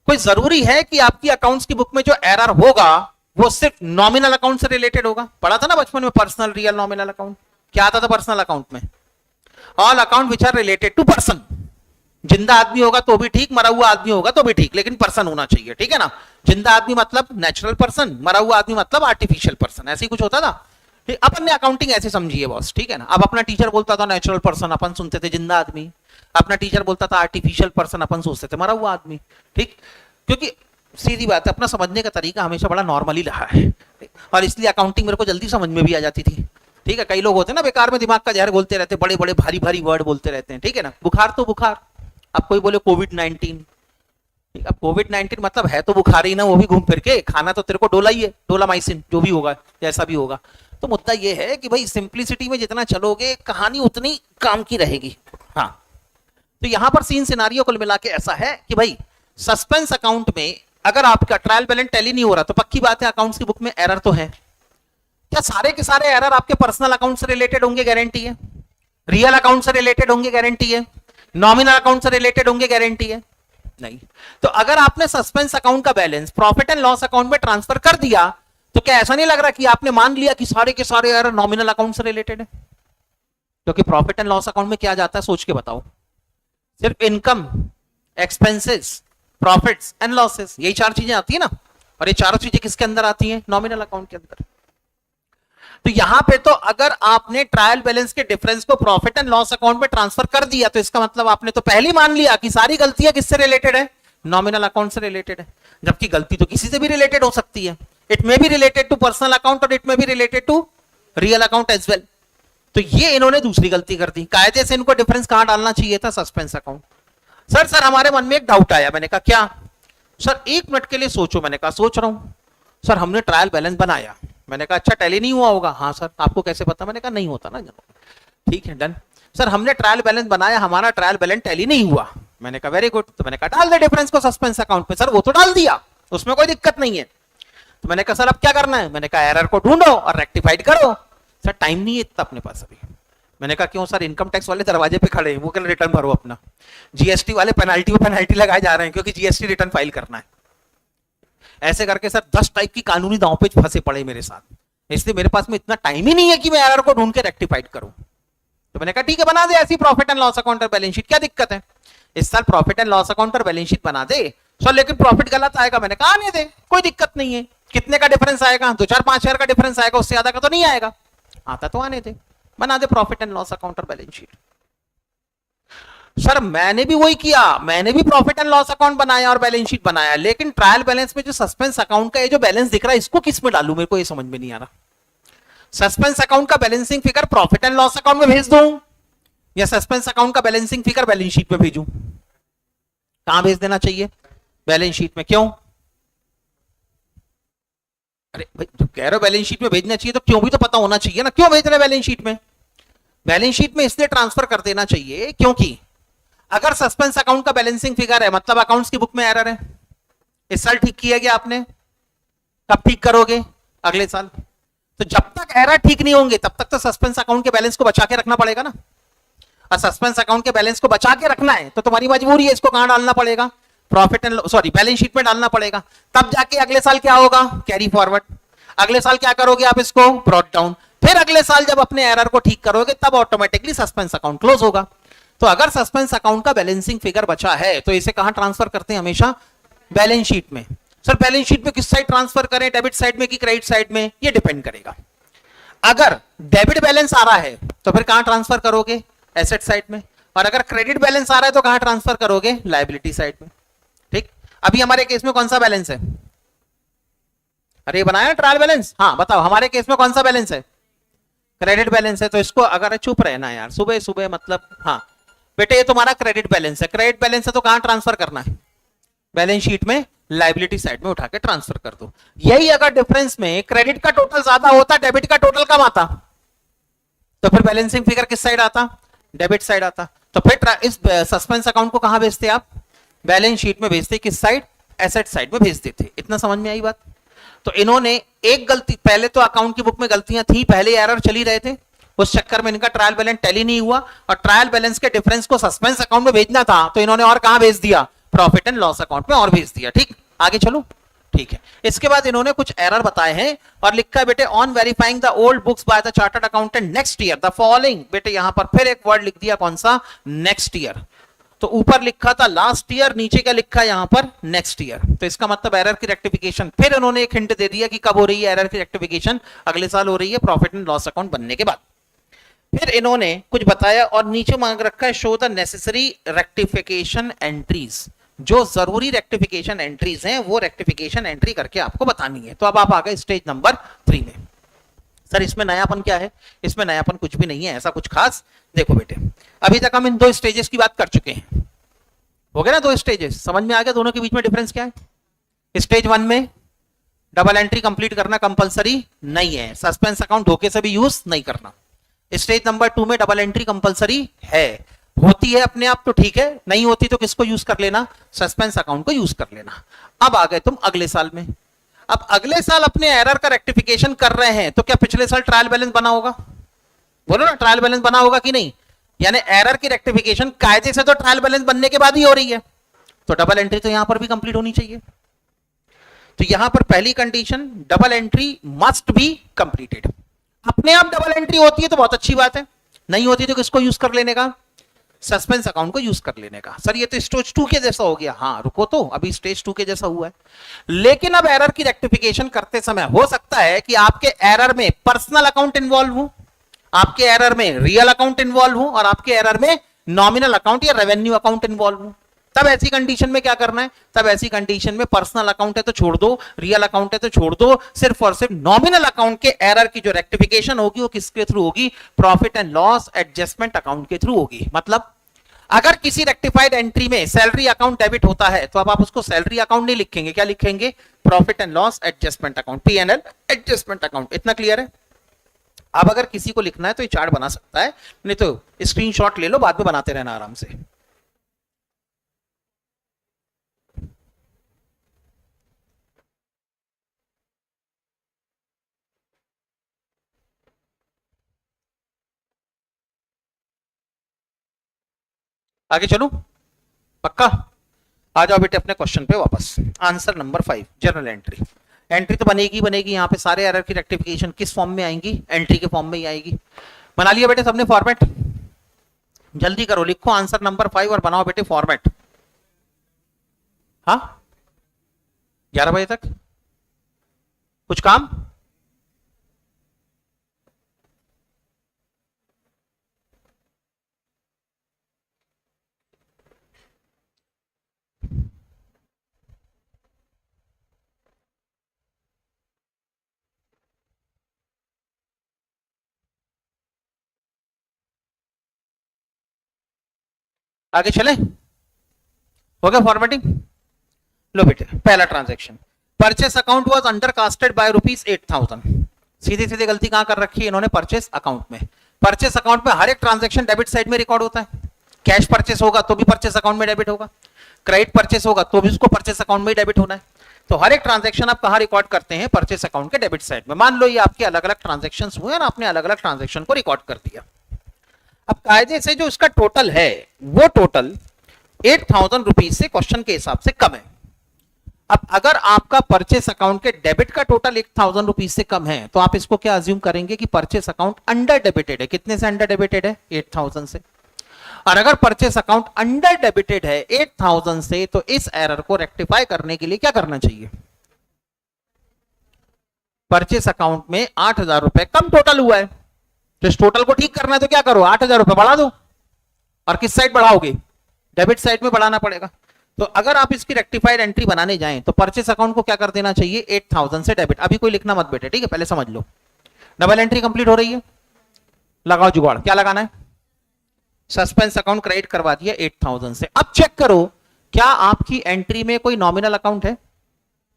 कोई जरूरी है कि आपकी अकाउंट्स की बुक में जो एरर होगा वो सिर्फ नॉमिनल अकाउंट से रिलेटेड होगा? पढ़ा था ना बचपन में, पर्सनल, रियल, नॉमिनल अकाउंट। क्या आता था पर्सनल अकाउंट में? All account which are related to person. जिंदा आदमी होगा तो भी ठीक, मरा हुआ आदमी होगा तो भी ठीक, लेकिन पर्सन होना चाहिए। ठीक है ना? जिंदा आदमी मतलब नेचुरल पर्सन, मरा हुआ आदमी मतलब आर्टिफिशियल पर्सन। ऐसे ही कुछ होता था। अपन ने अकाउंटिंग ऐसे समझी है बॉस, ठीक है ना? अब अपना टीचर बोलता था नेचुरल पर्सन, अपन सुनते थे जिंदा आदमी। अपना टीचर बोलता था आर्टिफिशियल पर्सन, अपन सोचते थे मरा हुआ आदमी। ठीक, क्योंकि सीधी बात है, अपना समझने का तरीका हमेशा बड़ा नॉर्मली रहा है, और इसलिए अकाउंटिंग मेरे को जल्दी समझ में भी आ जाती थी। ठीक है, कई लोग होते हैं ना बेकार में दिमाग का जहर बोलते रहते हैं, बड़े बड़े भारी भारी वर्ड बोलते रहते हैं। ठीक है ना? बुखार तो बुखार, अब कोई बोले कोविड-19, अब कोविड-19 मतलब है तो बुखार ही ना, वो भी घूम फिर के। खाना तो तेरे को डोला ही है, डोलामाइसिन, जो भी होगा, जैसा भी होगा। तो मुद्दा ये है कि भाई सिंप्लिसिटी में जितना चलोगे, कहानी उतनी काम की रहेगी। हाँ, तो यहां पर सीन सिनारियो कुल मिला के ऐसा है कि भाई सस्पेंस अकाउंट में अगर आपका ट्रायल बैलेंस टैली नहीं हो रहा, तो पक्की बात है अकाउंट्स की बुक में एरर तो है। क्या सारे के सारे एरर आपके पर्सनल अकाउंट से रिलेटेड होंगे? गारंटी है। रियल अकाउंट से रिलेटेड होंगे? गारंटी है। नॉमिनल अकाउंट से रिलेटेड होंगे? गारंटी है। नहीं। तो अगर आपने सस्पेंस अकाउंट का balance profit and loss account में ट्रांसफर कर दिया, तो क्या ऐसा नहीं लग रहा कि आपने मान लिया कि सारे के सारे एरर नॉमिनल अकाउंट से रिलेटेड है? क्योंकि प्रॉफिट एंड लॉस अकाउंट में क्या जाता है, सोच के बताओ? सिर्फ income, expenses, profits and losses, यही चार चीजें आती है ना। और ये चारों चीजें किसके अंदर आती हैं? नॉमिनल अकाउंट के अंदर। तो यहां पे तो अगर आपने ट्रायल बैलेंस के डिफरेंस को प्रॉफिट एंड लॉस अकाउंट में ट्रांसफर कर दिया, तो इसका मतलब आपने तो पहले ही मान लिया कि सारी गलतियां किससे रिलेटेड है? नॉमिनल अकाउंट से रिलेटेड है। जबकि गलती तो किसी से भी रिलेटेड हो सकती है। It may be related to personal account और it may be related to real account as well. तो ये इन्होंने दूसरी गलती कर दी। कायदे से इनको डिफरेंस कहां डालना चाहिए था? Suspense account. सर हमारे मन में एक डाउट आया। मैंने कहा क्या? सर 1 मिनट के लिए सोचो। मैंने कहा सोच रहा हूं। सर हमने ट्रायल बैलेंस बनाया। मैंने कहा अच्छा टैली नहीं हुआ होगा? हाँ सर। आपको कैसे पता? मैंने कहा नहीं होता ना। ठीक है, डन। सर हमने ट्रायल बैलेंस बनाया, हमारा ट्रायल बैलेंस टैली नहीं हुआ। मैंने कहा वेरी गुड। तो मैंने कहा डाल दे डिफरेंस को सस्पेंस अकाउंट पे। सर वो तो डाल दिया, उसमें कोई दिक्कत नहीं है। तो मैंने कहा सर अब क्या करना है? मैंने कहा एरर को ढूंढो और रेक्टिफाइड करो। सर टाइम नहीं है इतना अपने पास अभी। मैंने कहा क्यों सर? इनकम टैक्स वाले दरवाजे पे खड़े हैं, वो कल रिटर्न भरो अपना। जीएसटी वाले पेनाल्टी पे पेनाल्टी लगाए जा रहे हैं क्योंकि जीएसटी रिटर्न फाइल करना है। ऐसे करके सर 10 टाइप की कानूनी दांव पे फंसे पड़े मेरे साथ, इसलिए मेरे पास में इतना टाइम ही नहीं है कि मैं एरर को ढूंढ के रेक्टिफाइड करूं। तो मैंने कहा ठीक है बना दे ऐसी प्रॉफिट एंड लॉस अकाउंट और बैलेंस शीट, क्या दिक्कत है, इस साल प्रॉफिट एंड लॉस अकाउंट और बैलेंस शीट बना दे सर, लेकिन प्रॉफिट गलत आएगा। मैंने कहा आने दे, कोई दिक्कत नहीं है, कितने का डिफरेंस आएगा, 2-4-5 हजार का डिफरेंस आएगा, उससे ज्यादा का तो नहीं आएगा, आता तो आने दे, बना दे प्रॉफिट एंड लॉस अकाउंट और बैलेंस शीट। सर मैंने भी वही किया, मैंने भी प्रॉफिट एंड लॉस अकाउंट बनाया और बैलेंस शीट बनाया, लेकिन ट्रायल बैलेंस में जो सस्पेंस अकाउंट का ये जो बैलेंस दिख रहा है इसको किस में डालूं, मेरे को ये समझ में नहीं आ रहा। सस्पेंस अकाउंट का balancing figure profit and loss account में भेज दूं या सस्पेंस अकाउंट का बैलेंसिंग फिगर बैलेंस शीट में भेजूं, कहां भेज देना चाहिए, बैलेंस शीट में, क्यों, अरे भाई जो कह रहे हो बैलेंस शीट में भेजना चाहिए तो क्यों भी तो पता होना चाहिए ना, क्यों भेज रहे बैलेंस शीट में, बैलेंस शीट में इसलिए ट्रांसफर कर देना चाहिए क्योंकि अगर सस्पेंस अकाउंट का बैलेंसिंग फिगर है मतलब अकाउंट्स की बुक में एरर है, इस साल ठीक किया गया आपने, कब ठीक करोगे, अगले साल, तो जब तक एरर ठीक नहीं होंगे तब तक तो सस्पेंस अकाउंट के बैलेंस को बचा के रखना पड़ेगा ना, और सस्पेंस अकाउंट के बैलेंस को बचा के रखना है तो तुम्हारी मजबूरी है इसको कहां डालना पड़ेगा, profit and sorry balance sheet में डालना पड़ेगा, तब जाके अगले साल क्या होगा, कैरी फॉरवर्ड, अगले साल क्या करोगे आप इसको ब्रॉट डाउन, फिर अगले साल जब अपने एरर को ठीक करोगे तब ऑटोमेटिकली सस्पेंस अकाउंट क्लोज होगा। तो अगर सस्पेंस अकाउंट का बैलेंसिंग फिगर बचा है तो इसे कहां ट्रांसफर करते हैं, हमेशा बैलेंस शीट में। सर बैलेंस शीट में किस साइड ट्रांसफर करें, डेबिट साइड में कि क्रेडिट साइड में, ये डिपेंड करेगा। अगर डेबिट बैलेंस आ रहा है तो फिर कहां ट्रांसफर करोगे, एसेट साइड में, और अगर क्रेडिट बैलेंस आ रहा है तो कहां ट्रांसफर करोगे, लायबिलिटी साइड में। ठीक, अभी हमारे केस में कौन सा बैलेंस है, अरे बनाया ट्रायल बैलेंस, हाँ बताओ हमारे केस में कौन सा बैलेंस है, क्रेडिट बैलेंस है, तो इसको अगर चुप रहना यार सुबह सुबह, मतलब हाँ बेटे ये तुम्हारा क्रेडिट बैलेंस है, क्रेडिट बैलेंस है तो कहां ट्रांसफर करना है, बैलेंस शीट में लायबिलिटी साइड में उठा के ट्रांसफर कर दो। यही अगर डिफरेंस में क्रेडिट का टोटल ज्यादा होता, डेबिट का टोटल कम आता, तो फिर बैलेंसिंग फिगर किस साइड आता, डेबिट साइड आता, तो फिर इस सस्पेंस अकाउंट को कहां भेजते आप, बैलेंस शीट में भेजते, किस साइड, एसेट साइड में भेज देते। इतना समझ में आई बात। तो इन्होंने एक गलती, पहले तो अकाउंट की बुक में गलतियां थी, पहले एरर चली रहे थे, उस चक्कर में इनका ट्रायल बैलेंस टैली नहीं हुआ, और ट्रायल बैलेंस के डिफरेंस को सस्पेंस अकाउंट में भेजना था तो इन्होंने और कहां भेज दिया, प्रॉफिट एंड लॉस अकाउंट में और भेज दिया। ठीक, आगे चलो, ठीक है। इसके बाद इन्होंने कुछ एरर बताए हैं और लिखा है बेटे on verifying the old books by the chartered accountant next year the following, बेटे यहां पर फिर एक वर्ड लिख दिया, कौन सा, नेक्स्ट ईयर। तो ऊपर लिखा था लास्ट ईयर, नीचे क्या लिखा है यहां पर, नेक्स्ट ईयर, तो इसका मतलब एरर की रेक्टिफिकेशन, फिर उन्होंने एक हिंट दे दिया कि कब हो रही है एरर की रेक्टिफिकेशन, अगले साल हो रही है प्रॉफिट एंड लॉस अकाउंट बनने के बाद। फिर इन्होंने कुछ बताया और नीचे मांग रखा है show the necessary rectification entries, जो जरूरी रेक्टिफिकेशन एंट्रीज हैं वो रेक्टिफिकेशन एंट्री करके आपको बतानी है। तो अब आप आ गए स्टेज नंबर 3 में। सर इसमें नयापन क्या है, इसमें नयापन कुछ भी नहीं है ऐसा कुछ खास। देखो बेटे अभी तक हम इन 2 स्टेजेस की बात कर चुके हैं, हो गया ना 2 स्टेजेस, समझ में आ गया दोनों के बीच में डिफरेंस क्या है। स्टेज 1 में डबल एंट्री कंप्लीट करना कंपलसरी नहीं है, सस्पेंस अकाउंट धोखे से भी यूज नहीं करना। स्टेज नंबर 2 में डबल एंट्री कंपलसरी है, होती है अपने आप तो ठीक है, नहीं होती तो किसको यूज कर लेना, सस्पेंस अकाउंट को यूज कर लेना। अब आ गए तुम अगले साल में। अब अगले साल अपने एरर का रेक्टिफिकेशन कर रहे हैं तो क्या पिछले साल ट्रायल बैलेंस बना होगा, बोलो ना, ट्रायल बैलेंस बना होगा कि नहीं, यानी एरर की रेक्टिफिकेशन कायदे से तो ट्रायल बैलेंस बनने के बाद ही हो रही है, तो डबल एंट्री तो यहां पर भी कंप्लीट होनी चाहिए। तो यहां पर पहली condition double entry must be completed. अपने आप डबल एंट्री होती है तो बहुत अच्छी बात है, नहीं होती तो किसको यूज कर लेने का, सस्पेंस अकाउंट को यूज कर लेने का। सर ये तो स्टेज 2 के जैसा हो गया, हाँ रुको तो अभी स्टेज 2 के जैसा हुआ है, लेकिन अब एरर की रेक्टिफिकेशन करते समय हो सकता है कि आपके एरर में पर्सनल अकाउंट इन्वॉल्व हो, आपके एरर में रियल अकाउंट इन्वॉल्व हो और आपके एरर में नॉमिनल अकाउंट या रेवेन्यू अकाउंट इन्वॉल्व हो। तब ऐसी कंडीशन में क्या करना है, तब ऐसी कंडीशन में पर्सनल अकाउंट है तो छोड़ दो, रियल अकाउंट है तो छोड़ दो, सिर्फ और सिर्फ नॉमिनल अकाउंट के एरर की जो रेक्टिफिकेशन होगी वो किसके थ्रू होगी, profit and loss adjustment account के थ्रू होगी। मतलब अगर किसी रेक्टिफाइड एंट्री में सैलरी अकाउंट डेबिट होता है तो अब आप उसको सैलरी अकाउंट नहीं लिखेंगे, क्या लिखेंगे, profit and loss adjustment account, PNL adjustment account. इतना क्लियर है। अब अगर किसी को लिखना है तो ये चार्ट बना सकता है, नहीं तो स्क्रीनशॉट ले लो, बाद में बनाते रहना आराम से। आगे चलो, पक्का। आ जाओ बेटे अपने क्वेश्चन पे वापस। Answer number 5 general entry. Entry तो बनेगी बनेगी, यहाँ पे सारे एरर की रेक्टिफिकेशन किस फॉर्म में आएंगी, एंट्री के फॉर्म में ही आएगी। बना लिया बेटे सबने फॉर्मेट? जल्दी करो, लिखो आंसर नंबर 5 और बनाओ बेटे फॉर्मेट। हाँ 11 बजे तक कुछ काम? आगे चले, हो गया फॉर्मेटिंग? लो बेटे पहला transaction, purchase account was under casted by ₹8,000। सीधी सीधी गलती कहां कर रखी है इन्होंने, परचेस अकाउंट में। परचेस अकाउंट में हर एक ट्रांजैक्शन डेबिट साइड में रिकॉर्ड होता है। कैश परचेस होगा तो भी परचेस अकाउंट में डेबिट होगा, क्रेडिट परचेस होगा तो भी उसको परचेस अकाउंट में डेबिट होना है। तो हर एक ट्रांजैक्शन आप कहां रिकॉर्ड करते हैं, परचेस अकाउंट के डेबिट साइड में। मान लो ये आपके अलग अलग ट्रांजैक्शन हुए और आपने अलग अलग ट्रांजैक्शन को रिकॉर्ड कर दिया। अब कायदे से जो इसका टोटल है वो टोटल 8,000 रुपीज से क्वेश्चन के हिसाब से कम है। अब अगर आपका परचेस अकाउंट के डेबिट का टोटल 1,000 रुपीज से कम है तो आप इसको क्या अज्यूम करेंगे कि परचेस अकाउंट अंडर डेबिटेड है। कितने से अंडर डेबिटेड है? 8,000 से। और अगर परचेस अकाउंट अंडर डेबिटेड है 8,000 से तो इस एरर को रेक्टिफाई करने के लिए क्या करना चाहिए? परचेस अकाउंट में 8,000 रुपए कम टोटल हुआ है, तो इस टोटल को ठीक करना है तो क्या करो, 8,000 रुपए बढ़ा दो। और किस साइड बढ़ाओगे? डेबिट साइड में बढ़ाना पड़ेगा। तो अगर आप इसकी रेक्टिफाइड एंट्री बनाने जाएं तो परचेस अकाउंट को क्या कर देना चाहिए, 8,000 से डेबिट। अभी कोई लिखना मत बेटे, ठीक है, पहले समझ लो। डबल एंट्री कंप्लीट हो रही है, लगाओ जुगाड़, क्या लगाना है? सस्पेंस अकाउंट क्रेडिट करवा दिया 8,000 से। अब चेक करो क्या आपकी एंट्री में कोई नॉमिनल अकाउंट है?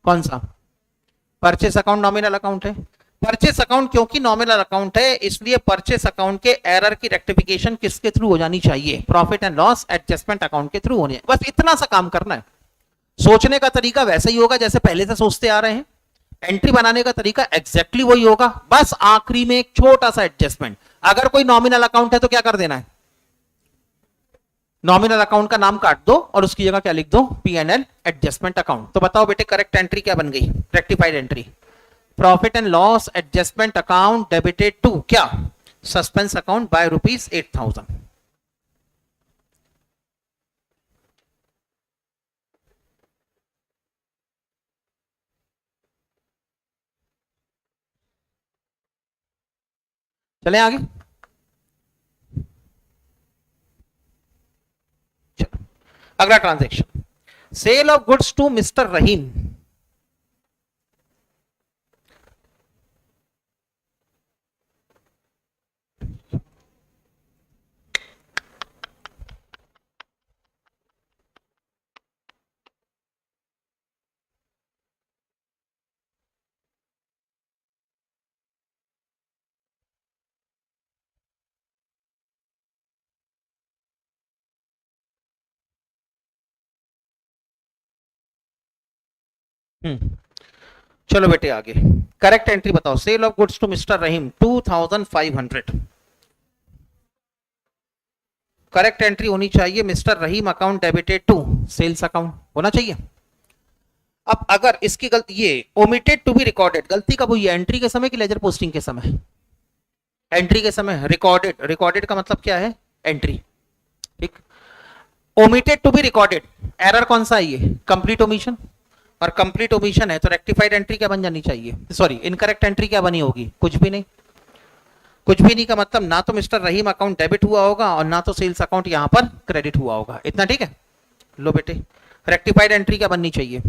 कौन सा? परचेस अकाउंट नॉमिनल अकाउंट है। परचेस अकाउंट क्योंकि नॉमिनल अकाउंट है इसलिए परचेस अकाउंट के एरर की रेक्टिफिकेशन किसके थ्रू हो जानी चाहिए? Profit and loss adjustment account के थ्रू होनी है। बस इतना सा काम करना है। सोचने का तरीका वैसा ही होगा जैसे पहले से सोचते आ रहे हैं, एंट्री बनाने का तरीका एग्जैक्टली वही होगा, बस आखिरी में एक छोटा सा एडजस्टमेंट। अगर कोई नॉमिनल अकाउंट है तो क्या कर देना है, नॉमिनल अकाउंट का नाम काट दो और उसकी जगह क्या लिख दो, P&L एडजस्टमेंट अकाउंट। तो बताओ बेटे करेक्ट एंट्री क्या बन गई, rectified entry? Profit and loss adjustment account debited to क्या, सस्पेंस अकाउंट बाय ₹8,000। चले आगे, चलो अगला transaction, sale of goods to mister Rahim. चलो बेटे आगे, करेक्ट एंट्री बताओ। Sale of goods to mister Rahim 2,500। Correct entry होनी चाहिए mister Rahim account debited to sales account, होना चाहिए। अब अगर इसकी गलती, ये ओमिटेड टू बी रिकॉर्डेड, गलती कब हुई है, एंट्री के समय कि लेजर पोस्टिंग के समय? एंट्री के समय। रिकॉर्डेड, रिकॉर्डेड का मतलब क्या है, एंट्री, ठीक। Omitted to be recorded, error कौन सा है ये, कंप्लीट ओमिशन। और कंप्लीट ओमिशन है तो रेक्टिफाइड एंट्री क्या बन जानी चाहिए, सॉरी इनकरेक्ट एंट्री क्या बनी होगी, कुछ भी नहीं। कुछ भी नहीं का मतलब ना तो मिस्टर रहीम अकाउंट डेबिट हुआ होगा और ना तो सेल्स अकाउंट यहां पर क्रेडिट हुआ होगा, इतना ठीक है। लो बेटे रेक्टिफाइड एंट्री क्या बननी चाहिए,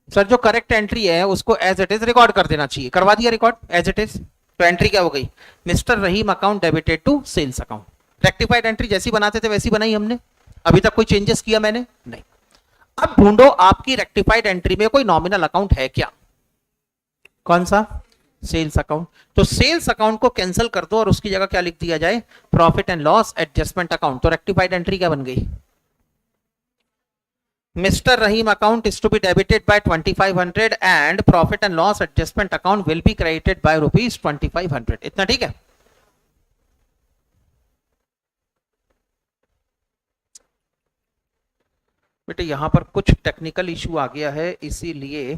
सर जो करेक्ट एंट्री है उसको एज इट इज रिकॉर्ड कर देना चाहिए, करवा दिया रिकॉर्ड एज इट इज। तो एंट्री क्या हो गई, mister Rahim account debited to sales account. Rectified entry जैसी बनाते थे वैसी बनाई हमने, अभी तक कोई चेंजेस किया मैंने नहीं। अब ढूंढो आपकी रेक्टिफाइड एंट्री में कोई नॉमिनल अकाउंट है क्या, कौन सा, सेल्स अकाउंट। तो सेल्स अकाउंट को कैंसिल कर दो और उसकी जगह क्या लिख दिया जाए, profit and loss adjustment account. तो रेक्टिफाइड एंट्री क्या बन गई, mister Rahim account is to be debited by 2,500 and profit and loss adjustment account will be credited by ₹2,500। इतना ठीक है। बेटे यहाँ पर कुछ टेक्निकल इशू आ गया है, इसीलिए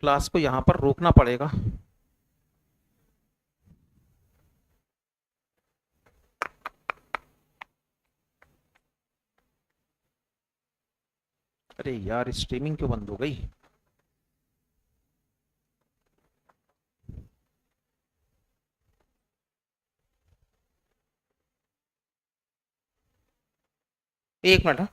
क्लास को यहाँ पर रोकना पड़ेगा। अरे यार, स्ट्रीमिंग क्यों बंद हो गई? एक मिनट।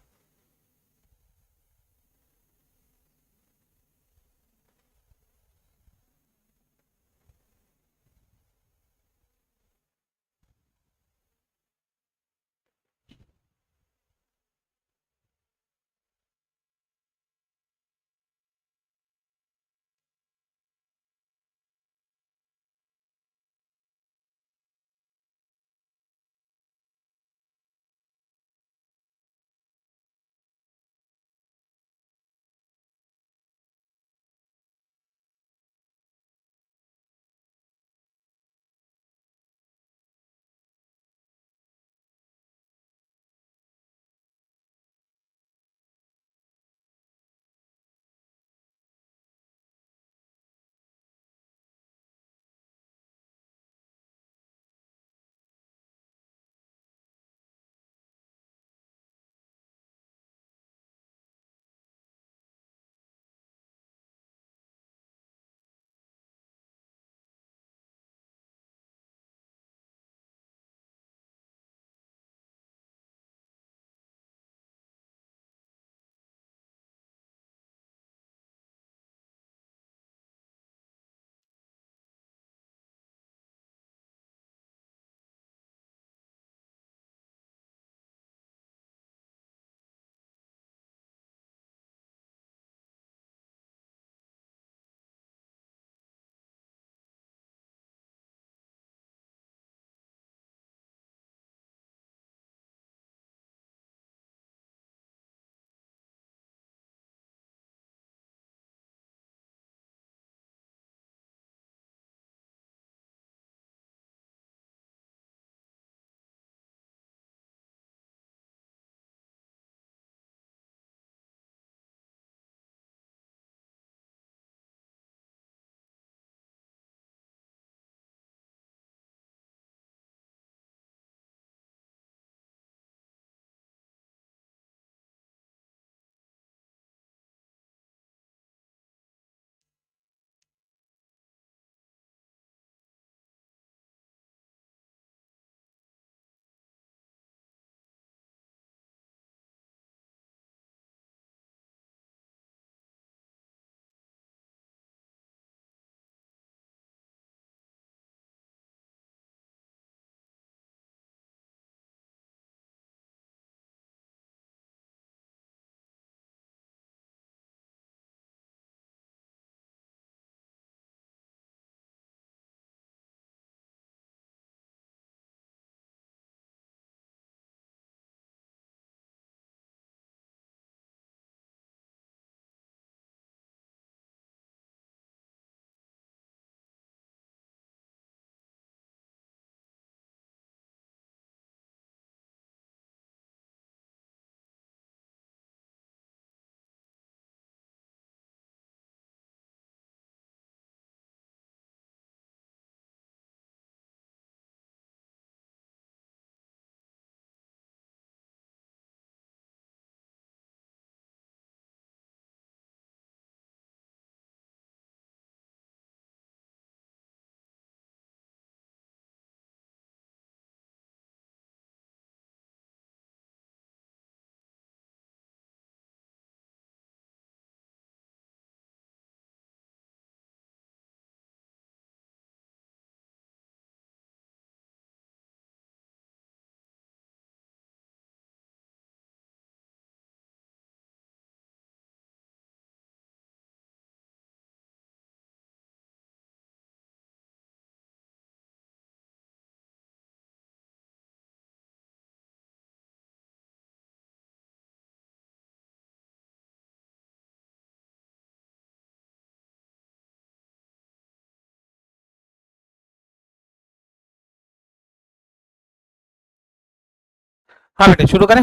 हाँ बेटे शुरू करें।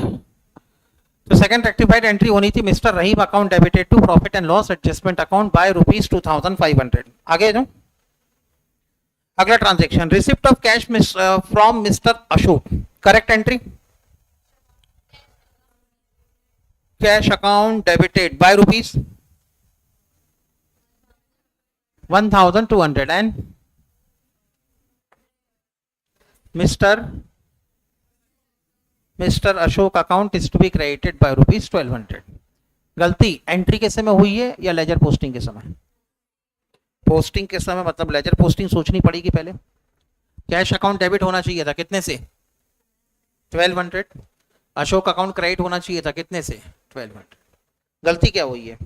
तो सेकंड रेक्टिफाइड एंट्री होनी थी, mister Rahim account debited to profit and loss adjustment account by ₹2500। आगे जाओ, अगला transaction receipt of cash from mister Ashok, correct entry, cash account debited by ₹1200 and mister Ashok account is to be credited by ₹1200। गलती एंट्री के समय हुई है या लेजर पोस्टिंग के समय? पोस्टिंग के समय, मतलब लेजर पोस्टिंग सोचनी पड़ेगी पहले। कैश अकाउंट डेबिट होना चाहिए था कितने से? 1200। अशोक अकाउंट क्रेडिट होना चाहिए था कितने से? 1200। गलती क्या हुई है?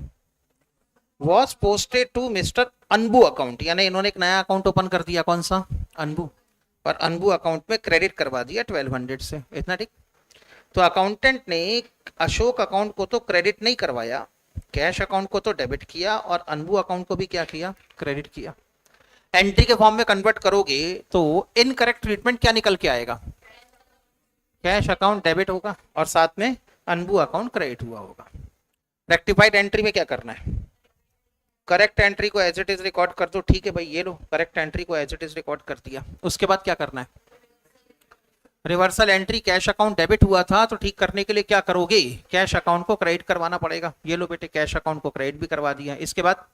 Was posted to mister Anbu account, यानी इन्होंने एक नया अकाउंट ओपन कर दिया, कौन सा? अनबू, और अनबू अकाउंट में क्रेडिट करवा दिया 1200 से, इतना ठीक। तो अकाउंटेंट ने अशोक अकाउंट को तो क्रेडिट नहीं करवाया, कैश अकाउंट को तो डेबिट किया, और अनबू अकाउंट को भी क्या किया? क्रेडिट किया। एंट्री के फॉर्म में कन्वर्ट करोगे तो इनकरेक्ट ट्रीटमेंट क्या निकल के आएगा? कैश अकाउंट डेबिट होगा और साथ में अनबू अकाउंट क्रेडिट हुआ होगा। रेक्टिफाइड एंट्री में क्या करना है? करेक्ट एंट्री को एज इट इज रिकॉर्ड कर दो, ठीक है भाई, ये लो करेक्ट एंट्री को एज इट इज रिकॉर्ड कर दिया। उसके बाद क्या करना है? Reversal entry, cash account debit हुआ था तो ठीक करने के लिए क्या करोगे? कैश अकाउंट को क्रेडिट करवाना पड़ेगा। ये लो बेटे, कैश अकाउंट को क्रेडिट भी करवा दिया। इसके बाद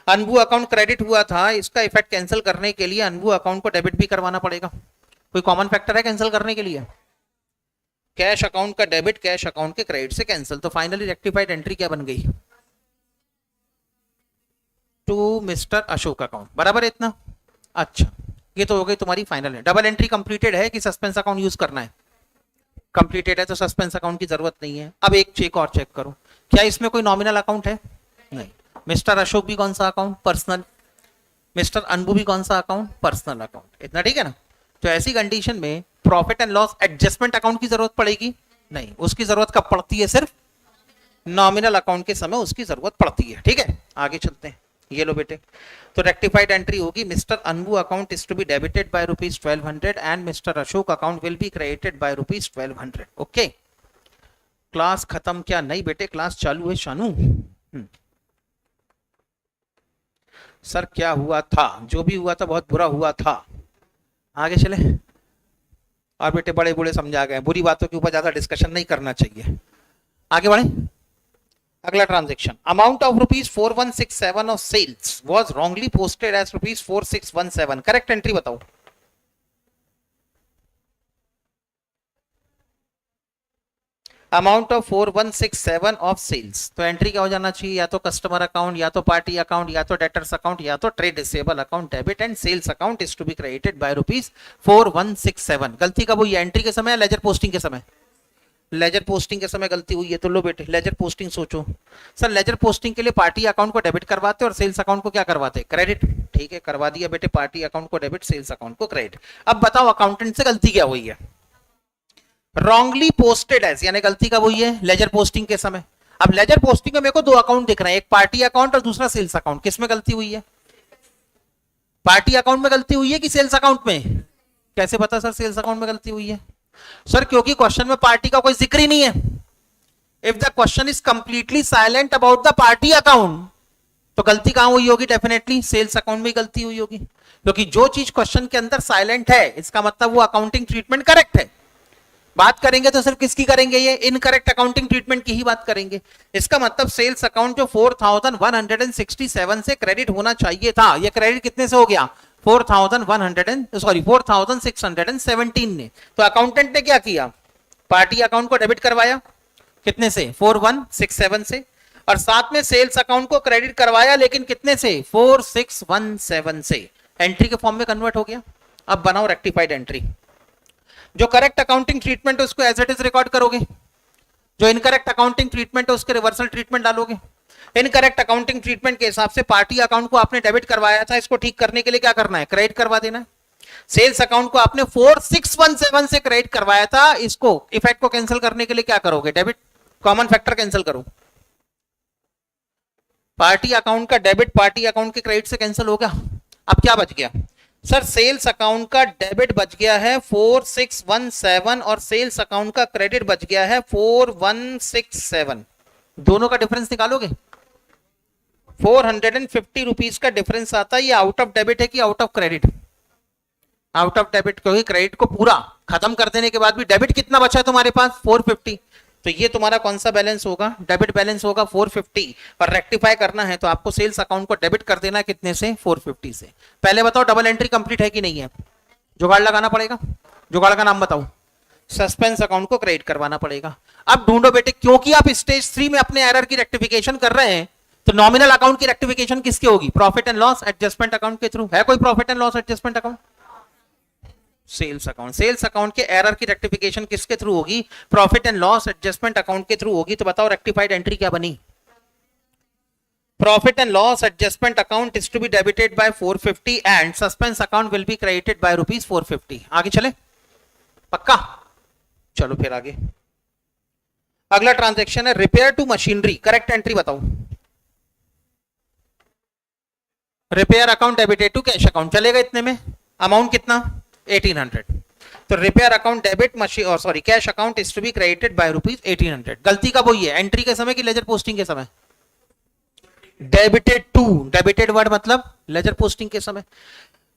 अनबू अकाउंट क्रेडिट हुआ था, इसका इफेक्ट कैंसिल करने के लिए अनबू अकाउंट को डेबिट भी करवाना पड़ेगा। कोई कॉमन फैक्टर है कैंसिल करने के लिए? कैश अकाउंट का डेबिट कैश अकाउंट के क्रेडिट से कैंसिल। तो फाइनली रेक्टिफाइड एंट्री क्या बन गई? टू मिस्टर अशोक अकाउंट, बराबर है इतना? अच्छा, ये तो हो गई तुम्हारी फाइनल है। डबल एंट्री कंप्लीटेड है कि सस्पेंस अकाउंट यूज करना है? कंप्लीटेड है तो सस्पेंस अकाउंट की जरूरत नहीं है। अब एक चेक और चेक करो, क्या इसमें कोई नॉमिनल अकाउंट है? नहीं। मिस्टर अशोक भी कौन सा अकाउंट? पर्सनल। मिस्टर अनबू भी कौन सा अकाउंट? Personal account. इतना ठीक है ना? तो ऐसी कंडीशन में profit and loss adjustment account की जरूरत पड़ेगी नहीं। उसकी जरूरत कब पड़ती है? सिर्फ नॉमिनल अकाउंट के समय उसकी जरूरत पड़ती है। ठीक है, आगे चलते हैं। ये लो बेटे, तो रेक्टिफाइड एंट्री होगी, mister Anbu account is to be debited by ₹1200 and mister Ashok account will be credited by ₹1200। Okay, class खत्म क्या? नहीं बेटे, क्लास चालू है शानू। सर क्या हुआ था? जो भी हुआ था बहुत बुरा हुआ था। आगे चले। और बेटे बड़े बूढ़े समझा गए, बुरी बातों के ऊपर ज्यादा डिस्कशन नहीं करना चाहिए। आगे बढ़े। अगला transaction, amount of ₹4167 of sales was wrongly posted as ₹4617। Correct entry बताओ। अमाउंट ऑफ 4167 ऑफ सेल्स, तो एंट्री क्या हो जाना चाहिए? या तो कस्टमर अकाउंट, या तो पार्टी अकाउंट, या तो डेटर्स अकाउंट, या तो trade receivable account debit and sales account is to be credited by ₹4167। गलती कब हुई है? एंट्री के समय या लेजर पोस्टिंग के समय? लेजर पोस्टिंग के समय गलती हुई है। तो लो बेटे, लेजर पोस्टिंग सोचो। सर लेजर पोस्टिंग के लिए पार्टी अकाउंट को डेबिट करवाते और सेल्स अकाउंट को क्या करवाते? क्रेडिट। ठीक है, करवा दिया बेटे, पार्टी अकाउंट को डेबिट, सेल्स अकाउंट को क्रेडिट। अब बताओ अकाउंटेंट से गलती क्या हुई है? रॉन्गली पोस्टेड एज, यानी गलती कब हुई है? लेजर पोस्टिंग के समय। अब लेजर पोस्टिंग में मेरे को दो अकाउंट दिख रहे हैं, एक पार्टी अकाउंट और दूसरा सेल्स अकाउंट। किसमें गलती हुई है? पार्टी अकाउंट में गलती हुई है कि सेल्स अकाउंट में? कैसे पता सर सेल्स अकाउंट में गलती हुई है? सर क्योंकि क्वेश्चन में पार्टी का कोई जिक्र ही नहीं है। If the question is completely silent about the party account, तो गलती कहां हुई होगी? डेफिनेटली सेल्स अकाउंट में गलती हुई होगी, क्योंकि जो चीज क्वेश्चन के अंदर साइलेंट है इसका मतलब वो अकाउंटिंग ट्रीटमेंट करेक्ट है। बात करेंगे तो सिर्फ किसकी करेंगे? ये इनकरेक्ट अकाउंटिंग ट्रीटमेंट की ही बात करेंगे। इसका मतलब सेल्स अकाउंट जो 4167 से क्रेडिट होना चाहिए था, ये क्रेडिट कितने से हो गया? 4617 ने। तो अकाउंटेंट ने क्या किया? पार्टी अकाउंट को डेबिट करवाया, कितने से? 4167 से, और साथ में सेल्स अकाउंट को क्रेडिट करवाया, लेकिन कितने से? 4617 से। एंट्री के फॉर्म में कन्वर्ट हो गया। अब बनाओ रेक्टिफाइड एंट्री। जो करेक्ट अकाउंटिंग ट्रीटमेंट है उसको एज इट इज रिकॉर्ड करोगे, जो इनकरेक्ट अकाउंटिंग ट्रीटमेंट है उसके रिवर्सल ट्रीटमेंट डालोगे। इनकरेक्ट अकाउंटिंग ट्रीटमेट के हिसाब से पार्टी अकाउंट को आपने डेबिट करवाया था, इसको ठीक करने के लिए क्या करना है? क्रेडिट करवा देना है। सेल्स अकाउंट को आपने 4617 से क्रेडिट करवाया था, इसको इफेक्ट को कैंसिल करने के लिए क्या करोगे? डेबिट, कॉमन फैक्टर कैंसिल करो। पार्टी अकाउंट का डेबिट पार्टी अकाउंट के क्रेडिट से कैंसिल होगा। अब क्या बच गया? सर सेल्स अकाउंट का डेबिट बच गया है 4617 और सेल्स अकाउंट का क्रेडिट बच गया है 4167, दोनों का डिफरेंस निकालोगे 450 रुपीज का डिफरेंस आता है। ये आउट ऑफ डेबिट है कि out of credit? Out of debit, क्योंकि क्रेडिट को पूरा खत्म कर देने के बाद भी डेबिट कितना बचा है तुम्हारे पास 450, तो ये तुम्हारा कौन सा बैलेंस होगा? डेबिट बैलेंस होगा 450। और रेक्टिफाई करना है तो आपको सेल्स अकाउंट को डेबिट कर देना है कितने से? 450 से। पहले बताओ डबल एंट्री कंप्लीट है कि नहीं है? जुगाड़ लगाना पड़ेगा। जुगाड़ का नाम बताओ। सस्पेंस अकाउंट को क्रेडिट करवाना पड़ेगा। अब ढूंढो बेटे, क्योंकि आप स्टेज 3 में अपने एरर की रेक्टिफिकेशन कर रहे हैं, तो नॉमिनल अकाउंट की रेक्टिफिकेशन किसके होगी? Profit and loss adjustment account के थ्रू। है कोई profit and loss adjustment account? Sales account. Sales account के एरर की रेक्टिफिकेशन किसके थ्रू होगी? Profit and loss adjustment account के थ्रू होगी। तो बताओ रेक्टिफाइड एंट्री क्या बनी? Profit and loss adjustment account is to be debited by 450 and suspense account will be credited by ₹450। आगे चले? पक्का? चलो फिर आगे। अगला ट्रांजैक्शन है repair to machinery. Correct entry बताओ। Repair account debited to cash account, चलेगा इतने में? अमाउंट कितना? 1800। तो रिपेयर अकाउंट डेबिट मशीन और sorry cash account is to be credited by ₹1800। गलती कब हुई है? एंट्री के समय कि लेजर पोस्टिंग के समय? Debited to. डेबिटेड वर्ड मतलब लेजर पोस्टिंग के समय।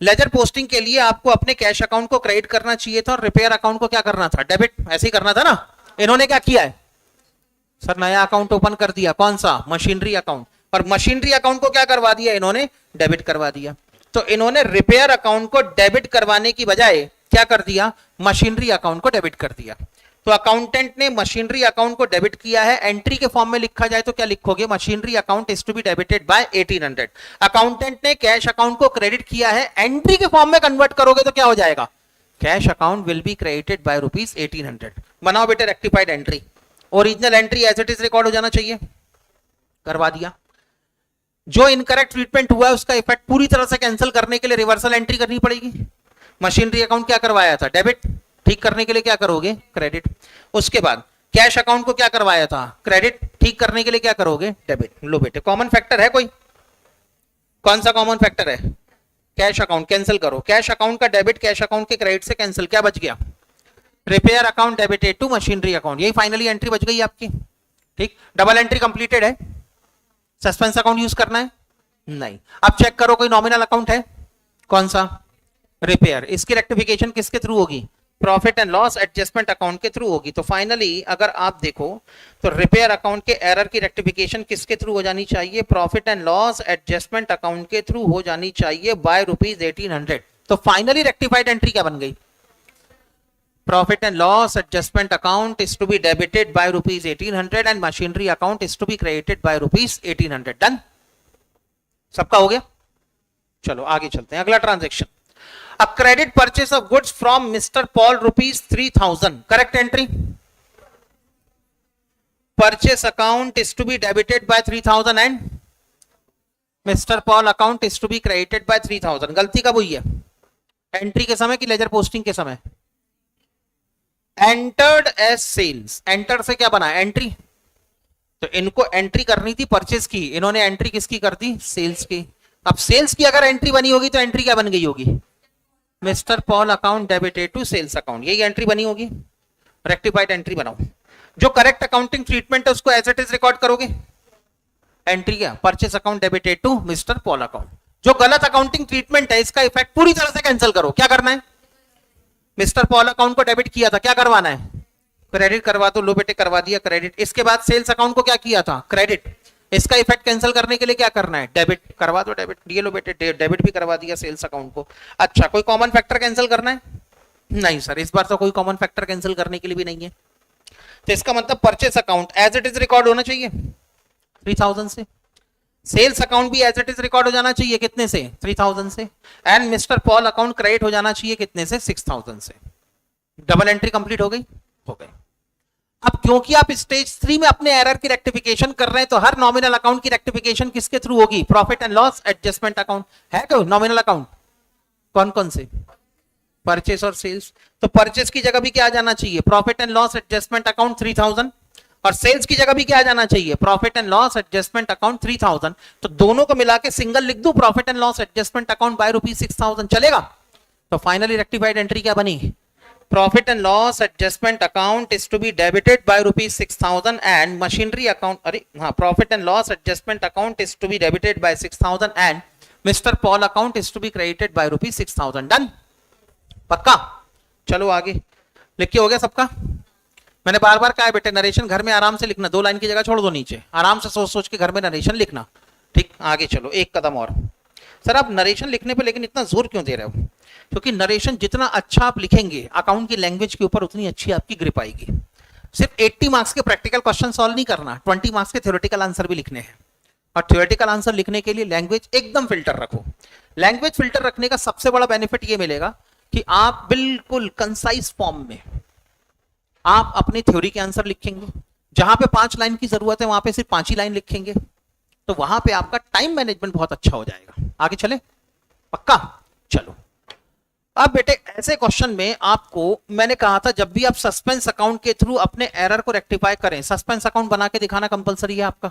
लेजर पोस्टिंग के लिए आपको अपने कैश अकाउंट को क्रेडिट करना चाहिए था और रिपेयर अकाउंट को क्या करना था? डेबिट। ऐसे ही करना था ना। इन्होंने क्या किया है सर? नया अकाउंट ओपन कर दिया। कौन सा? Machinery account. और मशीनरी अकाउंट को क्या करवा दिया इन्होंने? डेबिट करवा दिया। तो इन्होंने रिपेयर अकाउंट को डेबिट करवाने की बजाय क्या कर दिया? मशीनरी अकाउंट को डेबिट कर दिया। तो अकाउंटेंट ने मशीनरी अकाउंट को डेबिट किया है। एंट्री के फॉर्म में लिखा जाए तो क्या लिखोगे? Machinery account is to be debited by 1800। Accountant ने कैश अकाउंट को क्रेडिट किया है, एंट्री के फॉर्म में कन्वर्ट करोगे तो क्या हो जाएगा? Cash account will be credited by ₹1800। बनाओ बेटे rectified entry. Original entry as it is record हो जाना चाहिए। करवा दिया। जो इनकरेक्ट ट्रीटमेंट हुआ है उसका इफेक्ट पूरी तरह से कैंसिल करने के लिए रिवर्सल एंट्री करनी पड़ेगी। मशीनरी अकाउंट क्या करवाया था? डेबिट। ठीक करने के लिए क्या करोगे? क्रेडिट। उसके बाद कैश अकाउंट को क्या करवाया था? क्रेडिट। ठीक करने के लिए क्या करोगे? डेबिट। लो बेटे, कॉमन फैक्टर है कोई? कौन सा कॉमन फैक्टर है? Cash account. कैंसिल करो। कैश अकाउंट का डेबिट कैश अकाउंट के क्रेडिट से कैंसिल। क्या बच गया? Repair account debited to machinery account. यही फाइनली एंट्री बच गई आपकी। ठीक, डबल एंट्री कंप्लीटेड है। सस्पेंस अकाउंट यूज करना है? नहीं। अब चेक करो कोई नॉमिनल अकाउंट है? कौन सा? रिपेयर। इसकी रेक्टिफिकेशन किसके थ्रू होगी? Profit and loss adjustment account के थ्रू होगी। तो फाइनली अगर आप देखो तो रिपेयर अकाउंट के एरर की रेक्टिफिकेशन किसके थ्रू हो जानी चाहिए? Profit and loss adjustment account के थ्रू हो जानी चाहिए बाय ₹1800। तो फाइनली रेक्टिफाइड एंट्री क्या बन गई? Profit and loss adjustment account is to be debited by ₹1800 and machinery account is to be credited by ₹1800. Done? सबका हो गया? चलो आगे चलते हैं। अगला transaction, a credit purchase of goods from mister Paul ₹3000। Correct entry. Purchase account is to be debited by 3000 and mister Paul account is to be credited by 3000। गलती कब हुई है? एंट्री के समय कि लेजर पोस्टिंग के समय? Entered as sales. एंटर से क्या बना? एंट्री। तो इनको एंट्री करनी थी परचेस की, इन्होंने एंट्री किसकी कर दी? सेल्स की। अब सेल्स की अगर एंट्री बनी होगी तो एंट्री क्या बन गई होगी? Mister Paul account debited to sales account. यही एंट्री बनी होगी। रेक्टिफाइड एंट्री बनाओ। जो करेक्ट अकाउंटिंग ट्रीटमेंट है उसको एज इट इज रिकॉर्ड करोगे। एंट्री क्या? Purchase account debited to mister Paul account. जो गलत अकाउंटिंग ट्रीटमेंट है इसका इफेक्ट पूरी तरह से कैंसिल करो। क्या करना है? मिस्टर पॉल अकाउंट को डेबिट किया था, क्या करवाना है? क्रेडिट करवा दो। लो बेटे करवा दिया क्रेडिट। इसके बाद सेल्स अकाउंट को क्या किया था? क्रेडिट। इसका इफेक्ट कैंसिल करने के लिए क्या करना है? डेबिट। करवा दो डेबिट। ये लो बेटे डेबिट भी करवा दिया सेल्स अकाउंट को। अच्छा, कोई कॉमन फैक्टर कैंसिल करना है? नहीं सर, इस बार तो कोई कॉमन फैक्टर कैंसिल करने के लिए भी नहीं है। तो इसका मतलब purchase account as it is record होना चाहिए 3000 से। सेल्स अकाउंट भी एज इट इज रिकॉर्ड हो जाना चाहिए कितने से? 3000 से। And mister Paul account credit हो जाना चाहिए कितने से? 6000 से। डबल एंट्री कंप्लीट हो गई? हो गई। अब क्योंकि आप स्टेज 3 में अपने एरर की रेक्टिफिकेशन कर रहे हैं तो हर नॉमिनल अकाउंट की रेक्टिफिकेशन किसके थ्रू होगी? Profit and loss adjustment account. है कोई नॉमिनल अकाउंट? कौन कौन से? परचेस और सेल्स। तो परचेस की जगह भी क्या आ जाना चाहिए? Profit and loss adjustment account 3000। और सेल्स की जगह भी क्या आ जाना चाहिए? Profit and loss adjustment account 3000। तो दोनों को मिला के सिंगल लिख दूं, profit and loss adjustment account by ₹6000। चलेगा? तो फाइनली रेक्टिफाइड एंट्री क्या बनी? Profit and loss adjustment account is to be debited by ₹6,000 and machinery account, अरे हाँ, profit and loss adjustment account is to be debited by 6,000 and mister Paul account is to be credited by ₹6,000। Done? पक्का? चलो आगे लिख के हो गया सबका? मैंने बार बार कहा है बेटे, नरेशन घर में आराम से लिखना, 2 लाइन की जगह छोड़ दो नीचे, आराम से सोच सोच के घर में नरेशन लिखना। ठीक, आगे चलो एक कदम और। सर आप नरेशन लिखने पे लेकिन इतना जोर क्यों दे रहे हो? क्योंकि नरेशन जितना अच्छा आप लिखेंगे अकाउंट की लैंग्वेज के ऊपर, उतनी अच्छी आपकी ग्रिप आएगी। सिर्फ 80 मार्क्स के प्रैक्टिकल क्वेश्चन सॉल्व नहीं करना, 20 मार्क्स के थ्योरेटिकल आंसर भी लिखने हैं। और थ्योरेटिकल आंसर लिखने के लिए लैंग्वेज एकदम फिल्टर रखो। लैंग्वेज फिल्टर रखने का सबसे बड़ा बेनिफिट ये मिलेगा कि आप बिल्कुल कंसाइज फॉर्म में आप अपनी थ्योरी के आंसर लिखेंगे। जहां पे 5 लाइन की जरूरत है वहां पे सिर्फ 5 ही लाइन लिखेंगे, तो वहां पे आपका टाइम मैनेजमेंट बहुत अच्छा हो जाएगा। आगे चले? पक्का? चलो अब बेटे ऐसे क्वेश्चन में आपको मैंने कहा था, जब भी आप सस्पेंस अकाउंट के थ्रू अपने एरर को रेक्टिफाई करें, सस्पेंस अकाउंट बना के दिखाना कंपलसरी है, आपका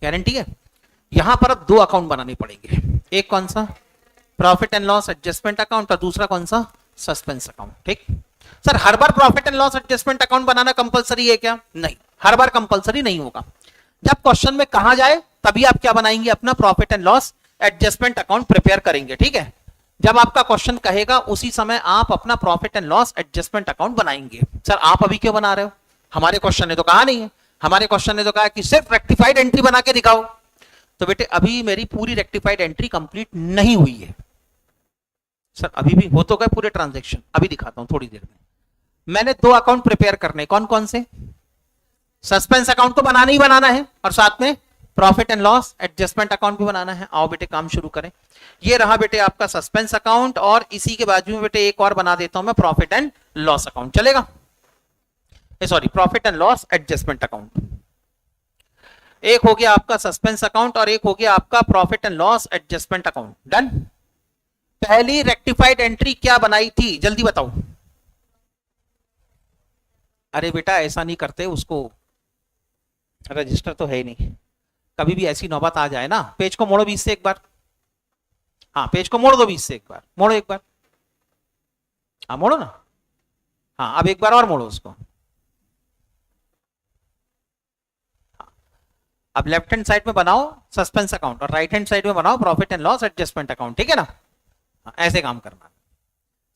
गारंटी है। यहां पर अब 2 अकाउंट बनाने पड़ेंगे, एक कौन सा? Profit and loss adjustment account, और दूसरा कौन सा? Suspense account. ठीक सर, हर बार profit and loss adjustment account बनाना कंपलसरी है क्या? नहीं, हर बार कंपलसरी नहीं होगा। जब क्वेश्चन में कहा जाए तभी आप क्या बनाएंगे? अपना profit and loss adjustment account prepare करेंगे। ठीक है, जब आपका क्वेश्चन कहेगा उसी समय आप अपना profit and loss adjustment account बनाएंगे। सर आप अभी क्यों बना रहे हो? हमारे क्वेश्चन ने तो कहा नहीं है, हमारे क्वेश्चन ने तो कहा कि सिर्फ रेक्टिफाइड एंट्री बना के दिखाओ। तो बेटे अभी मेरी पूरी रेक्टिफाइड एंट्री कंप्लीट नहीं हुई है। सर अभी भी हो तो गए पूरे ट्रांजैक्शन, अभी दिखाता हूं थोड़ी देर में। मैंने 2 अकाउंट प्रिपेयर करने, कौन कौन से? सस्पेंस अकाउंट तो बनाना ही बनाना है, और साथ में profit and loss adjustment account भी बनाना है। आओ बेटे काम शुरू करें। ये रहा बेटे आपका सस्पेंस अकाउंट, और इसी के बाजू में बेटे एक और बना देता हूं मैं, प्रॉफिट एंड लॉस अकाउंट। चलेगा? Sorry, profit and loss adjustment account. एक हो गया आपका सस्पेंस अकाउंट और एक हो गया आपका profit and loss adjustment account. Done? पहली रेक्टिफाइड एंट्री क्या बनाई थी, जल्दी बताओ। अरे बेटा ऐसा नहीं करते, उसको रजिस्टर तो है ही नहीं। कभी भी ऐसी नौबत आ जाए ना, पेज को मोड़ो 20 से एक बार। हाँ पेज को मोड़ दो 20 से एक बार, मोड़ो एक बार। हाँ मोड़ो ना। हाँ अब एक बार और मोड़ो उसको। अब लेफ्ट हैंड साइड में बनाओ सस्पेंस अकाउंट और राइट हैंड साइड में बनाओ profit and loss adjustment account. ठीक है ना? ऐसे काम करना।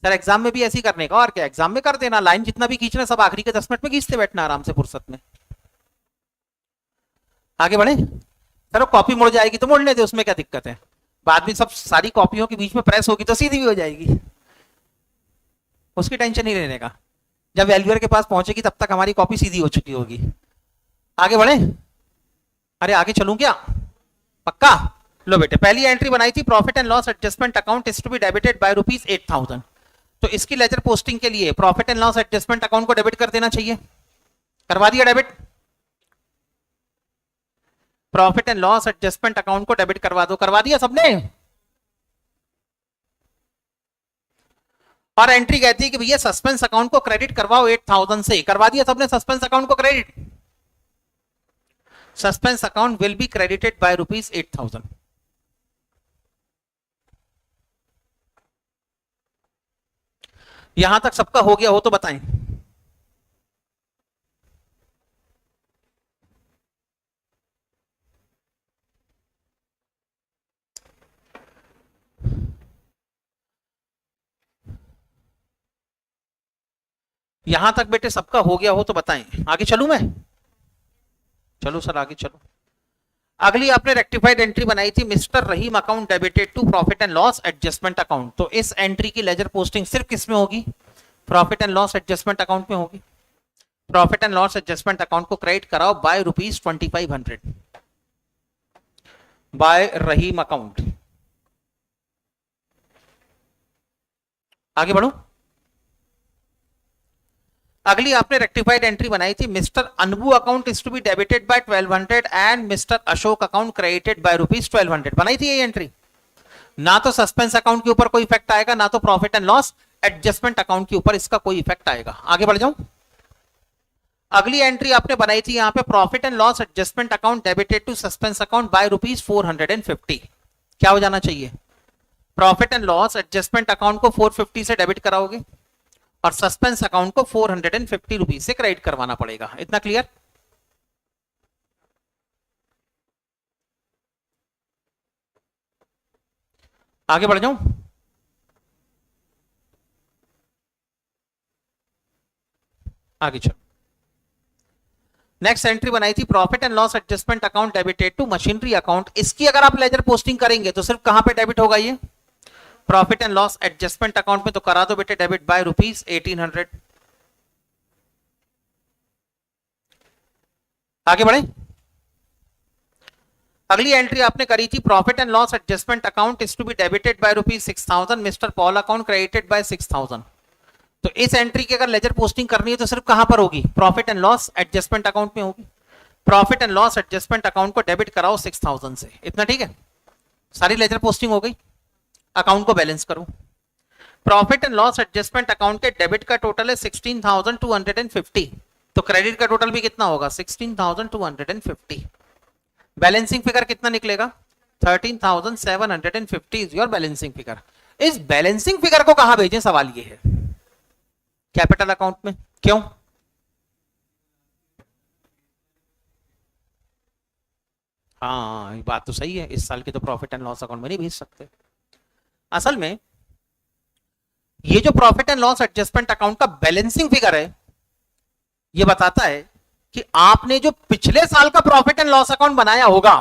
सर एग्जाम में भी ऐसे ही करने का, और क्या, एग्जाम में कर देना। लाइन जितना भी खींचना सब आखिरी के 10 मिनट में खींचते बैठना आराम से फुर्सत में। आगे बढ़े? सर कॉपी मुड़ जाएगी तो मोड़ने दे, उसमें क्या दिक्कत है? बाद में सब सारी कॉपियों के बीच में प्रेस होगी तो सीधी भी हो जाएगी, उसकी टेंशन नहीं लेने का। जब वैल्यूअर के पास पहुंचेगी तब तक हमारी कॉपी सीधी हो चुकी होगी। आगे बढ़े? अरे आगे चलूं क्या? पक्का? लो बेटे पहली एंट्री बनाई थी, profit and loss adjustment account is to be debited by ₹8,000। तो इसकी लेजर पोस्टिंग के लिए profit and loss adjustment account को डेबिट कर देना चाहिए। करवा दिया debit? Profit and loss adjustment account को डेबिट करवा दो। करवा दिया सबने? और एंट्री कहती है कि भैया सस्पेंस अकाउंट को क्रेडिट करवाओ 8,000 से। करवा दिया सबने सस्पेंस अकाउंट को credit? Suspense account will be credited bye ₹8,000। यहां तक सबका हो गया हो तो बताएं। यहां तक बेटे सबका हो गया हो तो बताएं। आगे चलूं मैं? चलो सर आगे चलो। अगली आपने रेक्टिफाइड एंट्री बनाई थी, mister Rahim account debited to profit and loss adjustment account. तो इस एंट्री की लेजर पोस्टिंग सिर्फ किस में होगी? Profit and loss adjustment account में होगी। Profit and loss adjustment account को क्रेडिट कराओ बाय ₹2500 बाय रहीम अकाउंट। आगे बढ़ो। अगली आपने रेक्टिफाइड एंट्री बनाई थी, mister Anbu account is to be debited by 1200 and mister Ashok account credited by ₹1200। बनाई थी ये एंट्री। ना तो सस्पेंस अकाउंट के ऊपर कोई इफेक्ट आएगा, ना तो profit and loss adjustment account के ऊपर इसका कोई इफेक्ट आएगा। आगे बढ़ जाऊं। अगली एंट्री आपने बनाई थी यहां पे, profit and loss adjustment account debited to suspense account by ₹450। क्या हो जाना चाहिए? Profit and loss adjustment account को 450 से डेबिट कराओगे और सस्पेंस अकाउंट को 450 रुपीज से क्रेडिट करवाना पड़ेगा। इतना क्लियर? आगे बढ़ जाऊं? आगे चलो। नेक्स्ट एंट्री बनाई थी profit and loss adjustment account debited to machinery account. इसकी अगर आप लेजर पोस्टिंग करेंगे तो सिर्फ कहां पे डेबिट होगा? ये profit and loss adjustment account में। तो करा दो बेटे डेबिट बाय ₹1800। आगे बढ़े। अगली एंट्री आपने करी थी profit and loss adjustment account is to be debited by ₹6000, mister Paul account credited by 6000। तो इस एंट्री की अगर लेजर पोस्टिंग करनी है तो सिर्फ कहां पर होगी? Profit and loss adjustment account में होगी। Profit and loss adjustment account को डेबिट कराओ 6000 से। इतना ठीक है? सारी लेजर पोस्टिंग हो गई। अकाउंट को बैलेंस करो। Profit and loss adjustment account के डेबिट का टोटल है 16,250। तो क्रेडिट का टोटल भी कितना होगा? 16,250। बैलेंसिंग फिगर कितना निकलेगा? 13,750 इज योर बैलेंसिंग फिगर। इस बैलेंसिंग फिगर को कहां भेजें? सवाल ये है। कैपिटल अकाउंट में। क्यों? हाँ, ये बात तो सही है। इस साल के तो प्रॉफिट एंड लॉस अकाउंट में नहीं भेज सकते। असल में ये जो profit and loss adjustment account का बैलेंसिंग फिगर है, ये बताता है कि आपने जो पिछले साल का प्रॉफिट एंड लॉस अकाउंट बनाया होगा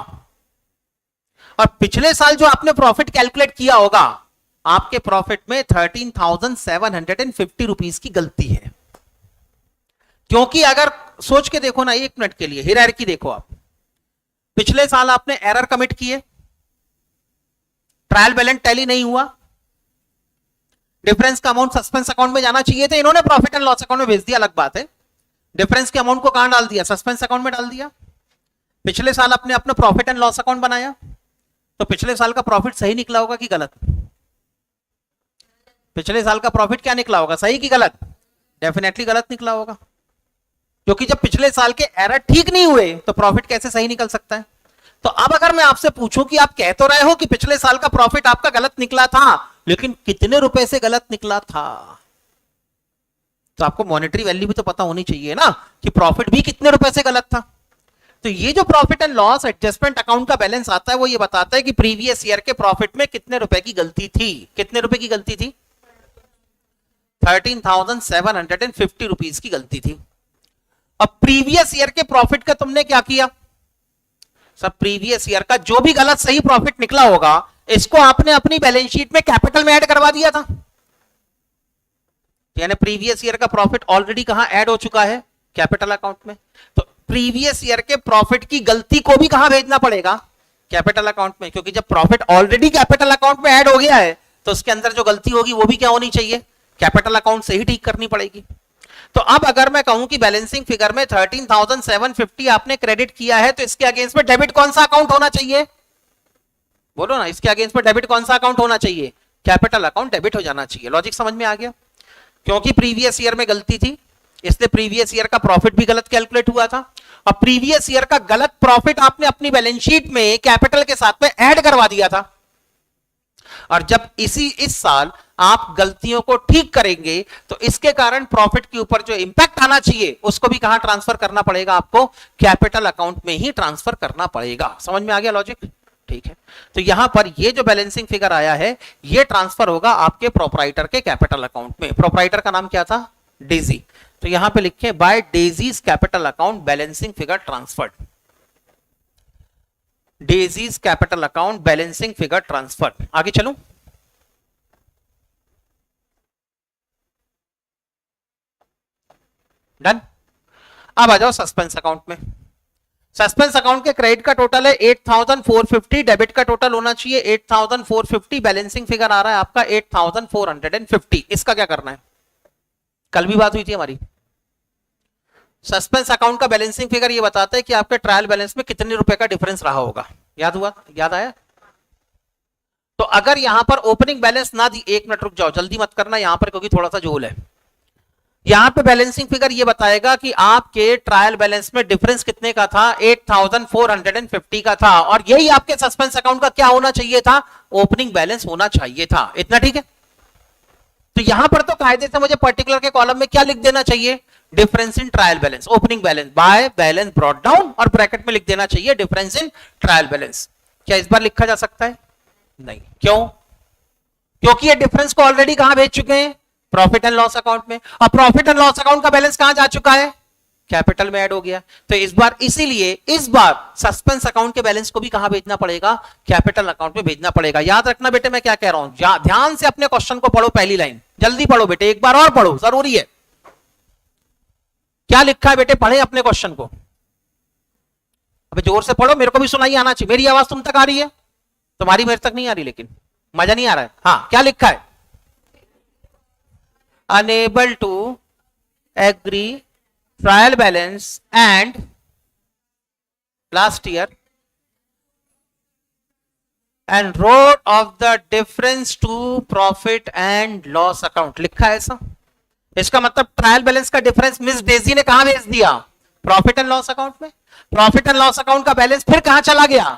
और पिछले साल जो आपने प्रॉफिट कैलकुलेट किया होगा, आपके प्रॉफिट में 13,750 रुपीज की गलती है। क्योंकि अगर सोच के देखो ना, 1 मिनट के लिए हायरार्की देखो आप। पिछले साल आपने एरर कमिट किए, ट्रायल बैलेंस टैली नहीं हुआ, डिफरेंस का अमाउंट सस्पेंस अकाउंट में जाना चाहिए था, इन्होंने प्रॉफिट एंड लॉस अकाउंट में भेज दिया, अलग बात है। डिफरेंस के अमाउंट को कहां डाल दिया? सस्पेंस अकाउंट में डाल दिया। पिछले साल आपने अपना प्रॉफिट एंड लॉस अकाउंट बनाया, तो पिछले साल का प्रॉफिट सही निकला होगा कि गलत? पिछले साल का प्रॉफिट क्या निकला होगा? सही कि गलत? डेफिनेटली गलत निकला होगा, क्योंकि जब पिछले साल के एरर ठीक नहीं हुए तो प्रॉफिट कैसे सही निकल सकता है? तो अब अगर मैं आपसे पूछूं कि आप कह तो रहे हो कि पिछले साल का प्रॉफिट आपका गलत निकला था, लेकिन कितने रुपए से गलत निकला था? तो आपको मॉनेटरी वैल्यू भी तो पता होनी चाहिए ना, कि प्रॉफिट भी कितने रुपए से गलत था। तो ये जो profit and loss adjustment account का बैलेंस आता है, वो ये बताता है कि प्रीवियस ईयर के प्रॉफिट में कितने रुपए की गलती थी। कितने रुपए की गलती थी? 13,750 रुपीज की गलती थी। अब प्रीवियस ईयर के प्रॉफिट का तुमने क्या किया? सब प्रीवियस ईयर का जो भी गलत सही प्रॉफिट निकला होगा, इसको आपने अपनी बैलेंस शीट में कैपिटल में ऐड करवा दिया था। यानी प्रीवियस ईयर का प्रॉफिट ऑलरेडी कहां ऐड हो चुका है? कैपिटल अकाउंट में। तो प्रीवियस ईयर के प्रॉफिट की गलती को भी कहां भेजना पड़ेगा? कैपिटल अकाउंट में। क्योंकि जब प्रॉफिट ऑलरेडी कैपिटल अकाउंट में ऐड हो गया है, तो उसके अंदर जो गलती होगी वो भी क्या होनी चाहिए? कैपिटल अकाउंट से ही ठीक करनी पड़ेगी। तो अब अगर मैं कहूं कि बैलेंसिंग फिगर में 13,750 आपने क्रेडिट किया है, तो इसके अगेंस्ट में डेबिट कौन सा अकाउंट होना चाहिए? बोलो ना, इसके अगेंस्ट में डेबिट कौन सा अकाउंट होना चाहिए? कैपिटल अकाउंट डेबिट हो जाना चाहिए। लॉजिक समझ में आ गया? क्योंकि प्रीवियस ईयर में गलती थी, इसलिए प्रीवियस ईयर का प्रॉफिट भी गलत कैलकुलेट हुआ था, और प्रीवियस ईयर का गलत प्रॉफिट आपने अपनी बैलेंस शीट में कैपिटल के साथ में ऐड करवा दिया था। और जब इस साल आप गलतियों को ठीक करेंगे, तो इसके कारण प्रॉफिट के ऊपर जो इंपैक्ट आना चाहिए, उसको भी कहां ट्रांसफर करना पड़ेगा? आपको कैपिटल अकाउंट में ही ट्रांसफर करना पड़ेगा। समझ में आ गया लॉजिक? ठीक है। तो यहां पर ये जो बैलेंसिंग फिगर आया है, ये ट्रांसफर होगा आपके प्रोपराइटर के कैपिटल अकाउंट में। प्रोपराइटर का नाम क्या था? डेजी। तो यहां पे लिखे by Daisy's capital account balancing figure transferred. Daisy's capital account balancing figure transferred. आगे चलूं? डन। अब आ जाओ सस्पेंस अकाउंट में। सस्पेंस अकाउंट के क्रेडिट का टोटल है 8,450, डेबिट का टोटल होना चाहिए 8,450, बैलेंसिंग फिगर आ रहा है आपका 8,450। इसका क्या करना है? कल भी बात हुई थी हमारी। सस्पेंस अकाउंट का बैलेंसिंग फिगर ये बताता है कि आपके ट्रायल बैलेंस में कितने रुपए का डिफरेंस रहा होगा। याद हुआ? याद आया? तो अगर यहां पर ओपनिंग बैलेंस ना दी, 1 मिनट रुक जाओ, जल्दी मत करना यहां पर, क्योंकि थोड़ा सा झोल है। यहां पे बैलेंसिंग फिगर ये बताएगा कि आपके ट्रायल बैलेंस में डिफरेंस कितने का था, 8450 का था, और यही आपके सस्पेंस अकाउंट का क्या होना चाहिए था, ओपनिंग बैलेंस होना चाहिए था। इतना ठीक है। तो यहां पर तो कायदे से मुझे पर्टिकुलर के कॉलम में क्या लिख देना चाहिए, difference in trial balance, opening balance by balance brought down, और ब्रैकेट में लिख देना चाहिए डिफरेंस इन ट्रायल बैलेंस। क्या इस बार लिखा जा सकता है? नहीं। क्यों? क्योंकि ये डिफरेंस को ऑलरेडी कहां भेज चुके हैं, प्रॉफिट एंड लॉस अकाउंट में, और प्रॉफिट एंड लॉस अकाउंट का बैलेंस कहां जा चुका है, कैपिटल में ऐड हो गया। तो इस बार इसीलिए इस बार सस्पेंस अकाउंट के बैलेंस को भी कहां भेजना पड़ेगा, कैपिटल अकाउंट में भेजना पड़ेगा। याद रखना बेटे मैं क्या कह रहा हूं, ध्यान से अपने क्वेश्चन को पढ़ो, पहली लाइन जल्दी पढ़ो बेटे, एक बार और पढ़ो, जरूरी है। क्या लिखा है बेटे, पढ़े अपने क्वेश्चन को, अबे जोर से पढ़ो, मेरे को भी सुनाई आना चाहिए। मेरी आवाज तुम तक आ रही है, तुम्हारी मेरे तक नहीं आ रही, लेकिन मजा नहीं आ रहा है। हाँ, क्या लिखा है, unable to agree trial balance and last year and wrote off the difference to profit and loss account, लिखा है ऐसा। इसका मतलब ट्रायल बैलेंस का डिफरेंस मिस डेजी ने कहां भेज दिया, प्रॉफिट एंड लॉस अकाउंट में। प्रॉफिट एंड लॉस अकाउंट का बैलेंस फिर कहां चला गया,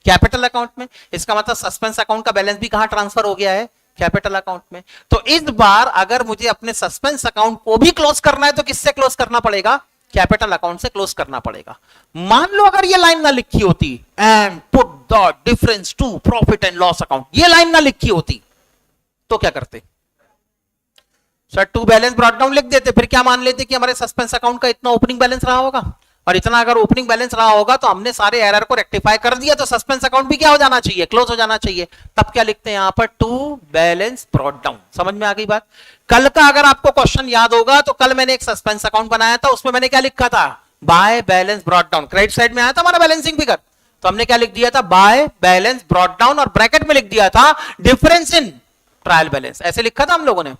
कैपिटल अकाउंट में। इसका मतलब सस्पेंस अकाउंट का बैलेंस भी कहां ट्रांसफर हो गया है, कैपिटल अकाउंट में। तो इस बार अगर मुझे अपने सस्पेंस अकाउंट को भी क्लोज करना है तो किससे क्लोज करना पड़ेगा, कैपिटल अकाउंट से क्लोज करना पड़ेगा। मान लो अगर ये लाइन ना लिखी होती, and put the difference to profit and loss account, ये लाइन ना लिखी होती तो क्या करते sir, to balance brought down लिख देते, फिर क्या मान लेते कि हमारे सस्पेंस अकाउंट का इतना ओपनिंग बैलेंस रहा होगा, और इतना अगर ओपनिंग बैलेंस रहा होगा तो हमने सारे एरर को रेक्टिफाई कर दिया, तो सस्पेंस अकाउंट भी क्या हो जाना चाहिए, क्लोज हो जाना चाहिए। तब क्या लिखते हैं यहां पर, टू बैलेंस ब्रॉट डाउन। समझ में आ गई बात। कल का अगर आपको क्वेश्चन याद होगा तो कल मैंने एक सस्पेंस अकाउंट बनाया था, उसमें मैंने क्या लिखा था, by balance brought down. Credit side में आया था हमारा बैलेंसिंग फिगर, तो हमने क्या लिख दिया था, बाय बैलेंस ब्रॉट डाउन, और ब्रैकेट में लिख दिया था डिफरेंस इन ट्रायल बैलेंस, ऐसे लिखा था हम लोगों ने।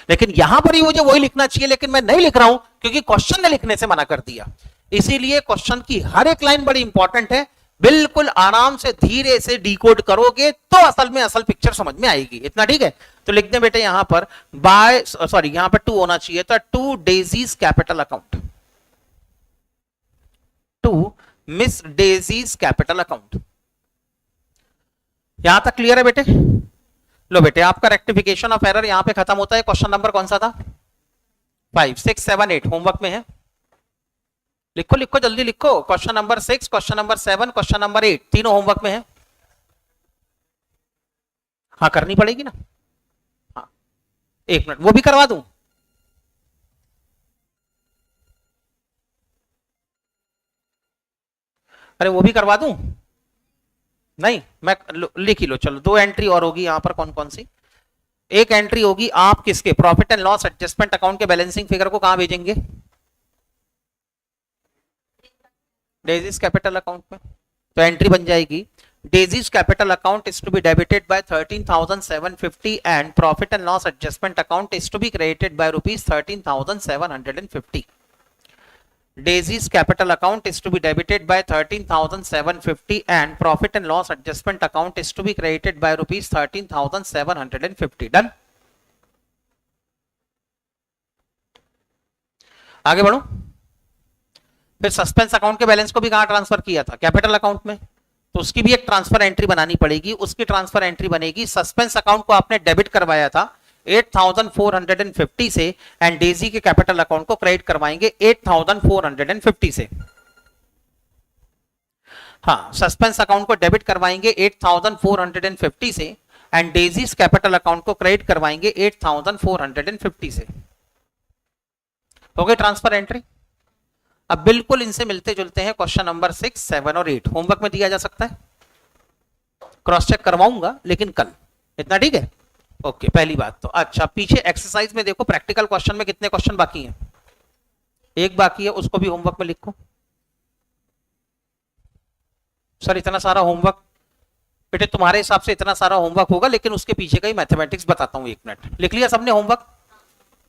लेकिन यहां पर ही मुझे वही लिखना चाहिए, लेकिन मैं नहीं लिख रहा हूं क्योंकि क्वेश्चन ने लिखने से मना कर दिया। इसीलिए क्वेश्चन की हर एक लाइन बड़ी इंपॉर्टेंट है, बिल्कुल आराम से धीरे से डिकोड करोगे तो असल में असल पिक्चर समझ में आएगी। इतना ठीक है। तो लिख दें बेटे यहां पर बाय, सॉरी यहां पर टू होना चाहिए था, to Daisy's capital account, to miss Daisy's capital account. यहां तक क्लियर है बेटे? लो बेटे, आपका रेक्टिफिकेशन ऑफ एरर यहां पे खत्म होता है। क्वेश्चन नंबर कौन सा था, 5, 6, 7, 8 होमवर्क में है। लिखो लिखो जल्दी लिखो, question number 6, question number 7, question number 8, तीनों होमवर्क में है। हाँ करनी पड़ेगी ना। हाँ, एक मिनट, वो भी करवा दूं? अरे वो भी करवा दूं? नहीं, मैं लिख ही लो, चलो 2 एंट्री और होगी यहां पर। कौन कौन सी? एक एंट्री होगी आप किसके, profit and loss adjustment account के बैलेंसिंग फिगर को कहां भेजेंगे, डेजीज कैपिटल अकाउंट में। तो एंट्री बन जाएगी, Daisy's capital account is to be debited by 13,750 and profit and loss adjustment account is to be credited by rupees 13,750। Daisy's capital account is to be debited by 13,750 and profit and loss adjustment account is to be credited by rupees 13,750. Done? आगे बढ़ो। फिर सस्पेंस अकाउंट के बैलेंस को भी कहां ट्रांसफर किया था, कैपिटल अकाउंट में। तो उसकी भी एक ट्रांसफर एंट्री बनानी पड़ेगी। उसकी ट्रांसफर एंट्री बनेगी, सस्पेंस अकाउंट को आपने डेबिट करवाया था 8,450 से एंड डेजी के कैपिटल अकाउंट को क्रेडिट करवाएंगे 8,450 से। हाँ, सस्पेंस अकाउंट को डेबिट करवाएंगे 8,450 से एंड डेजीज कैपिटल अकाउंट को क्रेडिट करवाएंगे 8,450 से। हो गई ट्रांसफर एंट्री। अब बिल्कुल इनसे मिलते जुलते हैं क्वेश्चन नंबर 6, 7 और 8 होमवर्क में दिया जा सकता है। क्रॉस चेक करवाऊंगा लेकिन कल। इतना ठीक है? ओके, पहली बात तो। अच्छा, पीछे एक्सरसाइज में देखो, प्रैक्टिकल क्वेश्चन में कितने क्वेश्चन बाकी हैं, एक बाकी है, उसको भी होमवर्क में लिखो। सर इतना सारा होमवर्क, बेटे तुम्हारे हिसाब से इतना सारा होमवर्क होगा, लेकिन उसके पीछे का ही मैथमेटिक्स बताता हूं, 1 मिनट। लिख लिया सबने होमवर्क?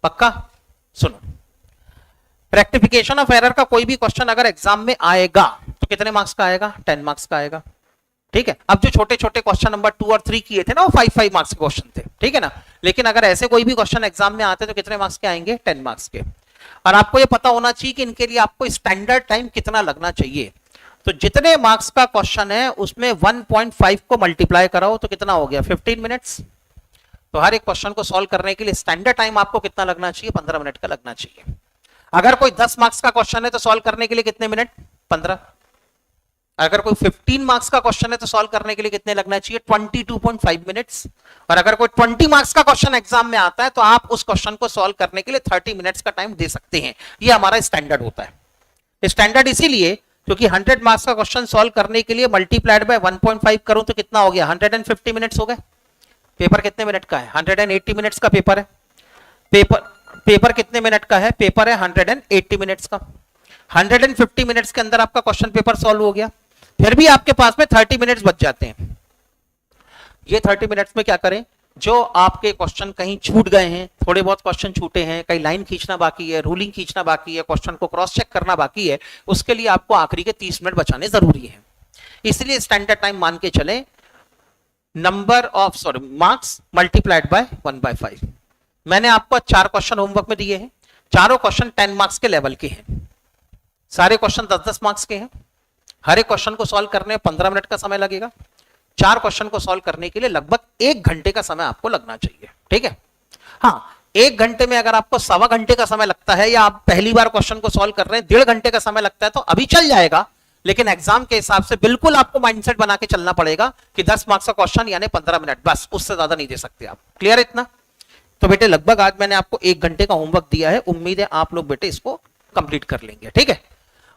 पक्का? सुनो, रेक्टिफिकेशन ऑफ एरर का कोई भी क्वेश्चन अगर एग्जाम में आएगा तो कितने मार्क्स का आएगा, 10 मार्क्स का आएगा। ठीक है। अब जो छोटे छोटे क्वेश्चन नंबर 2 और 3 किए थे ना, वो 5 मार्क्स के क्वेश्चन थे, ठीक है ना। लेकिन अगर ऐसे कोई भी क्वेश्चन एग्जाम में आते तो कितने मार्क्स के आएंगे? 10 मार्क्स के। और आपको ये पता होना चाहिए कि इनके लिए आपको स्टैंडर्ड टाइम कितना लगना चाहिए। तो जितने मार्क्स का क्वेश्चन है उसमें 1.5 को मल्टीप्लाई कराओ तो कितना हो गया? 15 मिनट्स। तो हर एक क्वेश्चन को सॉल्व करने के लिए स्टैंडर्ड टाइम आपको कितना लगना चाहिए? 15 मिनट का लगना चाहिए। अगर कोई 10 मार्क्स का क्वेश्चन है तो सॉल्व करने के लिए कितने मिनट? 15। अगर कोई 15 मार्क्स का क्वेश्चन है तो सॉल्व करने के लिए कितने लगना चाहिए? 22.5 मिनट्स। और अगर कोई 20 मार्क्स का क्वेश्चन एग्जाम में आता है तो आप उस क्वेश्चन को सॉल्व करने के लिए 30 मिनट्स का टाइम दे सकते हैं। ये हमारा स्टैंडर्ड होता है। स्टैंडर्ड इसीलिए क्योंकि 100 मार्क्स का क्वेश्चन सॉल्व करने के लिए मल्टीप्लाइड बाय 1.5 करूं तो कितना हो गया? 150 मिनट्स हो गए। पेपर कितने मिनट का है? 180 मिनट्स का पेपर है। पेपर कितने मिनट का है? पेपर है 180 मिनट्स का। 150 मिनट्स के अंदर आपका क्वेश्चन पेपर सॉल्व हो गया। फिर भी आपके पास में 30 मिनट्स बच जाते हैं। ये 30 मिनट्स में क्या करें? जो आपके क्वेश्चन कहीं छूट गए हैं, थोड़े बहुत क्वेश्चन छूटे हैं, कहीं लाइन खींचना बाकी है, रूलिंग खींचना बाकी है, क्वेश्चन को क्रॉस चेक करना बाकी है, उसके लिए आपको आखिरी के 30 मिनट बचाने जरूरी है। इसलिए स्टैंडर्ड टाइम मान के चले मार्क्स मल्टीप्लाइड बाय 1/5। मैंने आपको 4 क्वेश्चन होमवर्क में दिए हैं। चारों क्वेश्चन 10 मार्क्स के लेवल के हैं। सारे क्वेश्चन 10-10 मार्क्स के हैं। हर एक क्वेश्चन को सॉल्व करने में 15 मिनट का समय लगेगा। 4 क्वेश्चन को सॉल्व करने के लिए लगभग 1 घंटे का समय आपको लगना चाहिए, ठीक है। हाँ, 1 घंटे में अगर आपको 1.25 घंटे का समय लगता है या आप पहली बार क्वेश्चन को सॉल्व कर रहे हैं 1.5 घंटे का समय लगता है तो अभी चल जाएगा। लेकिन एग्जाम के हिसाब से बिल्कुल आपको माइंडसेट बना के चलना पड़ेगा कि 10 मार्क्स का क्वेश्चन यानी 15 मिनट, बस उससे ज्यादा नहीं दे सकते आप। क्लियर है इतना? तो बेटे लगभग आज मैंने आपको 1 घंटे का होमवर्क दिया है। उम्मीद है आप लोग बेटे इसको कंप्लीट कर लेंगे, ठीक है।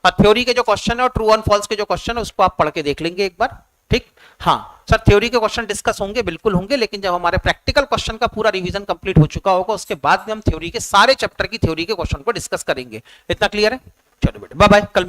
और थ्योरी के जो क्वेश्चन है और ट्रू एंड फॉल्स के जो क्वेश्चन है उसको आप पढ़ के देख लेंगे एक बार, ठीक। हाँ सर, थ्योरी के क्वेश्चन डिस्कस होंगे, बिल्कुल होंगे, लेकिन जब हमारे प्रैक्टिकल क्वेश्चन का पूरा रिवीजन कंप्लीट हो चुका होगा उसके बाद में हम थ्योरी के सारे चैप्टर की थ्योरी के क्वेश्चन को डिस्कस करेंगे। इतना क्लियर है? चलो बेटे बाय बाय। कल